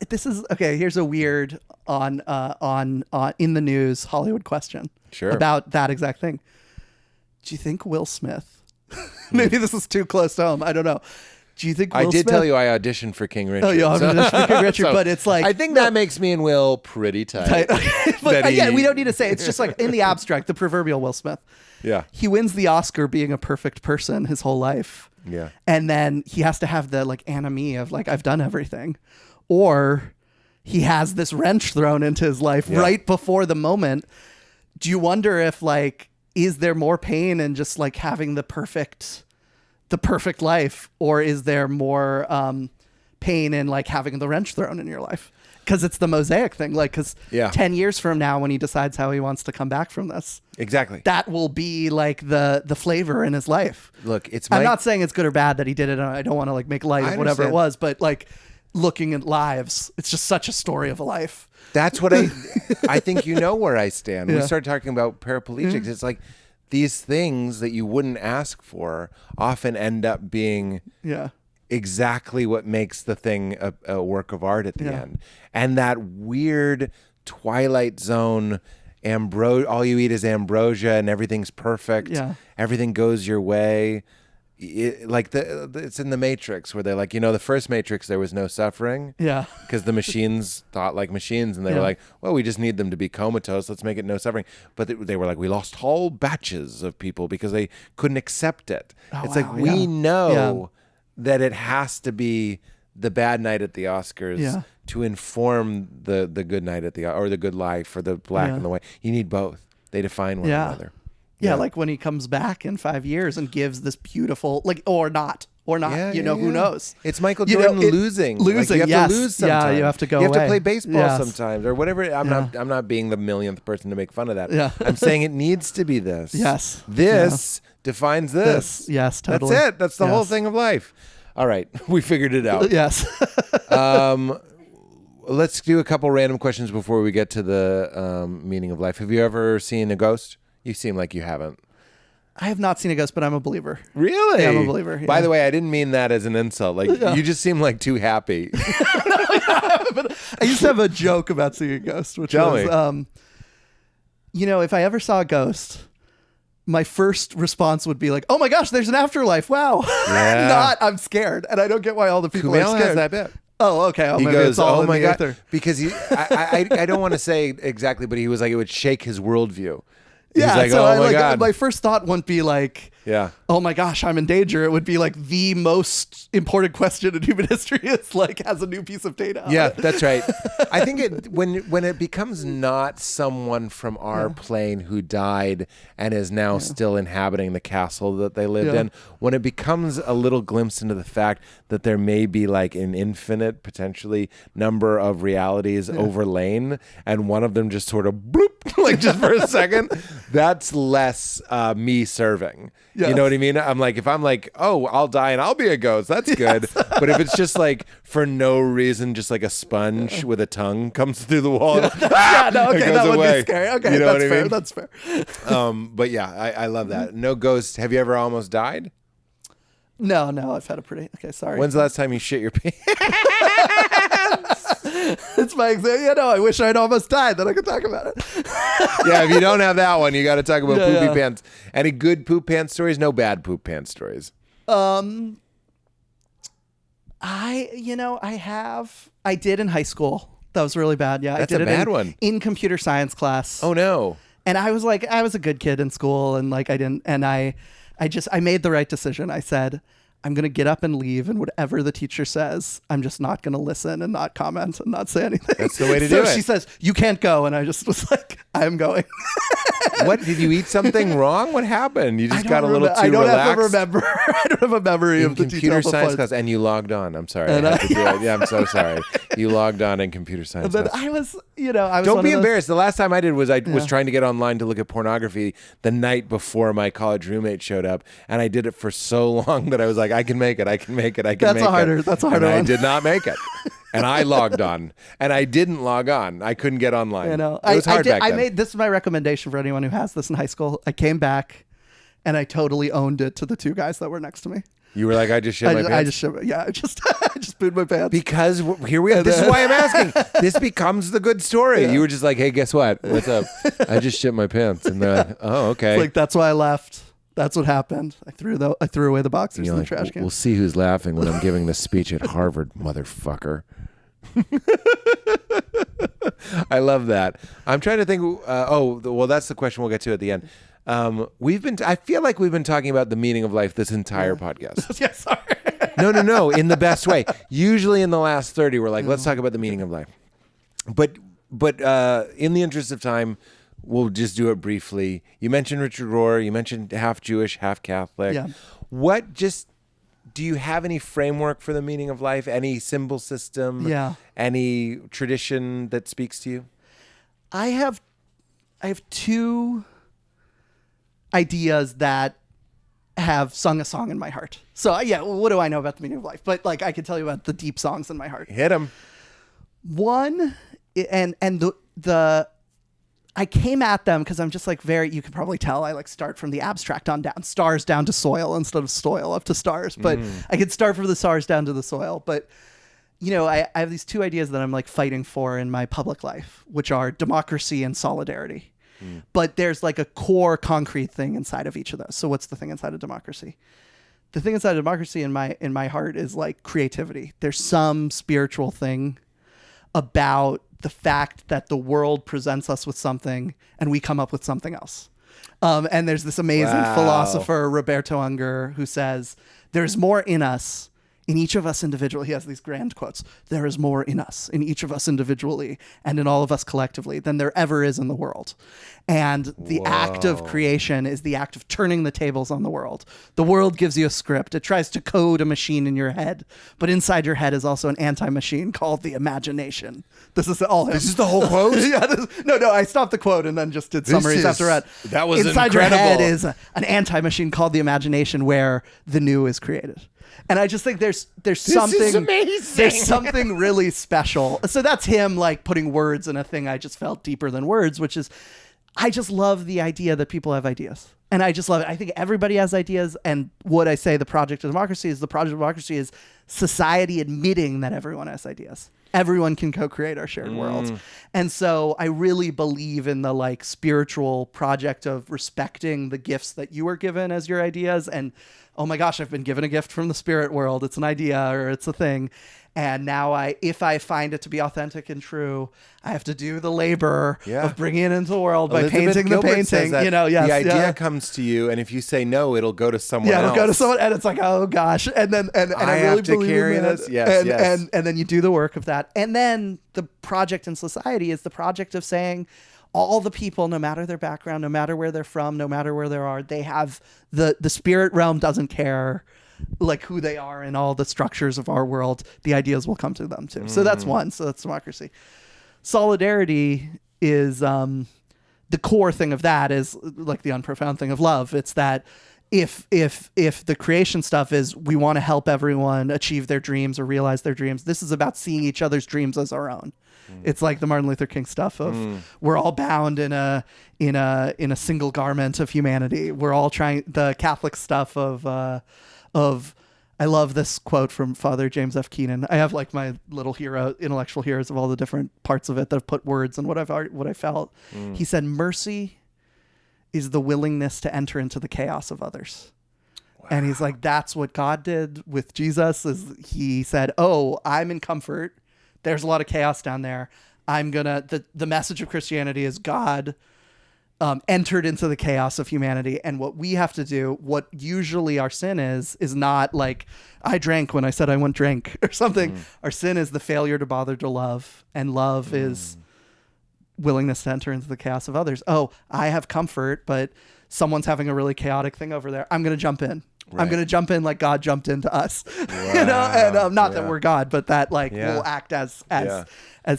this is okay. Here's a weird on in the news Hollywood question. Sure. About that exact thing. Do you think Will Smith? Maybe this is too close to home. I don't know. Do you think Will I did Smith? Tell you I auditioned for King Richard. Oh, you auditioned for King Richard, but it's like I think that makes me and Will pretty tight. But we don't need to say. It's just like in the abstract, the proverbial Will Smith. Yeah. He wins the Oscar being a perfect person his whole life. Yeah. And then he has to have the like anomie of like, I've done everything. Or he has this wrench thrown into his life right before the moment. Do you wonder if like, is there more pain in just like having the perfect life, or is there more pain in like having the wrench thrown in your life? Because it's the mosaic thing. Like, because 10 years from now, when he decides how he wants to come back from this, exactly, that will be like the flavor in his life. Look, I'm not saying it's good or bad that he did it. I don't want to like make light of whatever it was, but like looking at lives, it's just such a story of a life. That's what I think. You know where I stand. We start talking about paraplegics. It's like, these things that you wouldn't ask for often end up being exactly what makes the thing a work of art at the end. And that weird Twilight Zone, all you eat is ambrosia and everything's perfect. Everything goes your way. It's in the Matrix where they're like, the first Matrix, there was no suffering. Because the machines thought like machines, and they were like, well, we just need them to be comatose. Let's make it no suffering. But they were like, we lost whole batches of people because they couldn't accept it. We know that it has to be the bad night at the Oscars to inform the good night or the good life, or the black and the white. You need both. They define one another. Yeah, like when he comes back in 5 years and gives this beautiful, like, or not, who knows? It's Michael Jordan losing. Like you have to lose sometimes. Yeah, you have to go You away. have to play baseball sometimes, or whatever. I'm not being the millionth person to make fun of that. I'm saying it needs to be this. This defines this. Yes, totally. That's it. That's the whole thing of life. All right, we figured it out. Yes. Let's do a couple random questions before we get to the meaning of life. Have you ever seen a ghost? You seem like you haven't. I have not seen a ghost, but I'm a believer. Really? Yeah, I'm a believer. Yeah. By the way, I didn't mean that as an insult. Like, you just seem like too happy. I used to have a joke about seeing a ghost, which was, if I ever saw a ghost, my first response would be like, oh my gosh, there's an afterlife. Wow. Not, I'm scared. And I don't get why all the people are scared. Has that bit. Oh, okay. He goes, oh my God. Because I don't want to say exactly, but he was like, it would shake his worldview. Yeah, like, so my first thought wouldn't be like, Yeah. oh my gosh, I'm in danger, it would be like the most important question in human history is like, has a new piece of data. Yeah, that's right. I think when it becomes not someone from our plane who died and is now still inhabiting the castle that they lived in, when it becomes a little glimpse into the fact that there may be like an infinite, potentially, number of realities overlain, and one of them just sort of bloop, like just for a second, that's less me serving. Yes. You know what I mean? I'm like, if I'm like, oh, I'll die and I'll be a ghost, that's good. But if it's just like for no reason, just like a sponge with a tongue comes through the wall, That would be scary. Okay, you know that's what I fair. mean? That's fair. But yeah, I love that. No ghosts. Have you ever almost died? No, I've had a pretty. Okay, sorry. When's the last time you shit your pants? It's my example. Yeah, no, I wish I'd almost died. Then I could talk about it. Yeah, if you don't have that one, you got to talk about poopy pants. Any good poop pants stories? No bad poop pants stories. I did in high school. That was really bad. Yeah, That's I did a it bad one. in computer science class. Oh no. And I was a good kid in school, and like I didn't, and I made the right decision. I said, I'm going to get up and leave, and whatever the teacher says, I'm just not going to listen and not comment and not say anything. That's the way to do it. So she says, you can't go. And I just was like, I'm going. What, did you eat something wrong? What happened? You just got a little too I don't relaxed? have to remember. I don't have a memory In of the computer details science of class, and you logged on. I'm sorry. And I had to do it. Yeah, I'm so sorry. You logged on in computer science But class. I was Don't be embarrassed. The last time I did was was trying to get online to look at pornography the night before my college roommate showed up, and I did it for so long that I was like, I can make it. That's a harder one. I did not make it. And I logged on, and I didn't log on. I couldn't get online. You know, it was hard back then. This is my recommendation for anyone who has this in high school. I came back, and I totally owned it to the two guys that were next to me. You were like, I just shit my pants. I just pooed my pants. Because here we are. This is why I'm asking. This becomes the good story. Yeah. You were just like, hey, guess what? What's up? I just shit my pants. And they're like, oh, okay. It's like, that's why I left. That's what happened. I threw away the boxers in the trash can. We'll see who's laughing when I'm giving this speech at Harvard, motherfucker. I love that. I'm trying to think. That's the question we'll get to at the end. I feel like we've been talking about the meaning of life this entire podcast. Yeah, sorry. No, in the best way. Usually in the last 30, we're like, let's talk about the meaning of life. But in the interest of time, we'll just do it briefly. You mentioned Richard Rohr. You mentioned half Jewish, half Catholic. Yeah. Do you have any framework for the meaning of life? Any symbol system? Yeah. Any tradition that speaks to you? I have two ideas that have sung a song in my heart. So what do I know about the meaning of life? But like I can tell you about the deep songs in my heart. Hit them. One, and the I came at them because I'm just like you can probably tell I like start from the abstract on down, stars down to soil instead of soil up to stars. But I could start from the stars down to the soil. But I have these two ideas that I'm like fighting for in my public life, which are democracy and solidarity. But there's like a core concrete thing inside of each of those. So what's the thing inside of democracy? The thing inside of democracy in my heart is like creativity. There's some spiritual thing about the fact that the world presents us with something and we come up with something else. And there's this amazing philosopher, Roberto Unger, who says, there's more in us, in each of us individually. He has these grand quotes. There is more in us, in each of us individually, and in all of us collectively than there ever is in the world. And the act of creation is the act of turning the tables on the world. The world gives you a script. It tries to code a machine in your head, but inside your head is also an anti-machine called the imagination. This is all him. This is the whole quote? No, I stopped the quote and then just did summaries after that. That was inside incredible. your head is an anti-machine called the imagination where the new is created. And I just think there's something is amazing. There's something really special. So that's him like putting words in a thing I just felt deeper than words, which is I just love the idea that people have ideas. And I just love it. I think everybody has ideas. And what I say the project of democracy is society admitting that everyone has ideas. Everyone can co-create our shared world. And so I really believe in the like spiritual project of respecting the gifts that you were given as your ideas. And oh my gosh, I've been given a gift from the spirit world. It's an idea or it's a thing. And now if I find it to be authentic and true, I have to do the labor of bringing it into the world by painting the painting. The idea comes to you, and if you say no, it'll go to someone else. Yeah, it'll go to someone, and it's like, oh gosh. And then I really have to believe carry in that. this. Yes. And then you do the work of that. And then the project in society is the project of saying, all the people, no matter their background, no matter where they're from, no matter where they are, they have the spirit realm doesn't care like who they are in all the structures of our world. The ideas will come to them too. So that's one. So that's democracy. Solidarity is the core thing of that is like the unprofound thing of love. It's that if the creation stuff is we want to help everyone achieve their dreams or realize their dreams, this is about seeing each other's dreams as our own. It's like the Martin Luther King stuff of we're all bound in a single garment of humanity. We're all trying the Catholic stuff of I love this quote from Father James F. Keenan. I have like my little intellectual heroes of all the different parts of it that have put words on what I felt. He said, mercy is the willingness to enter into the chaos of others. Wow. And he's like, that's what God did with Jesus. Is he said, oh, I'm in comfort. There's a lot of chaos down there. The message of Christianity is God entered into the chaos of humanity. And what we have to do, what usually our sin is not like I drank when I said I wouldn't drink or something. Our sin is the failure to bother to love. And love is willingness to enter into the chaos of others. Oh, I have comfort, but someone's having a really chaotic thing over there. I'm going to jump in. Right. I'm going to jump in like God jumped into us, wow. And not that we're God, but that we'll act as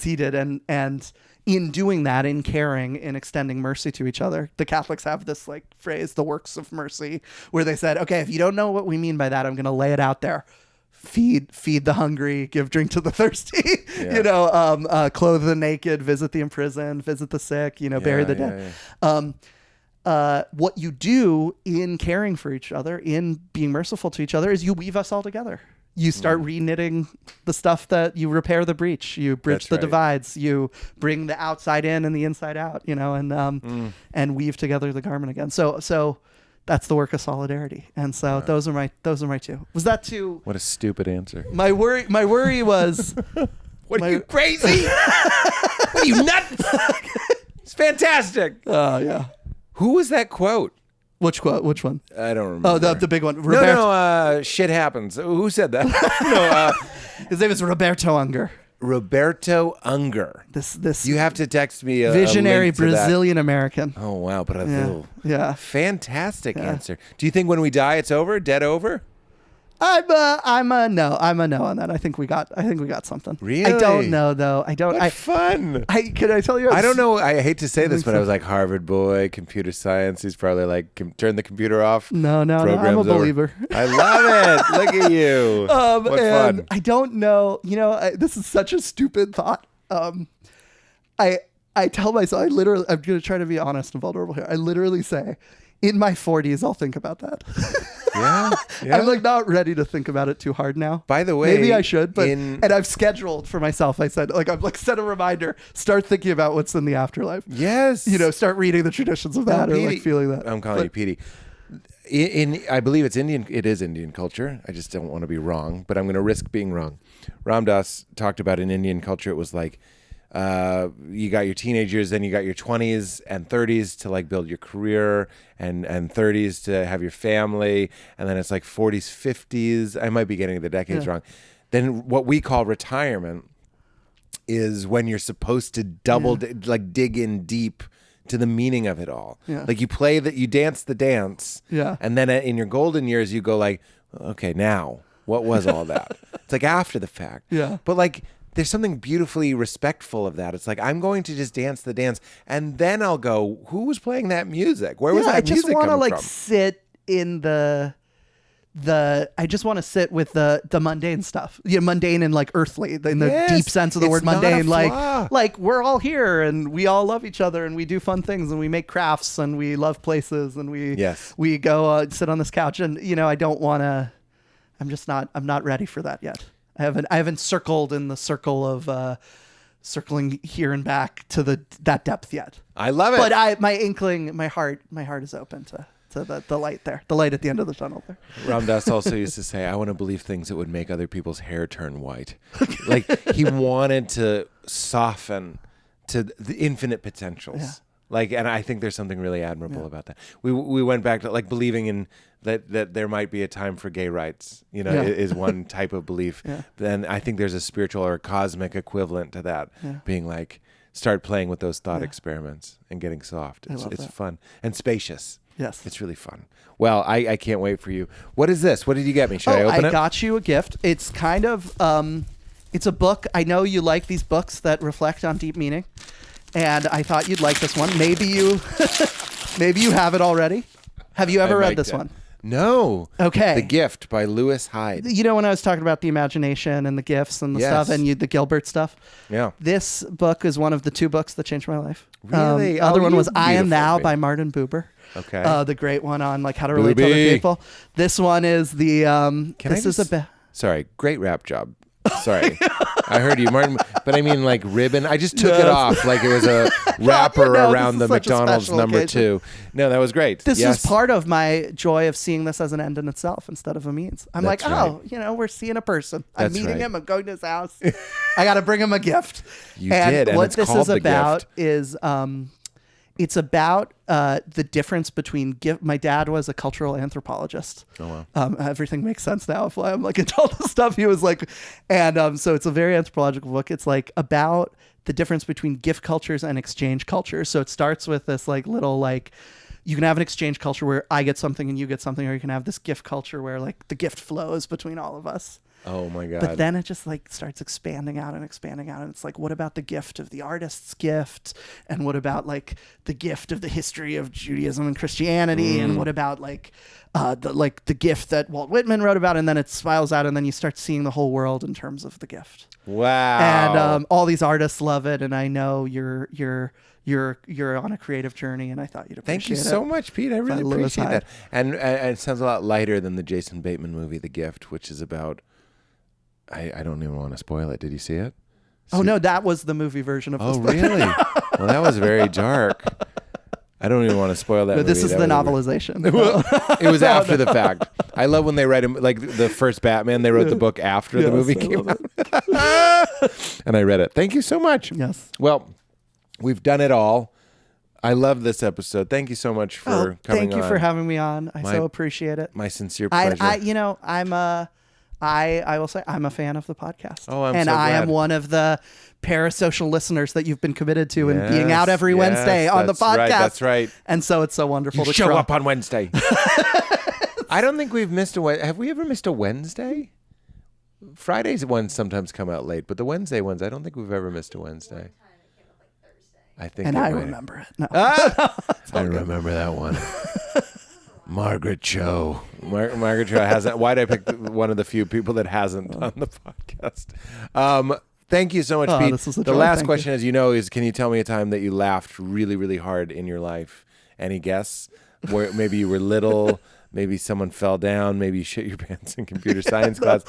he did. And in doing that, in caring, in extending mercy to each other, the Catholics have this like phrase, the works of mercy, where they said, okay, if you don't know what we mean by that, I'm going to lay it out there. Feed the hungry, give drink to the thirsty, clothe the naked, visit the imprisoned, visit the sick, bury the dead. What you do in caring for each other, in being merciful to each other, is you weave us all together. You start reknitting the stuff that you repair the breach, you bridge the divides, you bring the outside in and the inside out, and weave together the garment again. So that's the work of solidarity. And so those are my two. Was that too? What a stupid answer. My worry was, what are you, crazy? What are you, nuts? It's fantastic. Oh yeah. Who was that quote? Which quote? Which one? I don't remember. Oh, the big one. No, shit happens. Who said that? His name is Roberto Unger. Roberto Unger. This you have to text me a visionary link to Brazilian American. Oh wow, Brazil. Yeah. Fantastic answer. Do you think when we die it's over? Dead over? I'm a no on that. I think we got something. Really? I don't know though. Fun. Can I tell you? I don't know. I hate to say this, but I was like Harvard boy, computer science. He's probably like turn the computer off. No. I'm a believer. I love it. Look at you. What fun. I don't know. This is such a stupid thought. I tell myself I'm going to try to be honest and vulnerable here. I literally say, in my 40s, I'll think about that. Yeah. I'm like not ready to think about it too hard now. By the way, maybe I should, but and I've scheduled for myself. I said I've set a reminder. Start thinking about what's in the afterlife. Yes. Start reading the traditions of that, or like feeling that. I'm calling you Petey. I believe it's Indian. It is Indian culture. I just don't want to be wrong, but I'm going to risk being wrong. Ram Dass talked about in Indian culture. It was like. You got your teenagers, then you got your 20s and 30s to like build your career and 30s to have your family. And then it's like 40s, 50s. I might be getting the decades wrong. Then what we call retirement is when you're supposed to dig in deep to the meaning of it all. Yeah. Like you dance the dance. Yeah. And then in your golden years, you go like, okay, now what was all that? It's like after the fact. Yeah. But like, there's something beautifully respectful of that. It's like, I'm going to just dance the dance, and then I'll go, who was playing that music? Where was that music coming from? I just want to sit in I just want to sit with the mundane stuff. Mundane and like earthly, in the deep sense of the word mundane. Like we're all here and we all love each other and we do fun things and we make crafts and we love places and we go sit on this couch and I don't want to. I'm not ready for that yet. I haven't circled in the circle of circling here and back to that depth yet. I love it. But my heart is open to to the light there, the light at the end of the tunnel there. Ram Dass also used to say, I want to believe things that would make other people's hair turn white. Like he wanted to soften to the infinite potentials. Yeah. Like, and I think there's something really admirable about that. We went back to like believing in that there might be a time for gay rights, is one type of belief. Yeah. Then I think there's a spiritual or a cosmic equivalent to that, being like, start playing with those thought experiments and getting soft. It's fun and spacious. Yes. It's really fun. Well, I can't wait for you. What is this? What did you get me? Should I open it? I got you a gift. It's kind of, it's a book. I know you like these books that reflect on deep meaning. And I thought you'd like this one. Maybe you have it already. Have you ever read this one? No. Okay. The Gift by Lewis Hyde. You know when I was talking about the imagination and the gifts and the stuff and the Gilbert stuff? Yeah. This book is one of the 2 books that changed my life. Really? The other one was I Am beautiful, Thou by Martin Buber. Okay. The great one on like how to relate to other people. This one is the Sorry, great rap job. Sorry. I heard you, Martin, but I mean like ribbon. I just took it off like it was a wrapper around the McDonald's number occasion. 2. No, that was great. This is part of my joy of seeing this as an end in itself instead of a means. I'm That's like, right. We're seeing a person. I'm meeting right. him. I'm going to his house. I got to bring him a gift. You did, and what it's this called is The about Gift. is it's about the difference between gift. My dad was a cultural anthropologist. Oh, wow. Everything makes sense now. If I'm like into all the stuff he was like, and so it's a very anthropological book. It's like about the difference between gift cultures and exchange cultures. So it starts with this like little like, you can have an exchange culture where I get something and you get something, or you can have this gift culture where like the gift flows between all of us. Oh my God. But then it just like starts expanding out. And it's like, what about the gift of the artist's gift? And what about like the gift of the history of Judaism and Christianity? And what about like the gift that Walt Whitman wrote about? And then it spirals out, and then you start seeing the whole world in terms of the gift. Wow. And all these artists love it. And I know you're on a creative journey, and I thought you'd appreciate it. Thank you so much, Pete. I really Lewis appreciate Hyde. that. And it sounds a lot lighter than the Jason Bateman movie, The Gift, which is about, I don't even want to spoil it. Did you see it? Oh, no, that was the movie version of this Oh, book. really? Well, that was very dark. I don't even want to spoil that No, movie. this is That the was novelization. It was after the fact. I love when they write him, like the first Batman, they wrote the book after the movie came out. And I read it. Thank you so much. Yes. Well, we've done it all. I love this episode. Thank you so much for coming on. Thank you for having me on. I so appreciate it. My sincere pleasure. I will say I'm a fan of the podcast. Oh, I'm and so I glad. am one of the parasocial listeners that you've been committed to and being out every Wednesday on the podcast. Right, that's right. And so it's so wonderful to show try. up on Wednesday. I don't think we've missed have we ever missed a Wednesday? Fridays ones sometimes come out late, but the Wednesday ones, I don't think we've ever missed a Wednesday. I think. And I remember it. No. I remember that one. Margaret Cho. Margaret Cho hasn't. Why did I pick one of the few people that hasn't done the podcast? Thank you so much, Pete. This was a the joy. last Thank question, as you know, is can you tell me a time that you laughed really, really hard in your life? Any guess? Where maybe you were little, maybe someone fell down, maybe you shit your pants in computer science class.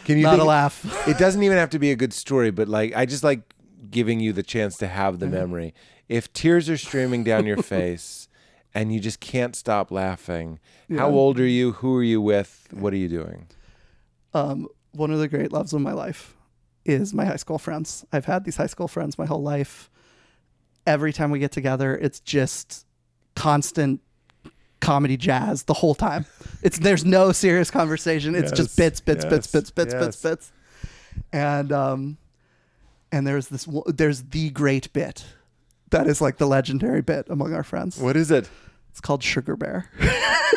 Can you Not a laugh. It doesn't even have to be a good story, but like I just like giving you the chance to have the memory. If tears are streaming down your face and you just can't stop laughing, how old are you? Who are you with? What are you doing? One of the great loves of my life is my high school friends. I've had these high school friends my whole life. Every time we get together, it's just constant comedy jazz the whole time. There's no serious conversation. It's just bits. And there's the great bit that is like the legendary bit among our friends. What is it? It's called Sugar Bear.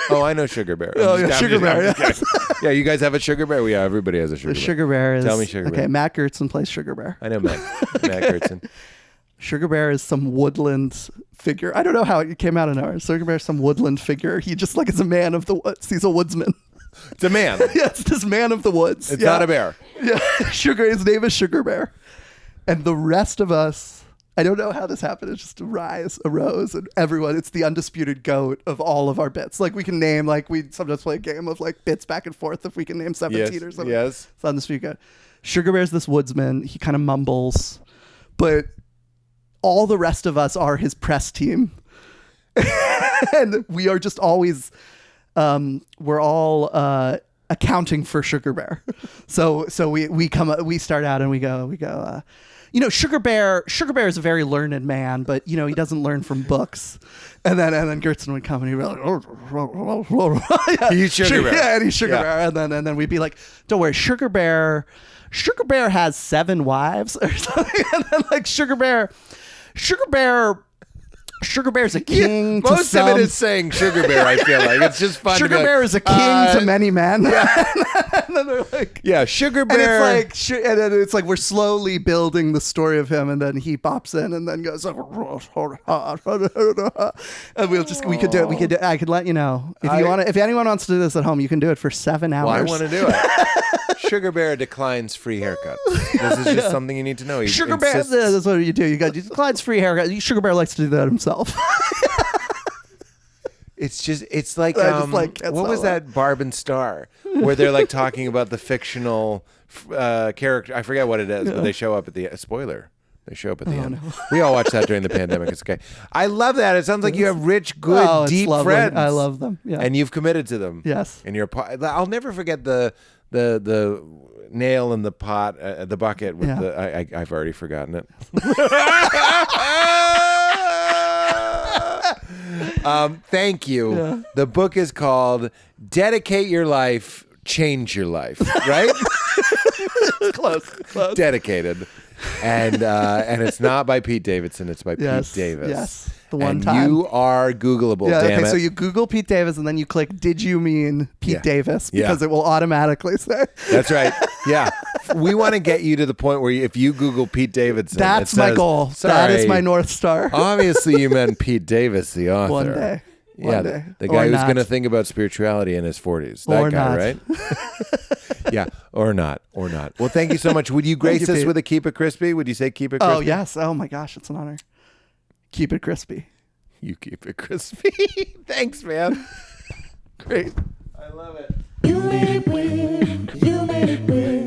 Oh, I know Sugar Bear. Sugar Bear. Yeah, you guys have a Sugar Bear? Yeah, everybody has a Sugar The Bear. Sugar Bear is... Tell me Sugar Bear. Okay, Matt Gertzen plays Sugar Bear. I know Matt Gertzen. Sugar Bear is some woodland figure. I don't know how it came out of nowhere. Sugar Bear is some woodland figure. He just like is a man of the woods. He's a woodsman. It's a man. Yeah, it's this man of the woods. It's not a bear. Yeah, his name is Sugar Bear. And the rest of us, I don't know how this happened. It just arose, and everyone, it's the undisputed GOAT of all of our bits. Like we can name, like we sometimes play a game of like bits back and forth if we can name 17 or something. Yes. It's undisputed GOAT. Sugar Bear's this woodsman. He kind of mumbles, but all the rest of us are his press team. and we are just always, we're all accounting for Sugar Bear. So we start out and we go. Sugar Bear is a very learned man, but he doesn't learn from books. And then Gertzen would come and he'd be like, yeah, He's Sugar Bear. Yeah, and he's Sugar Bear. And then we'd be like, don't worry, Sugar Bear has 7 wives or something. And then like Sugar Bear's a king to Most some. of it is saying Sugar Bear, I feel like. It's just fun Sugar to be Bear like, is a king to many men. Yeah. And then they're like, yeah, Sugar and Bear. and then it's like we're slowly building the story of him, and then he pops in and then goes, and we could do it. I could let you know if anyone wants to do this at home, you can do it for 7 hours. Well, I want to do it. Sugar Bear declines free haircuts. This is just something you need to know. Sugar Bear, that's what you do. You declines free haircut. Sugar Bear likes to do that himself. It's like, what what was that Barb and Star where they're like talking about the fictional character? I forget what it is, but they show up at the spoiler. They show up at the end. No. We all watched that during the pandemic. It's okay. I love that. It sounds like you have rich, good, deep friends. I love them. Yeah. And you've committed to them. Yes. And I'll never forget the nail in the pot, the bucket with I've already forgotten it. Thank you. Yeah. The book is called Dedicate Your Life, Change Your Life, right? Close. Dedicated. And it's not by Pete Davidson, it's by Pete Davis. Yes. The one time. You are Googleable, damn it. So you Google Pete Davis and then you click, did you mean Pete Davis? Because it will automatically say. That's right. Yeah. We want to get you to the point where if you Google Pete Davidson, that's my goal. That is my North Star. Obviously, you meant Pete Davis, the author. One day. The guy who's going to think about spirituality in his 40s. That guy, right? Yeah, or not. Well, thank you so much. Would you grace us with a Keep It Crispy? Would you say Keep It Crispy? Oh, yes. Oh, my gosh. It's an honor. Keep it crispy. You keep it crispy. Thanks, man. Great. I love it. You made it weird. You made it weird.